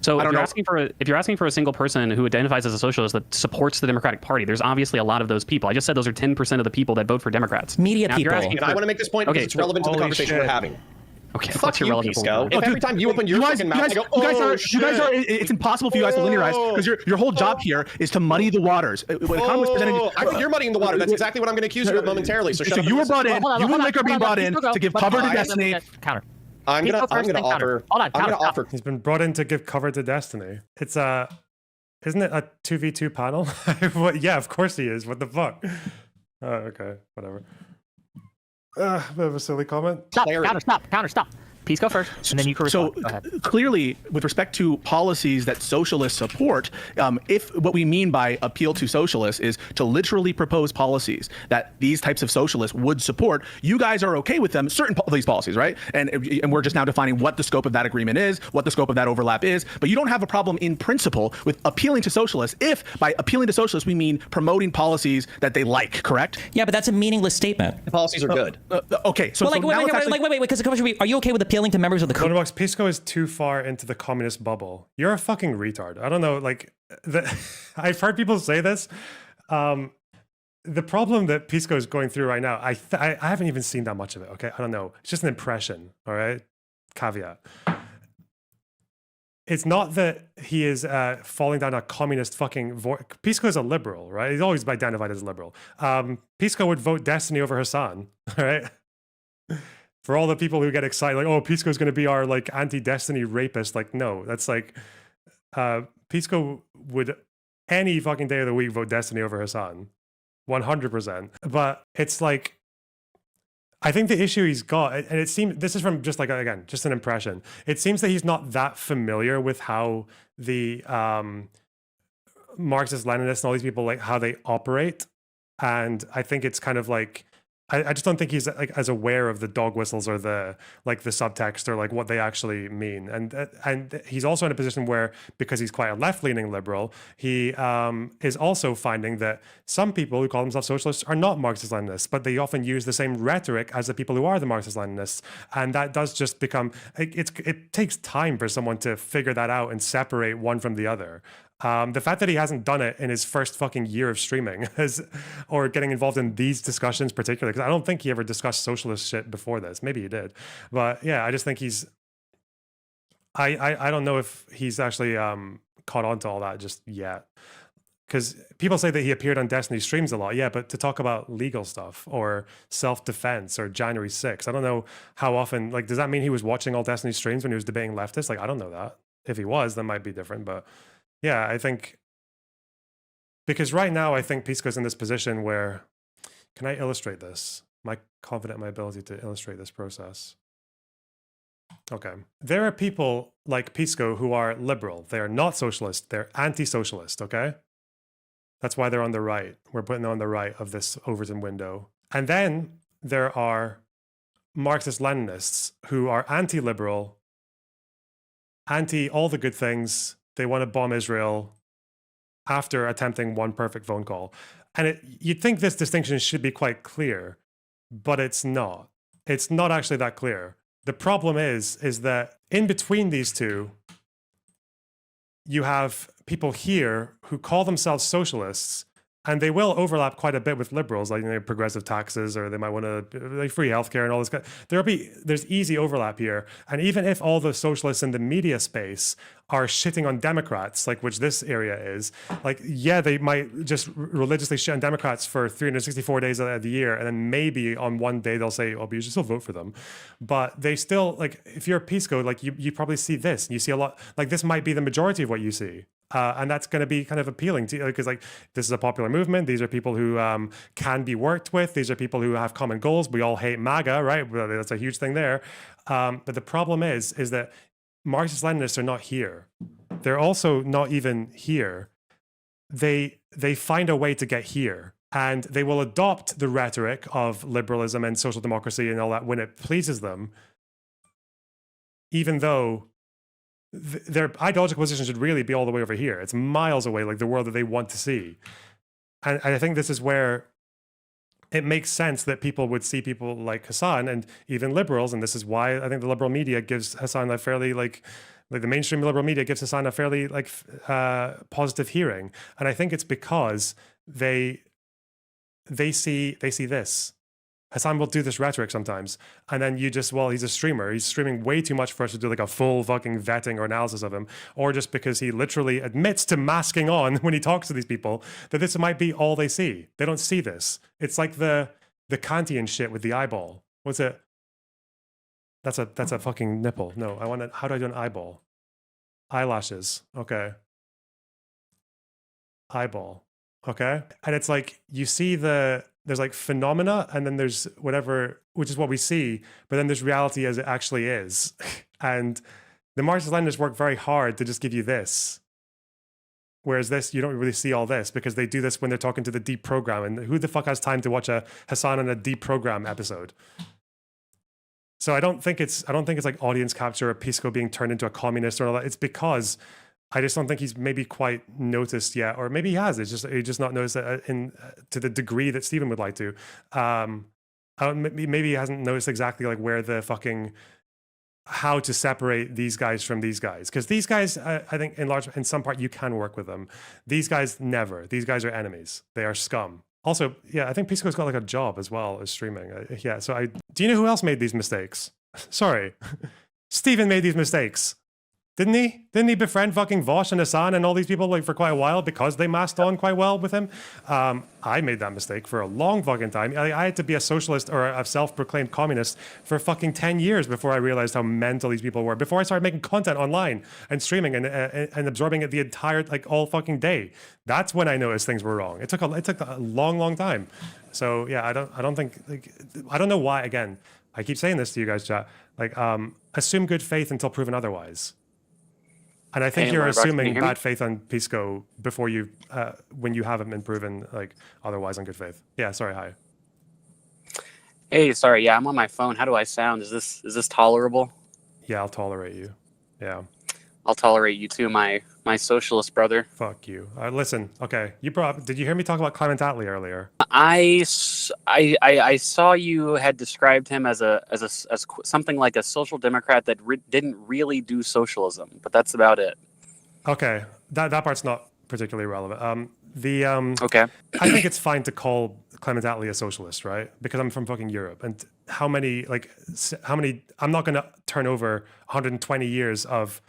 So if you're asking for a single person who identifies as a socialist that supports the Democratic Party, there's obviously a lot of those people. I just said those are 10% of the people that vote for Democrats. Media people. I want to make this point because it's relevant to the conversation we're having. Okay, fuck you, Pisco. If every time you open your fucking mouth, I go, it's impossible for you guys to linearize because your whole job here is to muddy the waters. I think you're muddying the water. That's exactly what I'm going to accuse you of momentarily. So you were brought in. You and Lick are being brought in to give cover to Destiny. Counter. I'm gonna offer. He's been brought in to give cover to Destiny. It's isn't it a 2v2 panel? Yeah, of course he is. What the fuck? Okay, whatever. Bit of a silly comment. Stop. Peace, go first, and then you can respond. Go ahead. Clearly, with respect to policies that socialists support, if what we mean by appeal to socialists is to literally propose policies that these types of socialists would support, you guys are okay with them, certain of these policies, right? And we're just now defining what the scope of that agreement is, what the scope of that overlap is, but you don't have a problem in principle with appealing to socialists if by appealing to socialists we mean promoting policies that they like, correct? Yeah, but that's a meaningless statement. The policies are good. Okay, so, well, wait, because the question would be, are you okay with appealing to members of the Lonerbox, Pisco is too far into the communist bubble. You're a fucking retard. I don't know, like, I've heard people say this. The problem that Pisco is going through right now, I haven't even seen that much of it, okay? I don't know. It's just an impression, all right? Caveat. It's not that he is falling down a communist fucking... Pisco is a liberal, right? He's always identified as a liberal. Pisco would vote Destiny over Hassan, all right? For all the people who get excited, like, oh, Pisco's going to be our, like, anti-Destiny rapist. Like, no, that's like... Pisco would any fucking day of the week vote Destiny over Hassan. 100%. But it's like... I think the issue he's got, and it seems, this is from just like, again, just an impression. It seems that he's not that familiar with how the Marxist-Leninists and all these people, like how they operate. And I think it's kind of like, I just don't think he's like as aware of the dog whistles or the like the subtext or like what they actually mean. And he's also in a position where, because he's quite a left-leaning liberal, he is also finding that some people who call themselves socialists are not Marxist-Leninists, but they often use the same rhetoric as the people who are the Marxist-Leninists. And that does just become, it takes time for someone to figure that out and separate one from the other. The fact that he hasn't done it in his first fucking year of streaming or getting involved in these discussions particularly, because I don't think he ever discussed socialist shit before this. Maybe he did. But yeah, I just think he's... I don't know if he's actually caught on to all that just yet. Because people say that he appeared on Destiny streams a lot. Yeah, but to talk about legal stuff or self-defense or January 6th, I don't know how often... Like, does that mean he was watching all Destiny streams when he was debating leftists? Like, I don't know that. If he was, that might be different, but... Yeah, I think, because right now I think Pisco's in this position where, can I illustrate this? Am I confident in my ability to illustrate this process? Okay. There are people like Pisco who are liberal. They are not socialist. They're anti-socialist, okay? That's why they're on the right. We're putting them on the right of this Overton window. And then there are Marxist-Leninists who are anti-liberal, anti all the good things. They want to bomb Israel after attempting one perfect phone call. And you'd think this distinction should be quite clear, but it's not. It's not actually that clear. The problem is that in between these two, you have people here who call themselves socialists, and they will overlap quite a bit with liberals, like progressive taxes, or they might want to like free healthcare and all this. There's easy overlap here, and even if all the socialists in the media space are shitting on Democrats, like which this area is, like yeah, they might just religiously shit on Democrats for 364 days of the year, and then maybe on one day they'll say, "Oh, but you should still vote for them." But they still like, if you're a Pisco, like you probably see this, and you see a lot. Like this might be the majority of what you see. And that's going to be kind of appealing to you because, like, this is a popular movement. These are people who can be worked with. These are people who have common goals. We all hate MAGA, right? Well, that's a huge thing there. But the problem is that Marxist-Leninists are not here. They're also not even here. They find a way to get here, and they will adopt the rhetoric of liberalism and social democracy and all that when it pleases them, even though their ideological position should really be all the way over here. It's miles away, like the world that they want to see. And I think this is where it makes sense that people would see people like Hassan and even liberals, and this is why I think the liberal media gives Hassan a fairly like the mainstream liberal media gives Hassan a fairly like positive hearing. And I think it's because they see this. Hassan will do this rhetoric sometimes, and then you just, well, he's a streamer. He's streaming way too much for us to do like a full fucking vetting or analysis of him, or just because he literally admits to masking on when he talks to these people that this might be all they see. They don't see this. It's like the Kantian shit with the eyeball. What's it? That's a fucking nipple. No, I want to, how do I do an eyeball? Eyelashes. Okay. Eyeball. Okay. And it's like, you see the there's like phenomena, and then there's whatever, which is what we see, but then there's reality as it actually is. And the Marxist-Leninists work very hard to just give you this. Whereas this, you don't really see all this, because they do this when they're talking to the Deep Program, and who the fuck has time to watch a Hassan and a Deep Program episode? So I don't think it's like audience capture or Pisco being turned into a communist or all that. It's because I just don't think he's maybe quite noticed yet, or maybe he has. It's just he just not noticed it to the degree that Stephen would like to. Maybe he hasn't noticed exactly like where the fucking how to separate these guys from these guys, because these guys, I think in some part you can work with them. These guys never. These guys are enemies. They are scum. Also, yeah, I think Pisco's got like a job as well as streaming. Yeah, so do you know who else made these mistakes? Sorry, Stephen made these mistakes. Didn't he? Didn't he befriend fucking Vosh and Hassan and all these people like for quite a while because they masked on quite well with him? I made that mistake for a long fucking time. I had to be a socialist or a self-proclaimed communist for fucking 10 years before I realized how mental these people were. Before I started making content online and streaming and absorbing it the entire like all fucking day. That's when I noticed things were wrong. It took a long time. So yeah, I don't think like, I don't know why. Again, I keep saying this to you guys, chat. Like assume good faith until proven otherwise. And I think you're assuming bad faith on Pisco before you, when you haven't been proven like otherwise on good faith. Yeah, sorry, hi. Hey, sorry, yeah, I'm on my phone. How do I sound? Is this tolerable? Yeah, I'll tolerate you. Yeah. I'll tolerate you too, my socialist brother. Fuck you. Listen, okay, did you hear me talk about Clement Attlee earlier? I saw you had described him as something like a social democrat that didn't really do socialism, but that's about it. Okay, that part's not particularly relevant. Okay. I think it's fine to call Clement Attlee a socialist, right? Because I'm from fucking Europe, and how many I'm not going to turn over 120 years of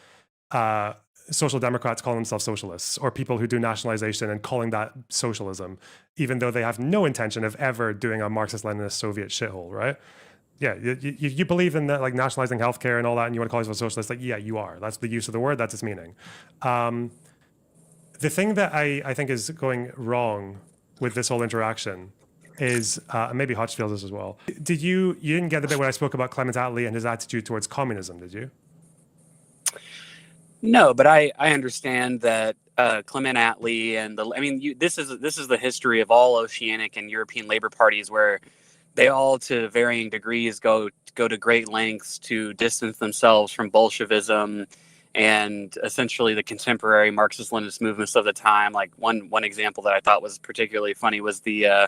social democrats calling themselves socialists, or people who do nationalization and calling that socialism, even though they have no intention of ever doing a Marxist-Leninist Soviet shithole, right? Yeah, you believe in that, like nationalizing healthcare and all that, and you want to call yourself a socialist, like, yeah, you are. That's the use of the word, that's its meaning. The thing that I think is going wrong with this whole interaction is, maybe Hutch feels this as well. You didn't get the bit when I spoke about Clement Attlee and his attitude towards communism, did you? No, but I understand that Clement Attlee and this is the history of all Oceanic and European labor parties, where they all, to varying degrees, go to great lengths to distance themselves from Bolshevism and essentially the contemporary Marxist-Leninist movements of the time. Like one example that I thought was particularly funny was a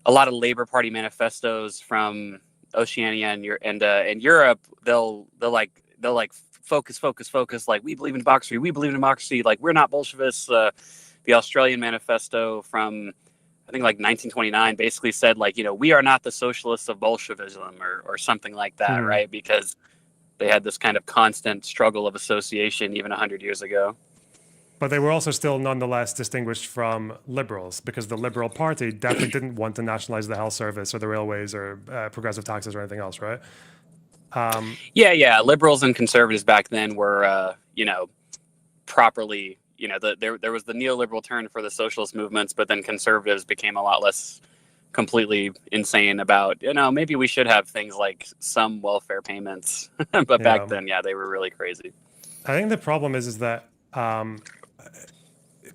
lot of Labor Party manifestos from Oceania and Europe. They'll focus, like, we believe in democracy, like, we're not Bolshevists. The Australian manifesto from, I think, like 1929 basically said, like, we are not the socialists of Bolshevism or something like that, right? Because they had this kind of constant struggle of association even 100 years ago. But they were also still nonetheless distinguished from liberals, because the Liberal Party definitely didn't want to nationalize the health service or the railways or progressive taxes or anything else, right? Yeah. Liberals and conservatives back then were, properly, there was the neoliberal turn for the socialist movements, but then conservatives became a lot less completely insane about, maybe we should have things like some welfare payments. But back then, yeah, they were really crazy. I think the problem is that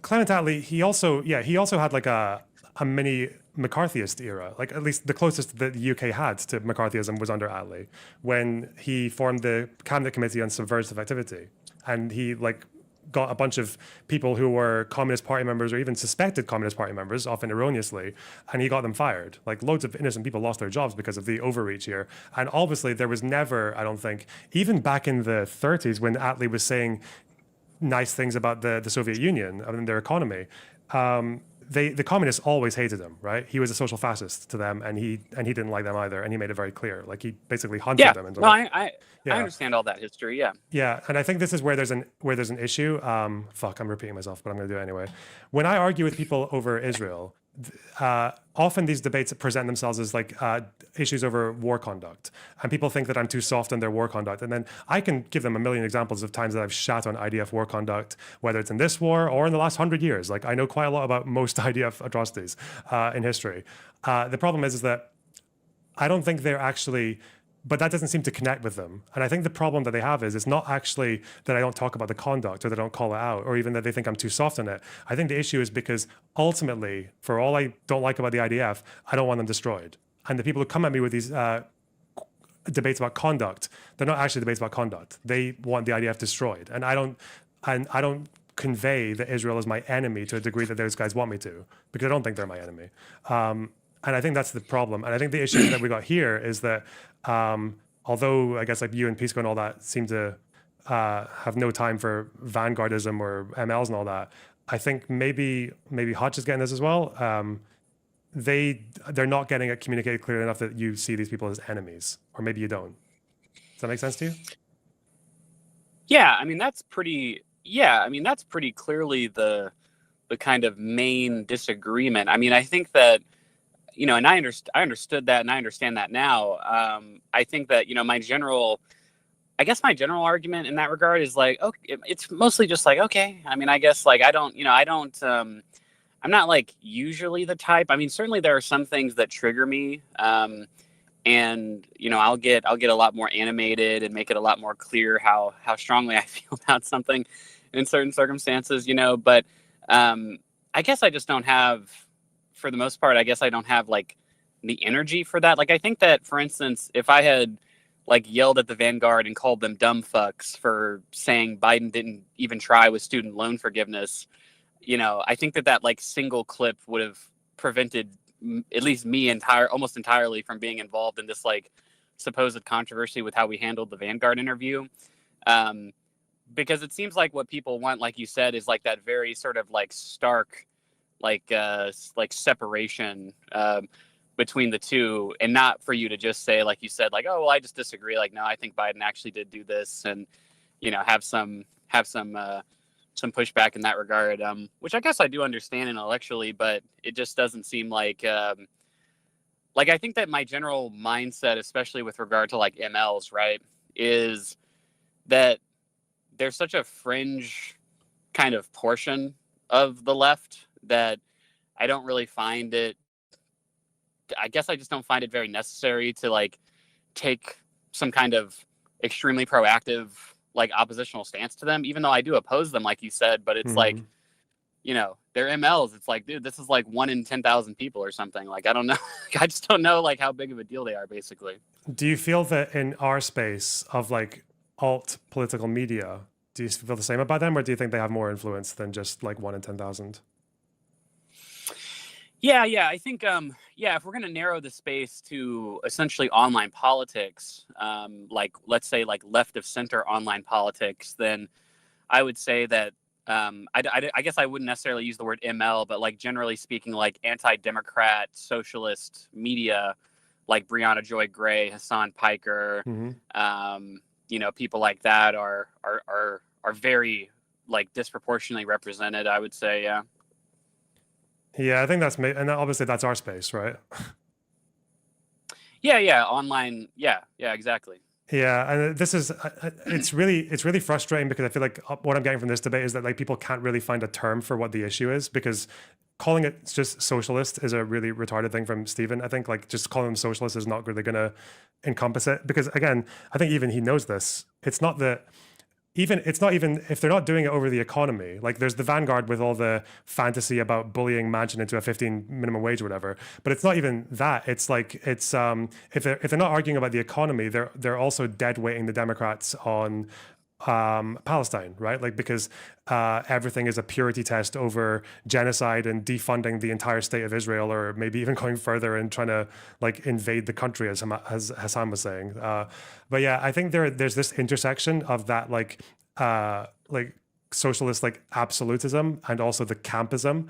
Clement Attlee, he also had like a mini McCarthyist era. Like, at least the closest that the UK had to McCarthyism was under Attlee, when he formed the Cabinet Committee on Subversive Activity, and he got a bunch of people who were Communist Party members or even suspected Communist Party members, often erroneously, and he got them fired. Like, loads of innocent people lost their jobs because of the overreach here. And obviously there was never, I don't think, even back in the 30s when Attlee was saying nice things about the Soviet Union and their economy, the communists always hated him, right? He was a social fascist to them, and he didn't like them either, and he made it very clear. Like, he basically hunted them. I understand all that history. Yeah. Yeah, and I think this is where there's an issue. Fuck, I'm repeating myself, but I'm going to do it anyway. When I argue with people over Israel, often these debates present themselves as like issues over war conduct, and people think that I'm too soft on their war conduct. And then I can give them a million examples of times that I've shat on IDF war conduct, whether it's in this war or in the last 100 years. Like I know quite a lot about most IDF atrocities in history. The problem is that I don't think they're actually, but that doesn't seem to connect with them. And I think the problem that they have is it's not actually that I don't talk about the conduct or that I don't call it out or even that they think I'm too soft on it. I think the issue is because ultimately, for all I don't like about the IDF, I don't want them destroyed. And the people who come at me with these debates about conduct, they're not actually debates about conduct. They want the IDF destroyed. And I don't convey that Israel is my enemy to a degree that those guys want me to, because I don't think they're my enemy. And I think that's the problem. And I think the issue that we got here is that although I guess like you and Pisco and all that seem to have no time for vanguardism or MLs and all that, I think maybe Hutch is getting this as well. They're not getting it communicated clearly enough that you see these people as enemies, or maybe you don't. Does that make sense to you? Yeah, I mean that's pretty clearly the kind of main disagreement. I mean, I think that, you know, and I understood that, and I understand that now. I think that, you know, my general argument in that regard is like, okay, it's mostly just like, okay, I mean, I guess like I'm not like usually the type. I mean, certainly there are some things that trigger me, and you know, I'll get a lot more animated and make it a lot more clear how strongly I feel about something in certain circumstances, you know. But I guess I just don't have, for the most part, I guess I don't have like the energy for that. Like I think that, for instance, if I had like yelled at the Vanguard and called them dumb fucks for saying Biden didn't even try with student loan forgiveness, you know, I think that like single clip would have prevented at least me almost entirely from being involved in this like supposed controversy with how we handled the Vanguard interview. Because it seems like what people want, like you said, is like that very sort of like stark, like separation between the two, and not for you to just say, like you said, like, oh, well, I just disagree. Like, no, I think Biden actually did do this, and, you know, have some pushback in that regard, which I guess I do understand intellectually, but it just doesn't seem like I think that my general mindset, especially with regard to like MLs, right, is that there's such a fringe kind of portion of the left that I don't really find it, I guess I just don't find it very necessary to like take some kind of extremely proactive like oppositional stance to them, even though I do oppose them, like you said. But it's like, you know, they're MLs. It's like, dude, this is like 1 in 10,000 people or something. Like, I don't know. I just don't know like how big of a deal they are, basically. Do you feel that in our space of like alt political media, do you feel the same about them, or do you think they have more influence than just like 1 in 10,000? Yeah, I think, if we're going to narrow the space to essentially online politics, like let's say like left of center online politics, then I would say that I guess I wouldn't necessarily use the word ML, but like generally speaking, like anti-democrat socialist media, like Breonna Joy Gray, Hassan Piker, you know, people like that are very like disproportionately represented, I would say. Yeah. Yeah, I think and obviously that's our space, right? Yeah, online. Yeah, exactly. Yeah, and this is it's really frustrating, because I feel like what I'm getting from this debate is that like people can't really find a term for what the issue is, because calling it just socialist is a really retarded thing from Stephen. I think like just calling them socialist is not really going to encompass it, because again, I think even he knows this. It's not even if they're not doing it over the economy. Like there's the Vanguard with all the fantasy about bullying Manchin into a 15 minimum wage or whatever, but it's not even that. It's like if they're not arguing about the economy, they're also dead weighting the Democrats on Palestine, right? Like because everything is a purity test over genocide and defunding the entire state of Israel, or maybe even going further and trying to like invade the country, as Hassan was saying. But yeah, I think there's this intersection of that like socialist like absolutism and also the campism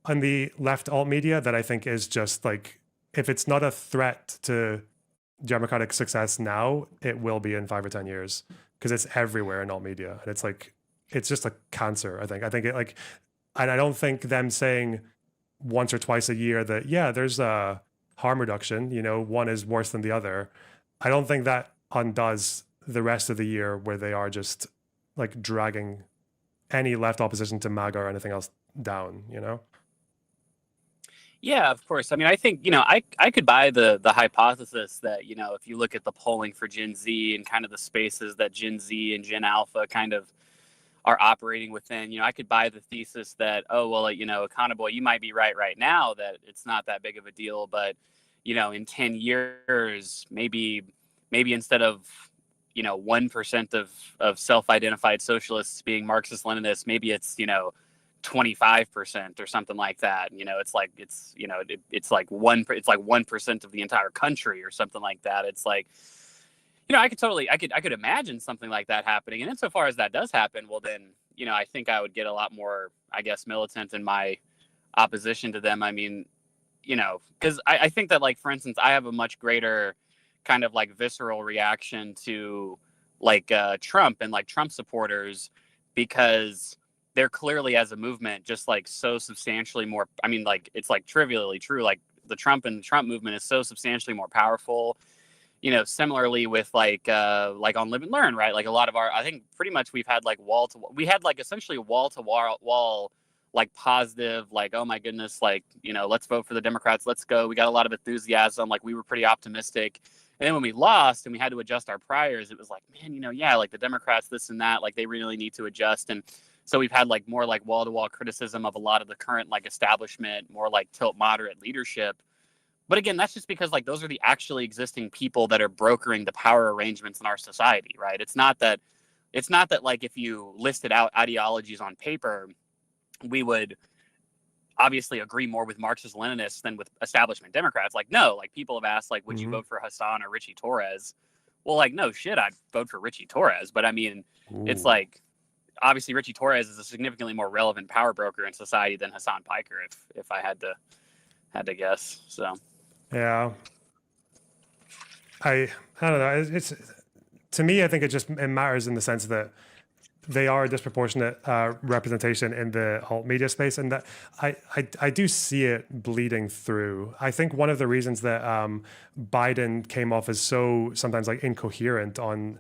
on the left alt media that I think is just like, if it's not a threat to democratic success now, it will be in 5 or 10 years. Because it's everywhere in all media, and it's like it's just a cancer. I think it like, and I don't think them saying once or twice a year that, yeah, there's a harm reduction, you know, one is worse than the other. I don't think that undoes the rest of the year where they are just like dragging any left opposition to MAGA or anything else down, you know? Yeah, of course. I mean, I think, you know, I could buy the hypothesis that, you know, if you look at the polling for Gen Z and kind of the spaces that Gen Z and Gen Alpha kind of are operating within, you know, I could buy the thesis that, oh, well, you know, Econoboi, you might be right now that it's not that big of a deal, but, you know, in 10 years, maybe instead of, you know, 1% of self-identified socialists being Marxist-Leninists, maybe it's, you know, 25% or something like that. You know, it's like 1% of the entire country or something like that. It's like, you know, I could imagine something like that happening. And insofar as that does happen, well then, you know, I think I would get a lot more, I guess, militant in my opposition to them. I mean, you know, because I think that, like, for instance, I have a much greater kind of like visceral reaction to like Trump and like Trump supporters, because they're clearly, as a movement, just like so substantially more. I mean, like, it's like trivially true. Like the Trump movement is so substantially more powerful. You know, similarly with like on Live and Learn, right? Like a lot of I think pretty much we've had like essentially wall to wall, like positive, like, oh my goodness, like, you know, let's vote for the Democrats. Let's go. We got a lot of enthusiasm. Like we were pretty optimistic. And then when we lost and we had to adjust our priors, it was like, man, you know, yeah, like the Democrats, this and that, like they really need to adjust. And so we've had like more like wall-to-wall criticism of a lot of the current like establishment, more like tilt moderate leadership. But again, that's just because like those are the actually existing people that are brokering the power arrangements in our society, right? It's not that like if you listed out ideologies on paper, we would obviously agree more with Marxist-Leninists than with establishment Democrats. Like, no, like people have asked, like, would you vote for Hassan or Richie Torres? Well, like, no shit, I'd vote for Richie Torres. But I mean, it's like, obviously Richie Torres is a significantly more relevant power broker in society than Hassan Piker, if I had to guess. So yeah, I don't know. It's to me, I think it matters in the sense that they are a disproportionate representation in the alt media space, and that I do see it bleeding through. I think one of the reasons that Biden came off as so sometimes like incoherent on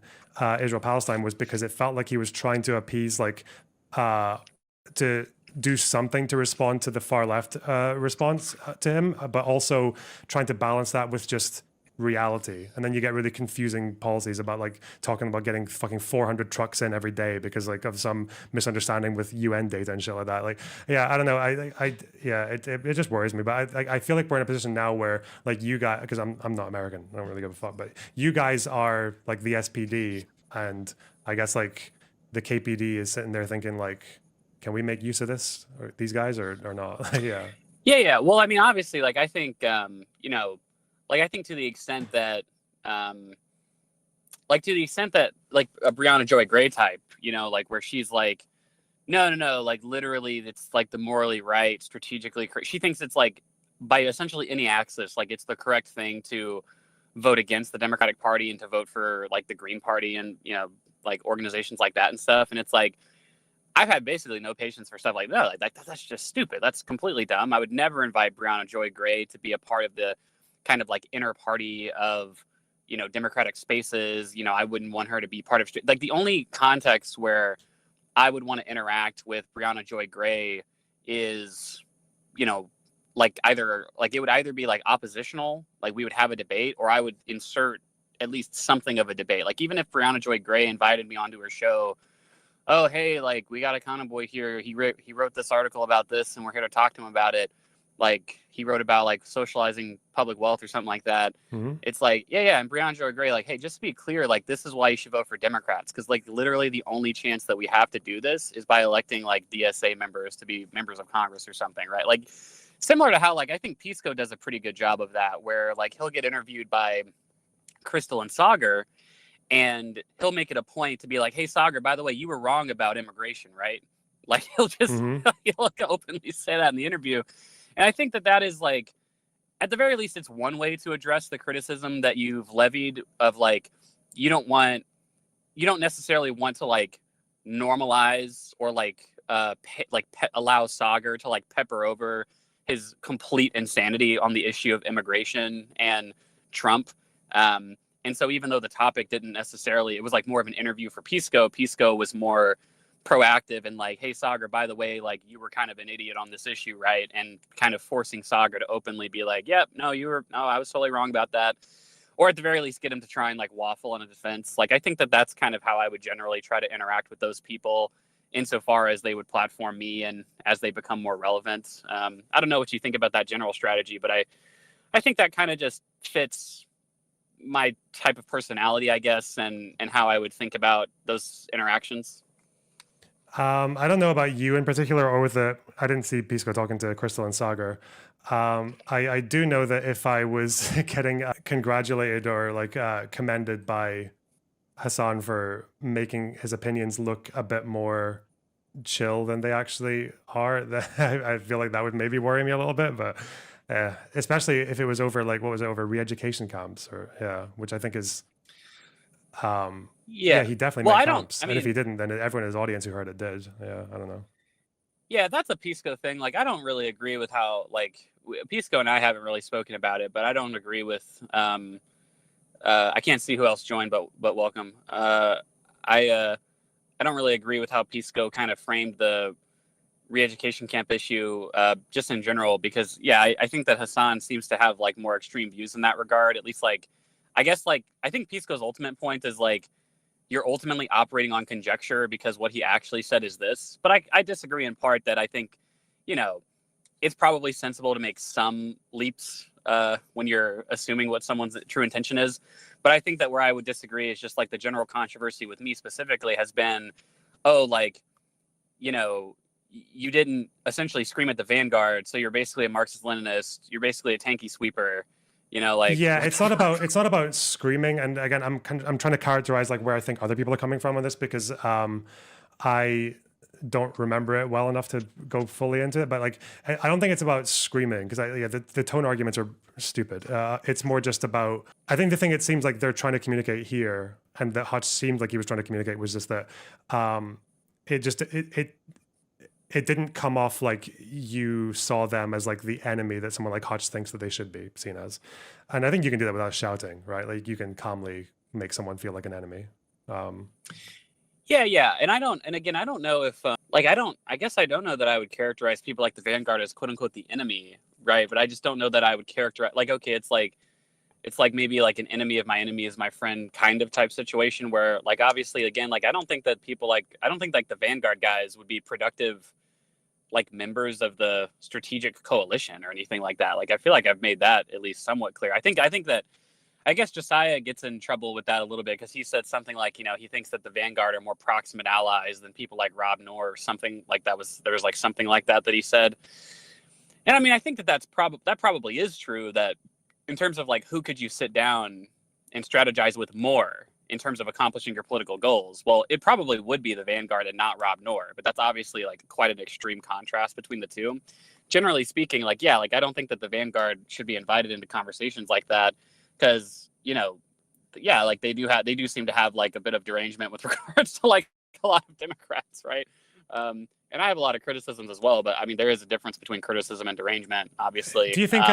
Israel-Palestine was because it felt like he was trying to appease, like, to do something to respond to the far left response to him, but also trying to balance that with just reality. And then you get really confusing policies about like talking about getting fucking 400 trucks in every day because like of some misunderstanding with UN data and shit like that. Like, yeah, I don't know. It just worries me. But I feel like we're in a position now where like you guys, because I'm not American, I don't really give a fuck, but you guys are like the SPD, and I guess like the KPD is sitting there thinking like, can we make use of this, or these guys, or not? Yeah. Well, I mean, obviously, like I think you know, like I think to the extent that like a Brianna Joy Gray type, you know, like where she's like, no, like literally it's like the morally right, strategically correct. She thinks it's like by essentially any axis, like it's the correct thing to vote against the Democratic Party and to vote for like the Green Party and, you know, like organizations like that and stuff. And it's like, I've had basically no patience for stuff like that. Like that's just stupid. That's completely dumb. I would never invite Brianna Joy Gray to be a part of the kind of like inner party of, you know, Democratic spaces. You know, I wouldn't want her to be part of, like, the only context where I would want to interact with Brianna Joy Gray is, you know, like either like it would either be like oppositional, like we would have a debate, or I would insert at least something of a debate. Like even if Brianna Joy Gray invited me onto her show, oh hey, like we got Econoboi here, he wrote this article about this and we're here to talk to him about it. Like he wrote about like socializing public wealth or something like that. It's like, yeah, and Brianna Joy Gray, like, hey, just to be clear, like this is why you should vote for Democrats, because like literally the only chance that we have to do this is by electing like DSA members to be members of Congress or something, right? Like similar to how like I think Pisco does a pretty good job of that, where like he'll get interviewed by Crystal and Sagar, and he'll make it a point to be like, hey Sagar, by the way, you were wrong about immigration, right? Like he'll just he'll openly say that in the interview. And I think that is like, at the very least, it's one way to address the criticism that you've levied of like, you don't necessarily want to like normalize or like allow Sagar to like pepper over his complete insanity on the issue of immigration and Trump. And so even though the topic didn't necessarily, it was like more of an interview for Pisco was more proactive and like, hey, Sagar, by the way, like you were kind of an idiot on this issue, right? And kind of forcing Sagar to openly be like, yep, no, I was totally wrong about that. Or at the very least, get him to try and like waffle on a defense. Like, I think that that's kind of how I would generally try to interact with those people insofar as they would platform me and as they become more relevant. I don't know what you think about that general strategy, but I think that kind of just fits my type of personality, I guess, and how I would think about those interactions. I don't know about you in particular, or I didn't see Pisco talking to Crystal and Sagar. I do know that if I was getting congratulated or like commended by Hassan for making his opinions look a bit more chill than they actually are, I feel like that would maybe worry me a little bit, but especially if it was over over re-education camps which I think is he definitely made camps. And if he didn't, then everyone in his audience who heard it did. Yeah, I don't know. Yeah, that's a Pisco thing. Like, I don't really agree with how, like, Pisco and I haven't really spoken about it, but I don't agree with, I can't see who else joined, but welcome. I don't really agree with how Pisco kind of framed the re-education camp issue, just in general, because I think that Hassan seems to have like more extreme views in that regard. At least, like, I guess, like, I think Pisco's ultimate point is like, you're ultimately operating on conjecture because what he actually said is this. But I disagree in part that I think, it's probably sensible to make some leaps when you're assuming what someone's true intention is. But I think that where I would disagree is just like the general controversy with me specifically has been, you didn't essentially scream at the vanguard, so you're basically a Marxist-Leninist. You're basically a tanky sweeper. It's not about screaming. And again, I'm trying to characterize like where I think other people are coming from on this, because I don't remember it well enough to go fully into it. But like, I don't think it's about screaming, because the tone arguments are stupid. It's more just about, I think the thing it seems like they're trying to communicate here, and that Hutch seemed like he was trying to communicate, was just that it didn't come off like you saw them as like the enemy that someone like Hutch thinks that they should be seen as. And I think you can do that without shouting, right? Like, you can calmly make someone feel like an enemy. And I don't know if I guess I don't know that I would characterize people like the vanguard as quote unquote the enemy, right? But I just don't know that I would characterize, like, okay, it's like maybe like an enemy of my enemy is my friend kind of type situation, where like, obviously, again, like, I don't think like the vanguard guys would be productive like members of the strategic coalition or anything like that. Like, I feel like I've made that at least somewhat clear. I think that, I guess Josiah gets in trouble with that a little bit, because he said something like, he thinks that the vanguard are more proximate allies than people like Rob Noor or something like that. There was like something like that he said. And I mean, I think that probably is true, that in terms of like, who could you sit down and strategize with more in terms of accomplishing your political goals? Well, it probably would be the vanguard and not Rob Noor, but that's obviously like quite an extreme contrast between the two. Generally speaking, like, I don't think that the vanguard should be invited into conversations like that, because, like, they do seem to have like a bit of derangement with regards to like a lot of Democrats, right? And I have a lot of criticisms as well, but I mean, there is a difference between criticism and derangement, obviously. Do you think,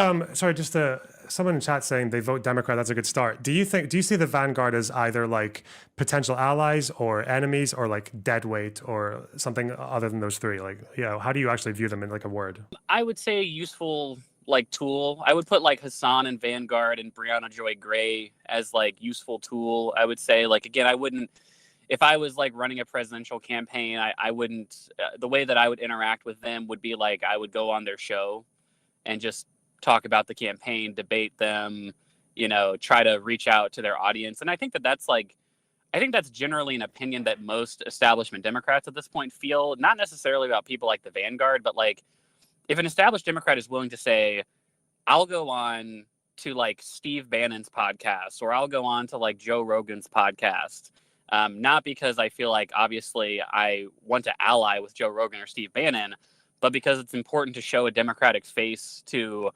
someone in chat saying they vote Democrat, that's a good start. Do you see the vanguard as either like potential allies or enemies, or like deadweight, or something other than those three? Like, how do you actually view them in like a word? I would say a useful like tool. I would put like Hassan and Vanguard and Brianna Joy Gray as like useful tool. I would say, like, again, I wouldn't, if I was like running a presidential campaign, I wouldn't, the way that I would interact with them would be like, I would go on their show and just talk about the campaign, debate them, try to reach out to their audience. And I think that's generally an opinion that most establishment Democrats at this point feel, not necessarily about people like the vanguard, but like, if an established Democrat is willing to say, I'll go on to like Steve Bannon's podcast, or I'll go on to like Joe Rogan's podcast, not because I feel like obviously I want to ally with Joe Rogan or Steve Bannon, but because it's important to show a Democratic face to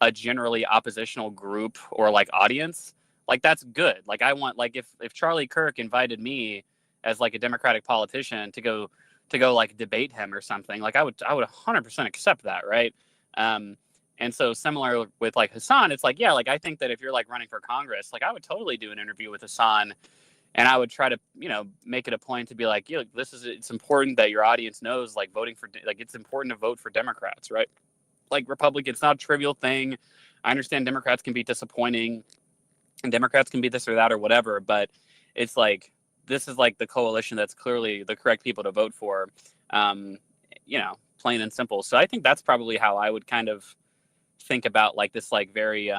a generally oppositional group or like audience, like, that's good. Like, I want, like, if Charlie Kirk invited me as like a Democratic politician to go like debate him or something, like, I would 100% accept that, right? And so similar with like Hassan, it's like, yeah, like I think that if you're like running for Congress, like I would totally do an interview with Hassan, and I would try to, make it a point to be like, yeah, it's important that your audience knows, like it's important to vote for Democrats, right? Like Republicans, it's not a trivial thing. I understand Democrats can be disappointing and Democrats can be this or that or whatever, but it's like, this is like the coalition that's clearly the correct people to vote for, plain and simple. So I think that's probably how I would kind of think about like this, like very,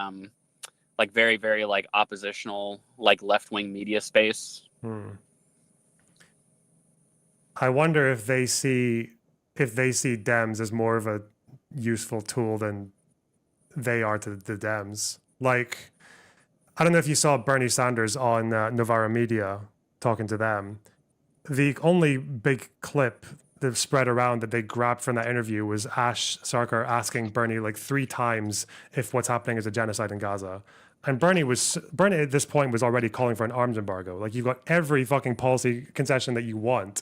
very, very like oppositional, like left-wing media space. I wonder if they see Dems as more of a useful tool than they are to the Dems. Like, I don't know if you saw Bernie Sanders on Novara Media talking to them. The only big clip that spread around that they grabbed from that interview was Ash Sarkar asking Bernie like 3 times if what's happening is a genocide in Gaza. And Bernie at this point was already calling for an arms embargo. Like, you've got every fucking policy concession that you want,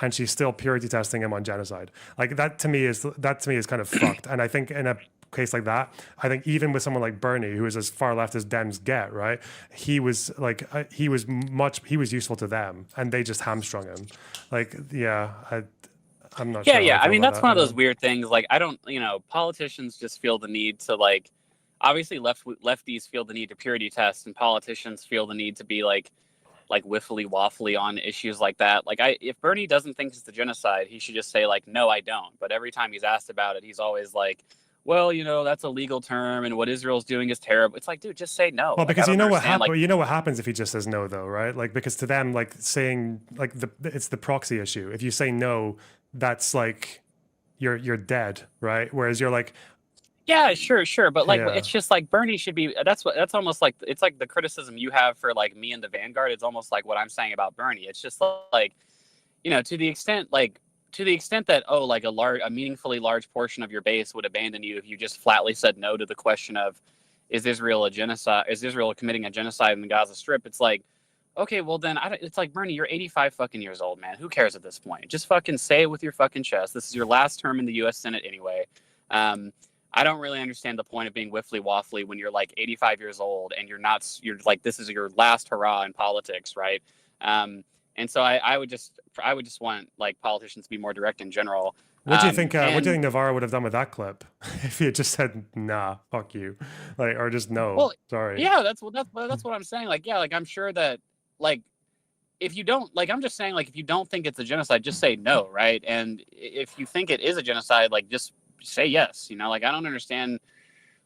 and she's still purity testing him on genocide. Like, that to me is kind of fucked. And I think in a case like that, I think even with someone like Bernie, who is as far left as Dems get, right? He was useful to them, and they just hamstrung him. Like, yeah, I'm not sure. Yeah. I mean, that's one of those weird things. Like, I don't, politicians just feel the need to like, obviously lefties feel the need to purity test, and politicians feel the need to be like wiffly waffly on issues like that. Like, if Bernie doesn't think it's the genocide, he should just say like, no, I don't. But every time he's asked about it, he's always like, well, that's a legal term, and what Israel's doing is terrible. It's like, dude, just say no. Well, because you know what happens if he just says no, though, right? Like, because to them, like saying like it's the proxy issue. If you say no, that's like you're dead, right? Whereas you're like, yeah, sure, but like it's just like Bernie should be. That's almost like, it's like the criticism you have for like me and the Vanguard. It's almost like what I'm saying about Bernie. It's just like, to the extent that a meaningfully large portion of your base would abandon you if you just flatly said no to the question of, is Israel committing a genocide in the Gaza Strip? It's like, okay, well then it's like, Bernie, you're 85 fucking years old, man. Who cares at this point? Just fucking say it with your fucking chest. This is your last term in the U.S. Senate anyway. I don't really understand the point of being wiffly waffly when you're like 85 years old and you're like, this is your last hurrah in politics, right? And so I would just want like politicians to be more direct in general. What do you think? What do you think Navarro would have done with that clip if he had just said, "Nah, fuck you," like, or just no? Well, sorry. Yeah, that's what I'm saying. Like, yeah, like I'm sure that like if you don't, like, I'm just saying, like, if you don't think it's a genocide, just say no, right? And if you think it is a genocide, like, just say yes. Like, I don't understand.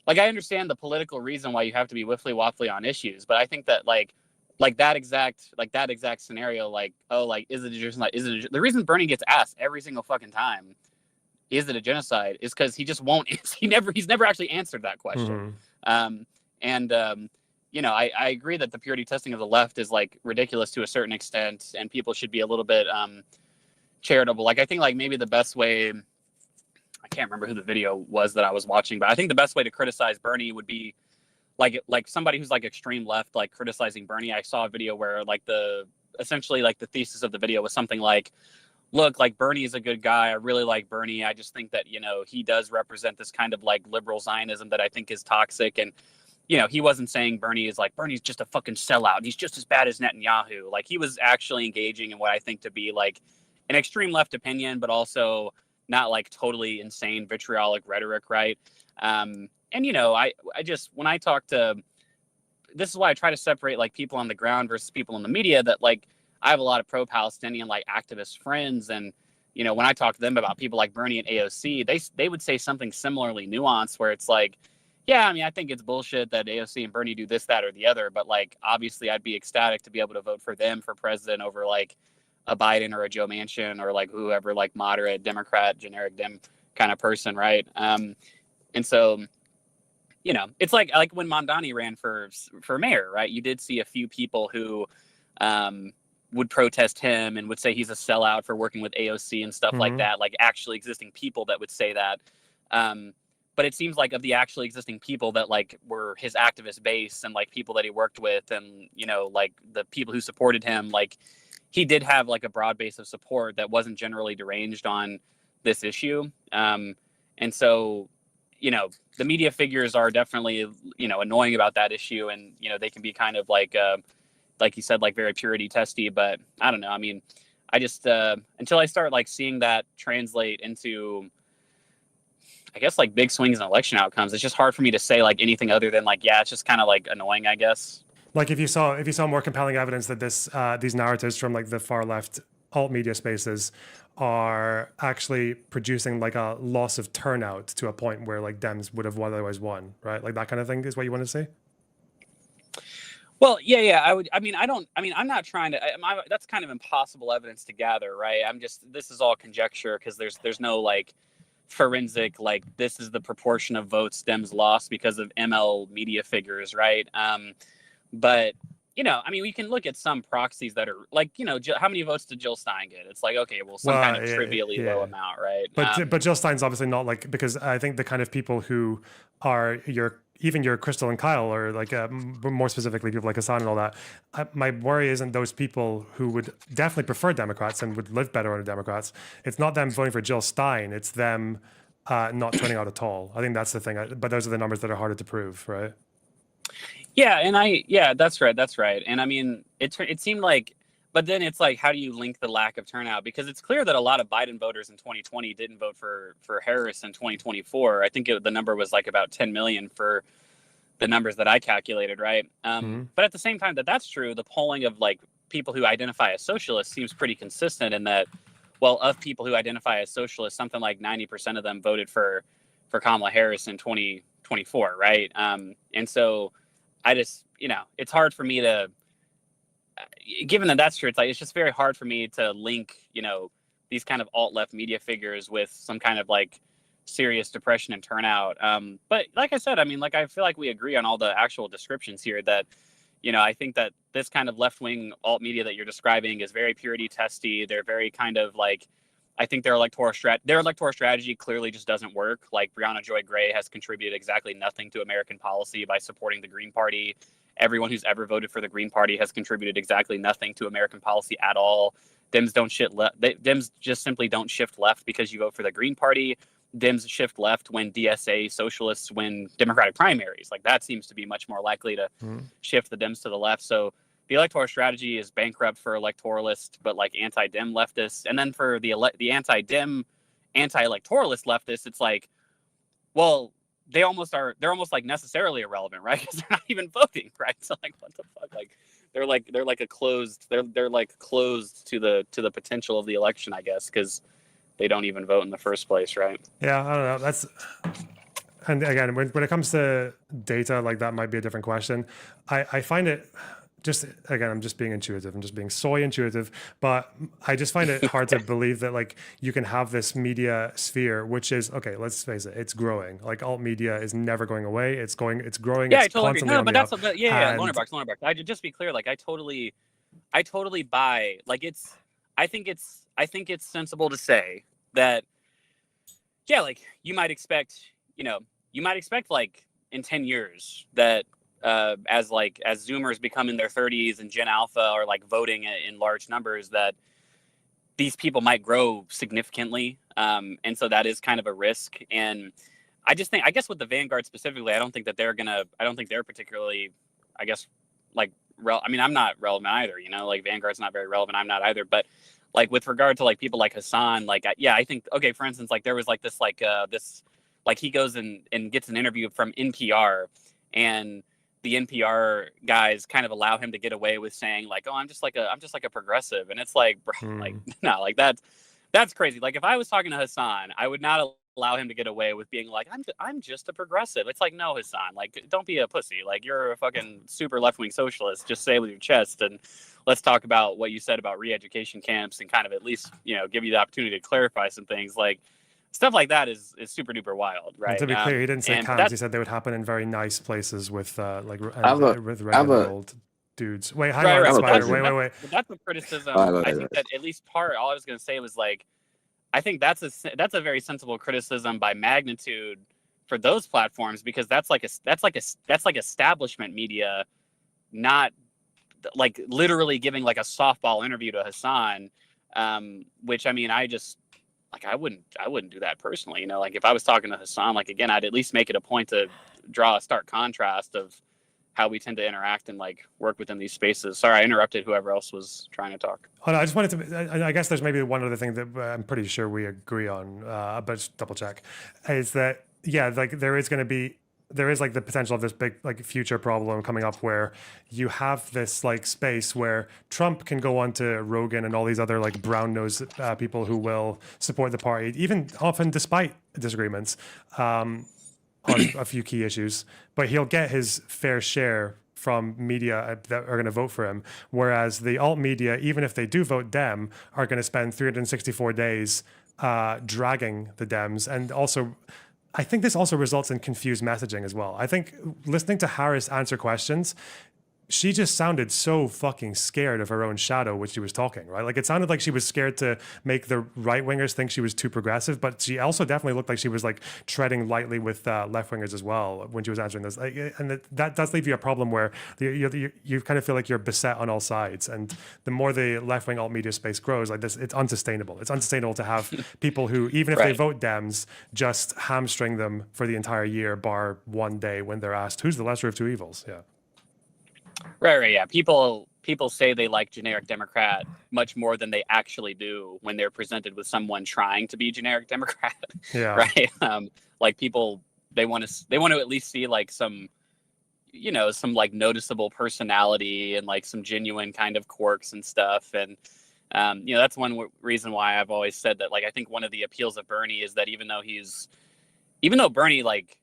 Like, I understand the political reason why you have to be wiffly waffly on issues, but I think that like that exact scenario, like, oh, like, is it a genocide? The reason Bernie gets asked every single fucking time, is it a genocide, is because he just won't. He's never actually answered that question. I agree that the purity testing of the left is like ridiculous to a certain extent, and people should be a little bit charitable. Like, I think like maybe the best way, I can't remember who the video was that I was watching, but I think the best way to criticize Bernie would be like somebody who's like extreme left, like criticizing Bernie. I saw a video where like essentially the thesis of the video was something like, look, like, Bernie is a good guy. I really like Bernie. I just think that, he does represent this kind of like liberal Zionism that I think is toxic. And, he wasn't saying Bernie's just a fucking sellout. He's just as bad as Netanyahu. Like, he was actually engaging in what I think to be like an extreme left opinion, but also not like totally insane vitriolic rhetoric, right? I just, when I talk to, this is why I try to separate like people on the ground versus people in the media, that like, I have a lot of pro-Palestinian like activist friends, and when I talk to them about people like Bernie and AOC, they would say something similarly nuanced, where it's like, yeah, I mean, I think it's bullshit that AOC and Bernie do this, that, or the other, but like, obviously I'd be ecstatic to be able to vote for them for president over like a Biden or a Joe Manchin or like whoever, like moderate Democrat, generic Dem kind of person, right? And so, it's like when Mamdani ran for mayor, right? You did see a few people who would protest him and would say he's a sellout for working with AOC and stuff like that, like actually existing people that would say that. But it seems like of the actually existing people that like were his activist base and like people that he worked with and, like the people who supported him, like he did have like a broad base of support that wasn't generally deranged on this issue. And so, the media figures are definitely, annoying about that issue, and, they can be kind of like you said, like very purity testy, but I don't know. I mean, I just, until I start like seeing that translate into, I guess, like big swings in election outcomes, it's just hard for me to say like anything other than like, yeah, it's just kind of like annoying, I guess. Like if you saw more compelling evidence that these narratives from like the far left alt media spaces are actually producing like a loss of turnout to a point where like Dems would have otherwise won, right? Like that kind of thing is what you want to see. Well, yeah, I'm not trying to, that's kind of impossible evidence to gather, right? This is all conjecture because there's no like forensic, like this is the proportion of votes Dems lost because of ML media figures, right? But, we can look at some proxies that are like, how many votes did Jill Stein get? It's like, okay, well, some kind of trivially low amount, right? But Jill Stein's obviously not like, because I think the kind of people who are even your Crystal and Kyle, or like more specifically people like Hassan and all that, my worry isn't those people who would definitely prefer Democrats and would live better under Democrats. It's not them voting for Jill Stein. It's them not turning out at all. I think that's the thing. But those are the numbers that are harder to prove, right? Yeah, that's right. And I mean, it seemed like, but then it's like, how do you link the lack of turnout? Because it's clear that a lot of Biden voters in 2020 didn't vote for Harris in 2024. I think the number was like about 10 million for the numbers that I calculated, right? But at the same time that's true, the polling of like people who identify as socialists seems pretty consistent in that, well, of people who identify as socialists, something like 90% of them voted for Kamala Harris in 2024, right? And so I just, it's hard for me to, given that that's true, it's just very hard for me to link, these kind of alt-left media figures with some kind of like serious depression and turnout. But like I said, I feel like we agree on all the actual descriptions here that, I think that this kind of left-wing alt media that you're describing is very purity testy. They're very kind of like, I think their electoral strategy clearly just doesn't work. Like Brianna Joy Gray has contributed exactly nothing to American policy by supporting the Green Party. Everyone who's ever voted for the Green Party has contributed exactly nothing to American policy at all. Dems Dems just simply don't shift left because you vote for the Green Party. Dems shift left when DSA socialists win Democratic primaries. Like that seems to be much more likely to shift the Dems to the left. So the electoral strategy is bankrupt for electoralists, but like anti-Dem leftists. And then for the anti-Dem, anti-electoralist leftists, it's like, well, they're almost like necessarily irrelevant, right? Because they're not even voting, right? So like, what the fuck? Like, they're like closed to the potential of the election, I guess, because they don't even vote in the first place, right? Yeah, I don't know. And again, when it comes to data, like that might be a different question. I find it. Just again, I'm just being intuitive. I'm just being soy intuitive, but I just find it hard to believe that like you can have this media sphere, which is okay. Let's face it, it's growing. Like alt media is never going away. It's growing. Yeah, It's I totally agree. No, but that's Lonerbox. I just be clear. Like I totally buy. Like I think it's sensible to say that. Yeah, like you might expect like in 10 years that. As Zoomers become in their 30s and Gen Alpha are like voting in large numbers, that these people might grow significantly, and so that is kind of a risk. And I guess with the Vanguard specifically, I don't think they're particularly, I guess, like I'm not relevant either. Like Vanguard's not very relevant. I'm not either. But like with regard to like people like Hassan, like I think okay, for instance, like there was like this he goes and gets an interview from NPR, and the NPR guys kind of allow him to get away with saying like, oh, I'm just like a progressive. And it's like, bro, like, no, like that's crazy. Like if I was talking to Hassan, I would not allow him to get away with being like, I'm just a progressive. It's like, no, Hassan, like, don't be a pussy. Like you're a fucking super left-wing socialist. Just say it with your chest. And let's talk about what you said about re-education camps and kind of at least, give you the opportunity to clarify some things. Like, stuff like that is super duper wild, right? And to be clear, he didn't say camps. He said they would happen in very nice places with with regular old dudes. Wait, hang on, wait. But that's a criticism. I think that at least all I was going to say was like, I think that's a very sensible criticism by magnitude for those platforms, because that's like establishment media, not like literally giving like a softball interview to Hassan, which like I wouldn't do that personally. You know, like if I was talking to Hassan, like again, I'd at least make it a point to draw a stark contrast of how we tend to interact and like work within these spaces. Sorry, I interrupted whoever else was trying to talk. Oh, no, I just wanted to, I guess there's maybe one other thing that I'm pretty sure we agree on, but just double check, is that, yeah, like there is like the potential of this big like future problem coming up where you have this like space where Trump can go on to Rogan and all these other like brown-nosed people who will support the party, even often despite disagreements on a few key issues, but he'll get his fair share from media that are going to vote for him. Whereas the alt media, even if they do vote Dem, are going to spend 364 days dragging the Dems. And also, I think this also results in confused messaging as well. I think listening to Harris answer questions, she just sounded so fucking scared of her own shadow when she was talking, right? Like it sounded like she was scared to make the right wingers think she was too progressive, but she also definitely looked like she was like treading lightly with left wingers as well when she was answering this. And that does leave you a problem where you kind of feel like you're beset on all sides. And the more the left wing alt media space grows, like this, it's unsustainable. It's unsustainable to have people who, even if they vote Dems, just hamstring them for the entire year, bar one day when they're asked, who's the lesser of two evils? Yeah. Right, yeah. People say they like generic Democrat much more than they actually do when they're presented with someone trying to be generic Democrat. Yeah. Right. Like people, they want to at least see like some, you know, some like noticeable personality and like some genuine kind of quirks and stuff. And you know, that's one reason why I've always said that. Like, I think one of the appeals of Bernie is that even though Bernie like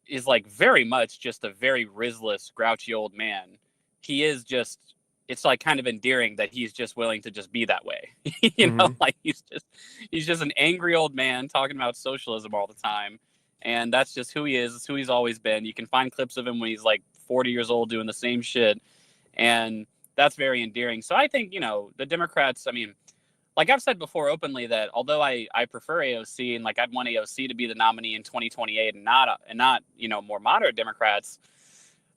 is like very much just a very risless, grouchy old man, he is just, it's like kind of endearing that he's just willing to just be that way. You know, like he's just an angry old man talking about socialism all the time. And that's just who he is. It's who he's always been. You can find clips of him when he's like 40 years old doing the same shit. And that's very endearing. So I think, you know, the Democrats, I mean, like I've said before openly that although I prefer AOC and like I'd want AOC to be the nominee in 2028 and not, you know, more moderate Democrats,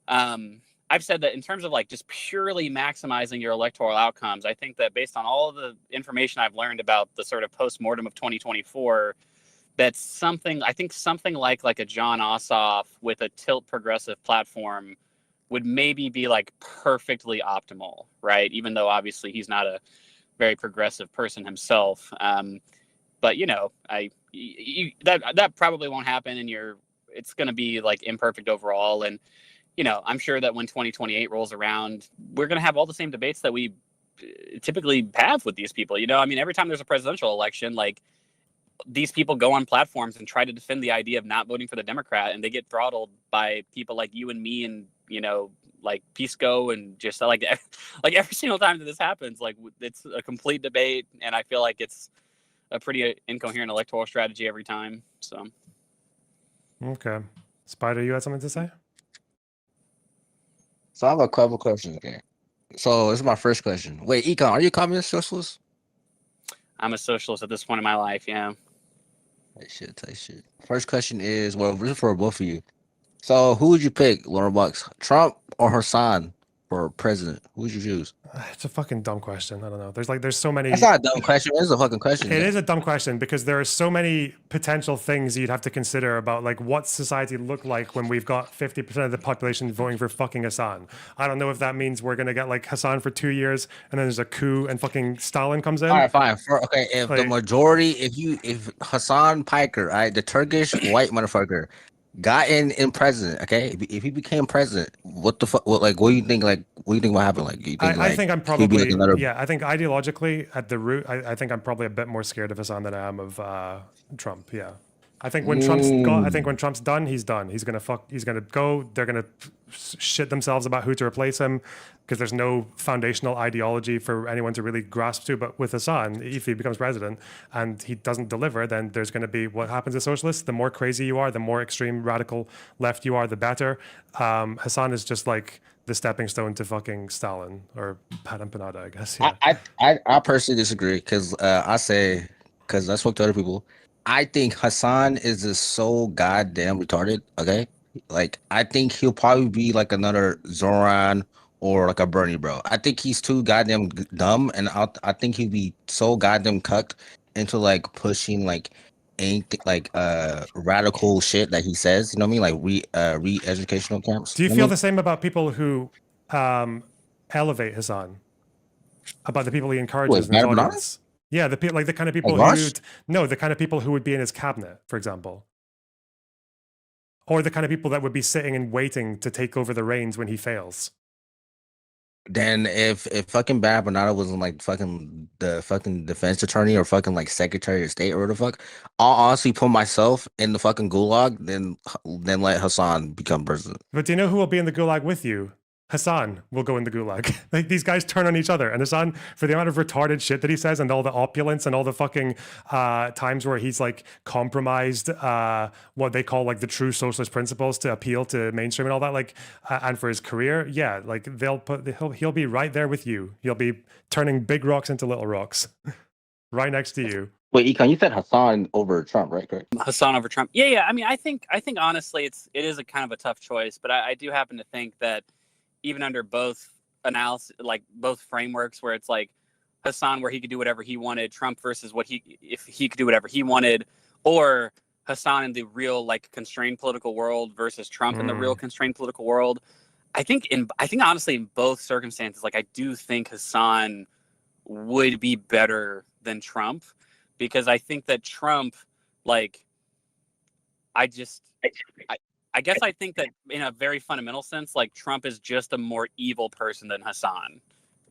I've said that in terms of like just purely maximizing your electoral outcomes, I think that based on all of the information I've learned about the sort of post-mortem of 2024, that's something like a John Ossoff with a tilt progressive platform would maybe be like perfectly optimal, right? Even though obviously he's not a very progressive person himself. But you know, that probably won't happen, and it's going to be like imperfect overall. And you know, I'm sure that when 2028 rolls around, we're going to have all the same debates that we typically have with these people. You know, I mean, every time there's a presidential election, like these people go on platforms and try to defend the idea of not voting for the Democrat, and they get throttled by people like you and me, and you know, like Pisco, and just like every single time that this happens, like it's a complete debate, and I feel like it's a pretty incoherent electoral strategy every time. So, okay, Spider, you had something to say? So I have a couple questions again. So this is my first question. Wait, Econ, are you a communist socialist? I'm a socialist at this point in my life. Yeah. Tight shit. First question is, well, this is for both of you. So who would you pick, Lonerbox, Trump or Hassan for president? Who would you choose? It's a fucking dumb question. I don't know. There's so many. That's not a dumb question. It's a fucking question. It is a dumb question because there are so many potential things you'd have to consider about like what society look like when we've got 50% of the population voting for fucking Hassan. I don't know if that means we're gonna get like Hassan for 2 years and then there's a coup and fucking Stalin comes in. All right, fine. If the majority, if Hassan Piker, right, the Turkish white motherfucker, got in president, okay? If he became president, what the fuck? What do you think? Like, what do you think will happen? Like, I think I'm probably I think ideologically at the root, I think I'm probably a bit more scared of Hassan than I am of Trump. Yeah, I think when Trump's done, he's done. He's gonna go. They're gonna shit themselves about who to replace him because there's no foundational ideology for anyone to really grasp to. But with Hassan, if he becomes president and he doesn't deliver, then there's going to be what happens to socialists. The more crazy you are, the more extreme radical left you are, the better. Hassan is just like the stepping stone to fucking Stalin or Padam Panada, I guess. Yeah. I personally disagree because I spoke to other people. I think Hassan is just so goddamn retarded. Okay, like I think he'll probably be like another Zoran or like a Bernie, bro. I think he's too goddamn dumb, and I think he'd be so goddamn cucked into like pushing like anything like radical shit that he says. You know what I mean? Like re-educational camps. Do you know feel what I mean? the same about people who elevate Hassan? About the people he encourages in his Bad Banana? audience? Yeah, the like the kind of Like people Rush? the kind of people who would be in his cabinet, for example, or the kind of people that would be sitting and waiting to take over the reins when he fails. Then if fucking Bad Banana wasn't like fucking the fucking defense attorney or fucking like secretary of state or what the fuck, I'll honestly put myself in the fucking gulag, then let Hassan become president. But do you know who will be in the gulag with you? Hassan will go in the gulag. Like these guys turn on each other, and Hassan, for the amount of retarded shit that he says, and all the opulence, and all the fucking times where he's like compromised what they call like the true socialist principles to appeal to mainstream and all that, like, and for his career, yeah, like he'll be right there with you. He'll be turning big rocks into little rocks, right next to you. Wait, Econ, you said Hassan over Trump, right? Correct. Hassan over Trump. Yeah. I mean, I think honestly, it is a kind of a tough choice, but I do happen to think that even under both analysis, like both frameworks, where it's like Hassan, where he could do whatever he wanted, Trump versus if he could do whatever he wanted, or Hassan in the real like constrained political world versus Trump in the real constrained political world. I think honestly in both circumstances, like I do think Hassan would be better than Trump, because I think that Trump, like, I guess I think that in a very fundamental sense, like Trump is just a more evil person than Hassan,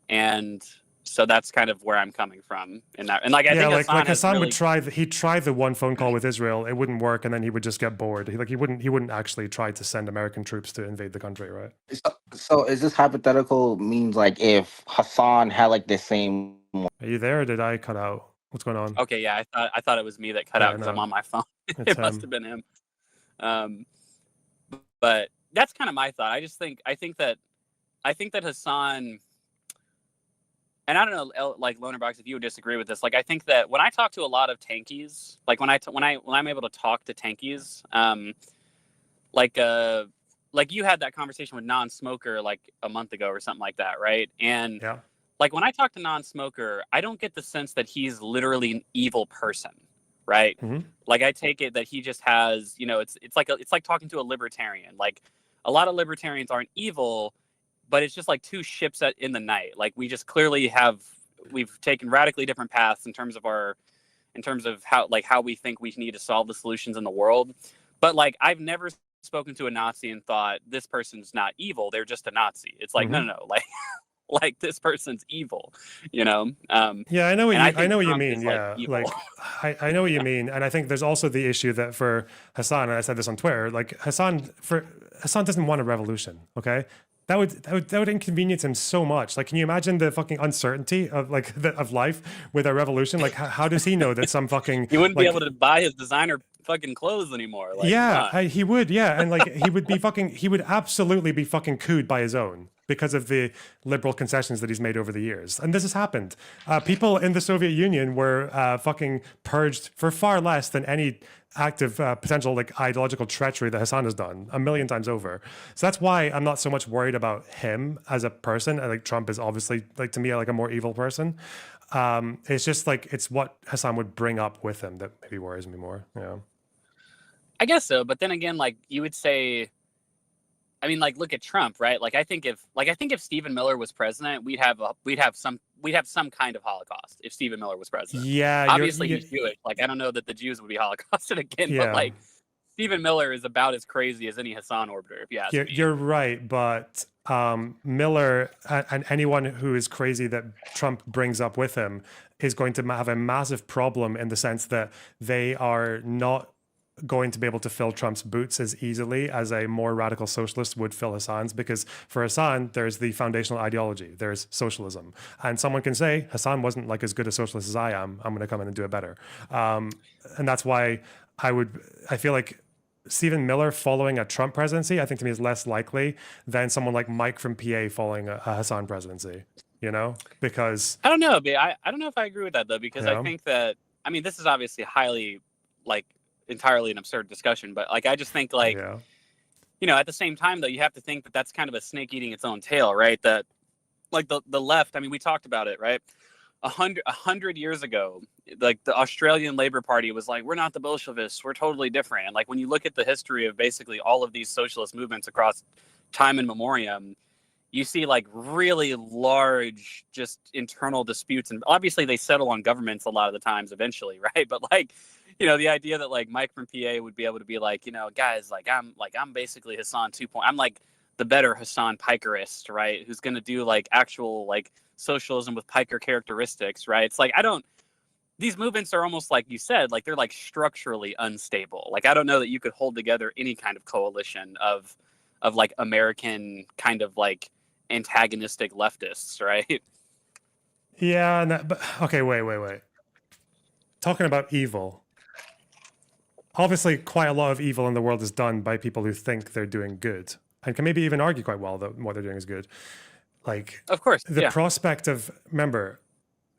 and so that's kind of where I'm coming from in that. And like I think Hassan really... would try. He'd try the one phone call with Israel. It wouldn't work, and then he would just get bored. He wouldn't actually try to send American troops to invade the country, right? So is this hypothetical means like if Hassan had like the same? Are you there, or did I cut out? What's going on? Okay, yeah, I thought it was me that cut out because I'm on my phone. It must have been him. But that's kind of my thought. I think that Hassan, and I don't know, like Lonerbox, if you would disagree with this, like I think that when I talk to a lot of tankies, like when I'm able to talk to tankies, like you had that conversation with non-smoker like a month ago or something like that, right? And yeah. Like when I talk to non-smoker, I don't get the sense that he's literally an evil person, right? Mm-hmm. Like I take it that he just has, it's like talking to a libertarian. Like a lot of libertarians aren't evil, but it's just like two ships in the night. Like we just clearly we've taken radically different paths in terms of how we think we need to solve the solutions in the world. But like I've never spoken to a Nazi and thought this person's not evil, they're just a Nazi. It's like no, like this person's evil, Yeah, I know what you mean. Yeah, like I know what you mean, and I think there's also the issue that for Hassan, and I said this on Twitter, like Hassan doesn't want a revolution. Okay, that would inconvenience him so much. Like, can you imagine the fucking uncertainty of of life with a revolution? Like, how does he know that some fucking he wouldn't be able to buy his designer fucking clothes anymore? Like, yeah, he would. Yeah, and like he would absolutely be fucking cooed by his own, because of the liberal concessions that he's made over the years. And this has happened. People in the Soviet Union were fucking purged for far less than any active potential like ideological treachery that Hassan has done 1,000,000 times over. So that's why I'm not so much worried about him as a person. Like Trump is obviously, like, to me, like a more evil person. It's just like, it's what Hassan would bring up with him that maybe worries me more. Yeah. I guess so. But then again, like you would say, I mean, like, look at Trump, right? Like, I think if Stephen Miller was president, we'd have some kind of Holocaust if Stephen Miller was president. Yeah, obviously he's Jewish. Like, I don't know that the Jews would be Holocausted again, but like, Stephen Miller is about as crazy as any Hassan orbiter, if you ask me. You're right, but Miller and anyone who is crazy that Trump brings up with him is going to have a massive problem in the sense that they are not going to be able to fill Trump's boots as easily as a more radical socialist would fill Hassan's, because for Hassan, there's the foundational ideology, there's socialism. And someone can say, Hassan wasn't like as good a socialist as I am going to come in and do it better. And that's why I feel like Stephen Miller following a Trump presidency, I think to me is less likely than someone like Mike from PA following a Hassan presidency, because... I don't know, but I don't know if I agree with that though, because I think that, I mean, this is obviously highly like entirely an absurd discussion, but like I just think like at the same time though, you have to think that that's kind of a snake eating its own tail, right? That like the left, I mean, we talked about it, right? 100 years ago, like the Australian Labor Party was like, we're not the Bolshevists, we're totally different. And like when you look at the history of basically all of these socialist movements across time and memoriam, you see like really large just internal disputes, and obviously they settle on governments a lot of the times eventually, right? But like, you know, the idea that like Mike from PA would be able to be like, you know, guys, I'm basically Hassan 2.0. I'm like the better Hassan Pikerist, right? Who's going to do like actual like socialism with Piker characteristics, right? It's like these movements are almost like you said, like they're like structurally unstable. Like I don't know that you could hold together any kind of coalition of like American kind of like antagonistic leftists, right? Yeah, but okay, wait. Talking about evil. Obviously, quite a lot of evil in the world is done by people who think they're doing good and can maybe even argue quite well that what they're doing is good. Like, of course, the prospect of, remember,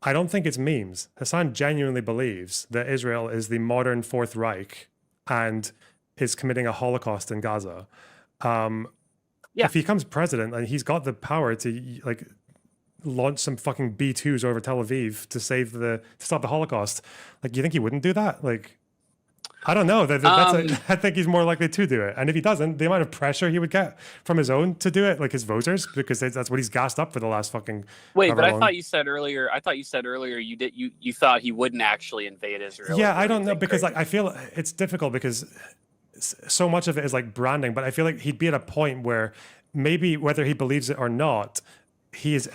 I don't think it's memes. Hassan genuinely believes that Israel is the modern Fourth Reich and is committing a Holocaust in Gaza. If he becomes president and he's got the power to like launch some fucking B-2s over Tel Aviv to stop the Holocaust, like, you think he wouldn't do that? Like, I don't know. I think he's more likely to do it. And if he doesn't, the amount of pressure he would get from his own to do it, like his voters, because that's what he's gassed up for the last fucking. Wait, but I thought you said earlier you thought he wouldn't actually invade Israel. Yeah, I don't know, because like I feel it's difficult because so much of it is like branding, but I feel like he'd be at a point where maybe whether he believes it or not, he's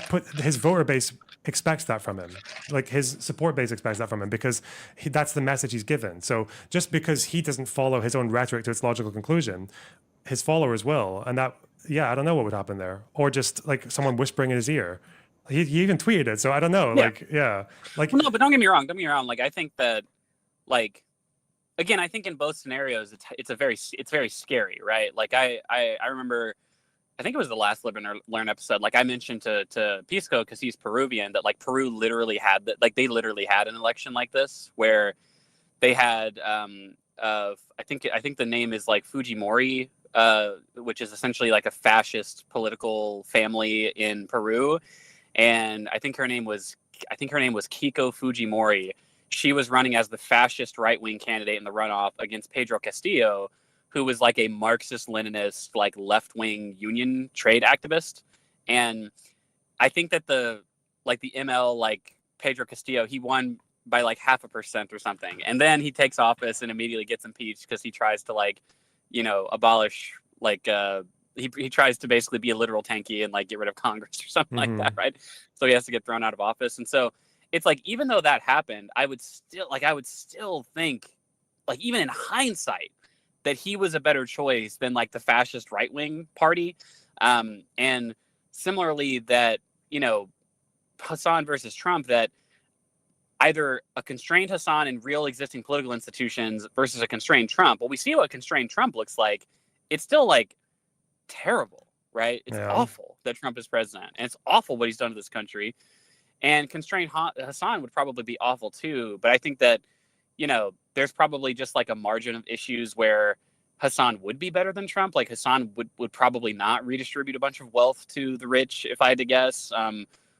put his voter base expects that from him. Like his support base expects that from him because that's the message he's given. So just because he doesn't follow his own rhetoric to its logical conclusion, his followers will. And that, yeah, I don't know what would happen there. Or just like someone whispering in his ear. He even tweeted it, so I don't know. Like, no, but don't get me wrong. Like, I think that, like, again, I think in both scenarios, it's very scary, right? Like, I remember, I think it was the last Live and Learn episode. Like I mentioned to Pisco, because he's Peruvian, that like Peru literally had that. Like they literally had an election like this where they had, I think the name is like Fujimori, which is essentially like a fascist political family in Peru, and I think her name was Kiko Fujimori. She was running as the fascist right-wing candidate in the runoff against Pedro Castillo, who was like a Marxist-Leninist, like left-wing union trade activist. And I think that the ML, like Pedro Castillo, he won by like 0.5% or something. And then he takes office and immediately gets impeached because he tries to like, you know, abolish, like, he tries to basically be a literal tanky and like get rid of Congress or something like that, right? So he has to get thrown out of office. And so it's like, even though that happened, I would still think, like, even in hindsight, that he was a better choice than like the fascist right-wing party. And similarly that, you know, Hassan versus Trump, that either a constrained Hassan in real existing political institutions versus a constrained Trump. Well, we see what constrained Trump looks like. It's still like terrible, right? It's awful that Trump is president, and it's awful what he's done to this country. And constrained Hassan would probably be awful too. But I think that, you know, there's probably just like a margin of issues where Hassan would be better than Trump. Like Hassan would probably not redistribute a bunch of wealth to the rich, if I had to guess.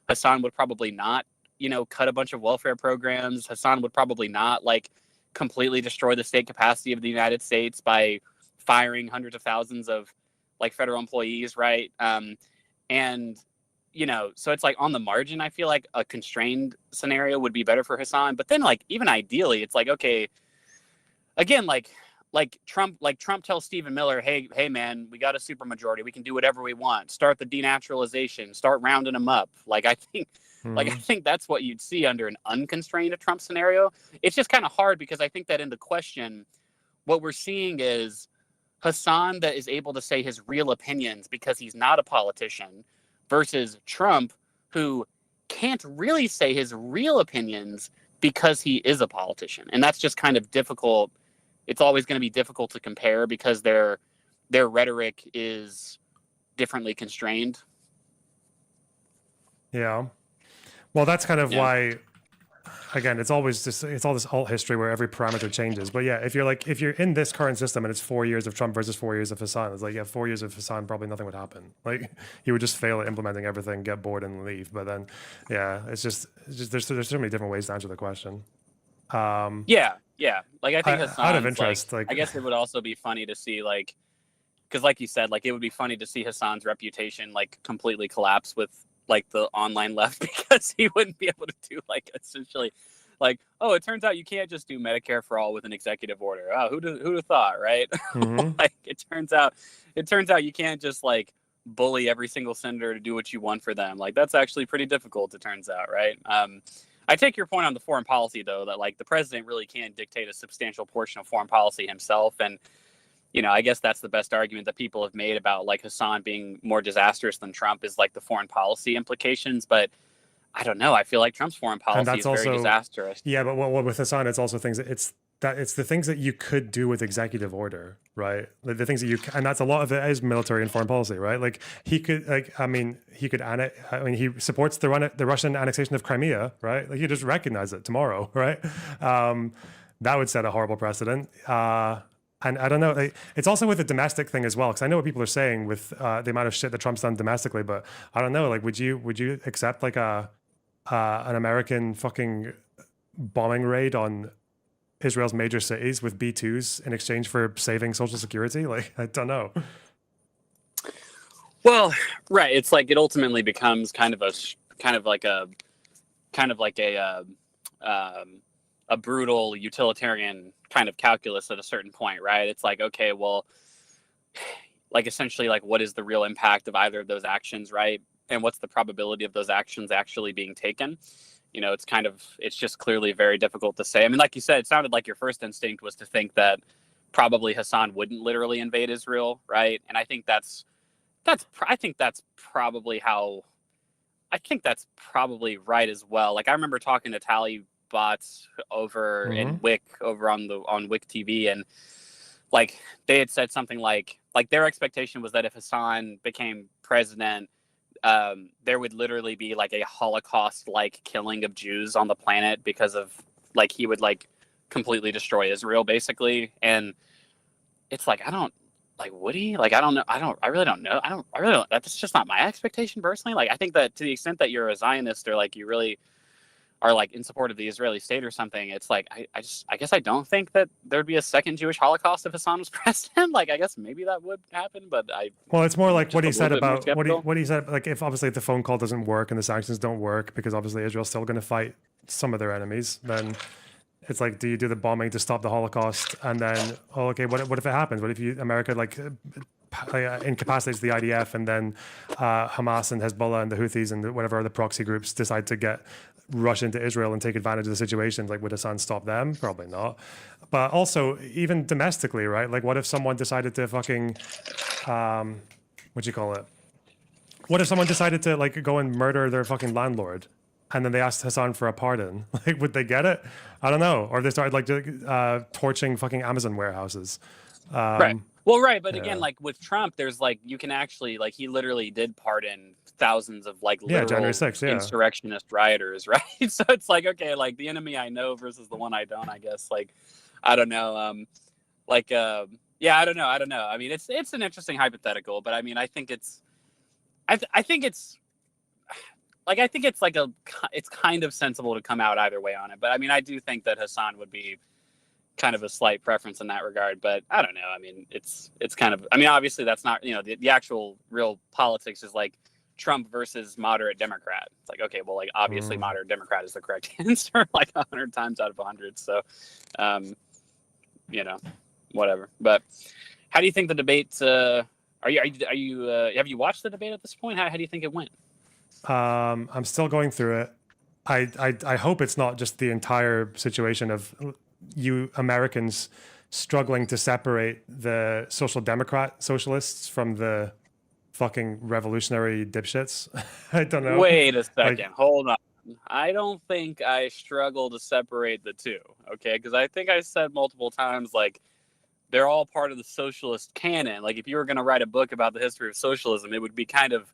Hassan would probably not, you know, cut a bunch of welfare programs. Hassan would probably not like completely destroy the state capacity of the United States by firing hundreds of thousands of like federal employees, right? And, you know, so it's like on the margin, I feel like a constrained scenario would be better for Hassan. But then like even ideally, it's like, okay, again, like Trump tells Stephen Miller, hey man, we got a supermajority, we can do whatever we want, start the denaturalization, start rounding them up. Like I think that's what you'd see under an unconstrained Trump scenario. It's just kind of hard because I think that in the question, what we're seeing is Hassan that is able to say his real opinions because he's not a politician, versus Trump, who can't really say his real opinions because he is a politician. And that's just kind of difficult. It's always going to be difficult to compare because their rhetoric is differently constrained. Yeah. Well, that's kind of why again, it's all this alt history where every parameter changes. But yeah, if you're in this current system and it's 4 years of Trump versus 4 years of Hassan, it's like, yeah, 4 years of Hassan, probably nothing would happen. Like he would just fail at implementing everything, get bored and leave. But then, yeah, it's just there's so many different ways to answer the question. Yeah. Like I think Hassan's, out of interest, I guess it would also be funny to see like, because like you said, like it would be funny to see Hassan's reputation like completely collapse with like the online left because he wouldn't be able to do like essentially like, oh, it turns out you can't just do Medicare for all with an executive order. Oh, who'd have thought, right? Mm-hmm. Like it turns out you can't just like bully every single senator to do what you want for them. Like that's actually pretty difficult, it turns out, right? I take your point on the foreign policy though, that like the president really can't dictate a substantial portion of foreign policy himself. And you know, I guess that's the best argument that people have made about like Hassan being more disastrous than Trump is like the foreign policy implications. But I don't know. I feel like Trump's foreign policy is very disastrous. Yeah, but what with Hassan, it's also things that it's the things that you could do with executive order, right? Like the things that and that's a lot of it is military and foreign policy, right? Like he could, he supports the Russian annexation of Crimea, right? Like you just recognize it tomorrow, right? That would set a horrible precedent. And I don't know, it's also with the domestic thing as well, because I know what people are saying with the amount of shit that Trump's done domestically, but I don't know, like, would you accept like an American fucking bombing raid on Israel's major cities with B-2s in exchange for saving Social Security? Like, I don't know. Well, right. It's like it ultimately becomes kind of a brutal utilitarian kind of calculus at a certain point, right? It's like, okay, well, like essentially like what is the real impact of either of those actions, right? And what's the probability of those actions actually being taken? You know, it's just clearly very difficult to say. I mean, like you said, it sounded like your first instinct was to think that probably Hassan wouldn't literally invade Israel, right? And I think that's probably right as well. Like I remember talking to Tally bots over in Wick on Wick TV, and like they had said something like their expectation was that if Hassan became president, there would literally be like a Holocaust like killing of Jews on the planet because of like he would like completely destroy Israel basically. And it's like would he? Like I really don't know. That's just not my expectation personally. Like I think that to the extent that you're a Zionist or like you really are like in support of the Israeli state or something, it's like I guess I don't think that there'd be a second Jewish Holocaust if Hassan was president. Like I guess maybe that would happen, but well, it's more like what he said about what he said. Like if obviously the phone call doesn't work and the sanctions don't work because obviously Israel's still going to fight some of their enemies, then it's like, do you do the bombing to stop the Holocaust? And then, okay, what if it happens? What if America like incapacitates the IDF and then Hamas and Hezbollah and the Houthis and whatever other proxy groups decide to rush into Israel and take advantage of the situation? Like, would Hassan stop them? Probably not. But also, even domestically, right? Like, what if someone decided to fucking, what if someone decided to like go and murder their fucking landlord? And then they asked Hassan for a pardon. Like, would they get it? I don't know. Or they started like torching fucking Amazon warehouses. Right. Well, right. But again, like with Trump, there's like, you can actually like, he literally did pardon thousands of like literal January 6th, insurrectionist rioters, right? So it's like, okay, like the enemy I know versus the one I don't, I guess. Like, I don't know. I don't know. I mean, it's an interesting hypothetical, but I mean, I think it's kind of sensible to come out either way on it. But I mean, I do think that Hassan would be kind of a slight preference in that regard. But I don't know. I mean, it's kind of, I mean, obviously that's not, you know, the actual real politics is like Trump versus moderate Democrat. It's like, okay, well, like obviously moderate Democrat is the correct answer like 100 times out of 100. So, you know, whatever. But how do you think the debates, have you watched the debate at this point? How do you think it went? I'm still going through it. I hope it's not just the entire situation of you Americans struggling to separate the socialists from the fucking revolutionary dipshits. I don't know. Wait a second. Hold on. I don't think I struggle to separate the two. Okay. Because I think I said multiple times, like, they're all part of the socialist canon. Like, if you were going to write a book about the history of socialism, it would be kind of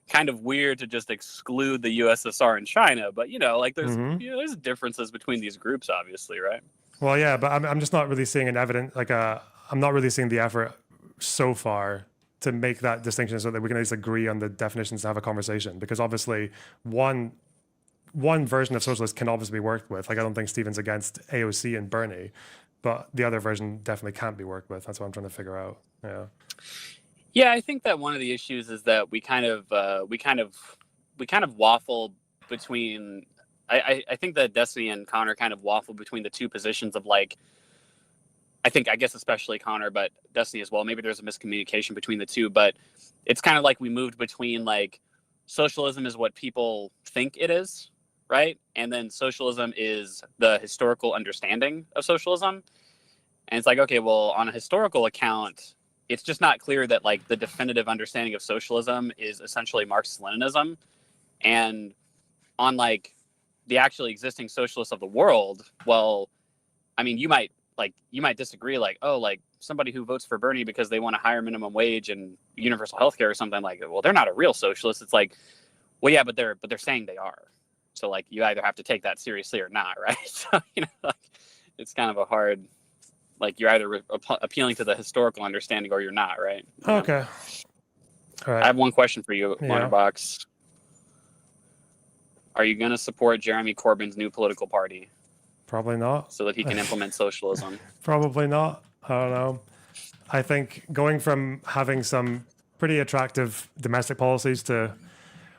kind of weird to just exclude the USSR and China, but like there's differences between these groups, obviously, right? Well, yeah, but I'm just not really seeing I'm not really seeing the effort so far to make that distinction so that we can at least agree on the definitions to have a conversation. Because obviously, one version of socialist can obviously be worked with. Like, I don't think Stephen's against AOC and Bernie, but the other version definitely can't be worked with. That's what I'm trying to figure out. Yeah. Yeah, I think that one of the issues is that we kind of waffle between. I think that Destiny and Connor kind of waffle between the two positions of like. I guess especially Connor, but Destiny as well. Maybe there's a miscommunication between the two, but it's kind of like we moved between like socialism is what people think it is, right? And then socialism is the historical understanding of socialism. And it's like, okay, well, on a historical account, it's just not clear that like the definitive understanding of socialism is essentially Marxist-Leninism. And on like the actually existing socialists of the world, well, I mean, you might disagree, like, oh, like somebody who votes for Bernie because they want a higher minimum wage and universal healthcare or something, like, well, they're not a real socialist. It's like, well, yeah, but they're saying they are. So like, you either have to take that seriously or not, right? So like, it's kind of a hard, like, you're either appealing to the historical understanding or you're not, right? Okay. All right. I have one question for you, Yeah. Lonerbox. Are you going to support Jeremy Corbyn's new political party? Probably not. So that he can implement socialism? Probably not. I don't know. I think going from having some pretty attractive domestic policies to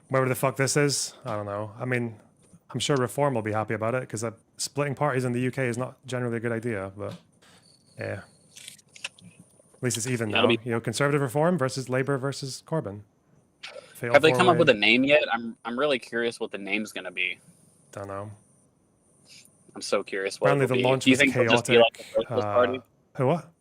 whatever the fuck this is, I don't know. I mean, I'm sure Reform will be happy about it because splitting parties in the UK is not generally a good idea, but yeah. At least it's even now. Conservative Reform versus Labour versus Corbyn. Have they come up with a name yet? I'm really curious what the name's going to be. Don't know. I'm so curious what Apparently it'll the launch be. Do you was think they'll just be like the Socialist Party? What?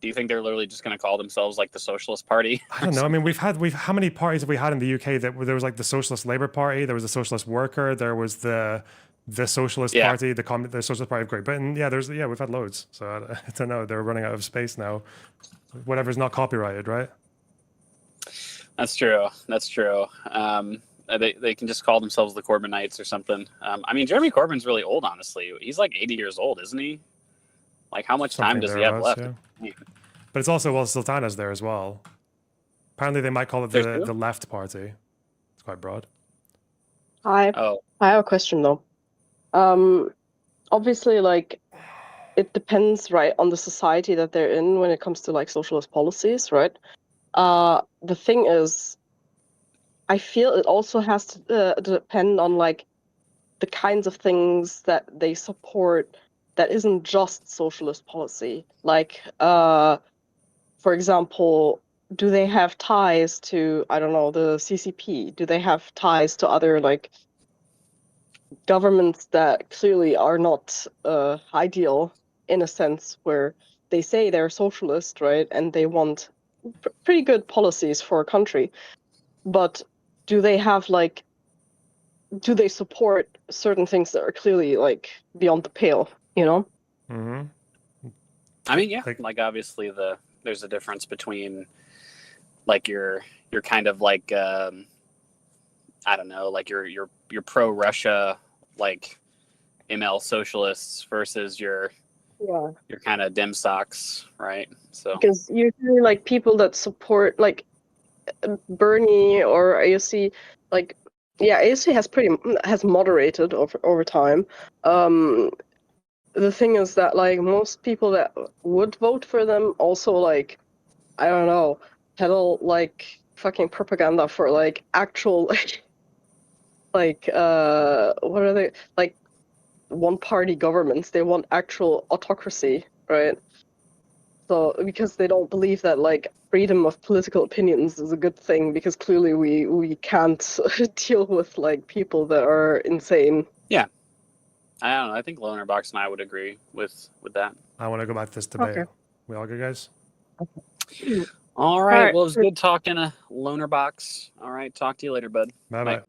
Do you think they're literally just going to call themselves like the Socialist Party? I don't know. I mean, how many parties have we had in the UK that there was like the Socialist Labour Party, there was the Socialist Worker, there was the Socialist Party, the Socialist Party of Great Britain. Yeah, we've had loads. So I don't know. They're running out of space now. Whatever's not copyrighted, right? That's true. That's true. They can just call themselves the Corbynites or something. I mean, Jeremy Corbyn's really old, honestly. He's like 80 years old, isn't he? Like, how much time does he have left? Yeah. But it's also, Sultana's there as well. Apparently, they might call it the Left Party. It's quite broad. I have a question, though. Obviously, like, it depends, right, on the society that they're in when it comes to, like, socialist policies, right? The thing is, I feel it also has to depend on like the kinds of things that they support that isn't just socialist policy. Like, for example, do they have ties to, I don't know, the CCP? Do they have ties to other like governments that clearly are not ideal in a sense where they say they're socialist, right? And they want pretty good policies for a country, but do they have like, do they support certain things that are clearly like beyond the pale, you know? Mm-hmm. I mean, yeah, like obviously there's a difference between like your kind of like I don't know, like your pro Russia like ML socialists versus your kind of dim socks, right? So because usually like people that support like Bernie or AOC, like AOC has moderated over time. The thing is that like most people that would vote for them also like, I don't know, peddle like fucking propaganda for like actual like what are they, like one party governments. They want actual autocracy, right? So because they don't believe that like freedom of political opinions is a good thing, because clearly we can't deal with like people that are insane. Yeah, I don't know. I think Lonerbox and I would agree with that. I want to go back to this debate. Okay. We all good, guys? All right. Well, it was good talking to Lonerbox. All right. Talk to you later, bud. Bye.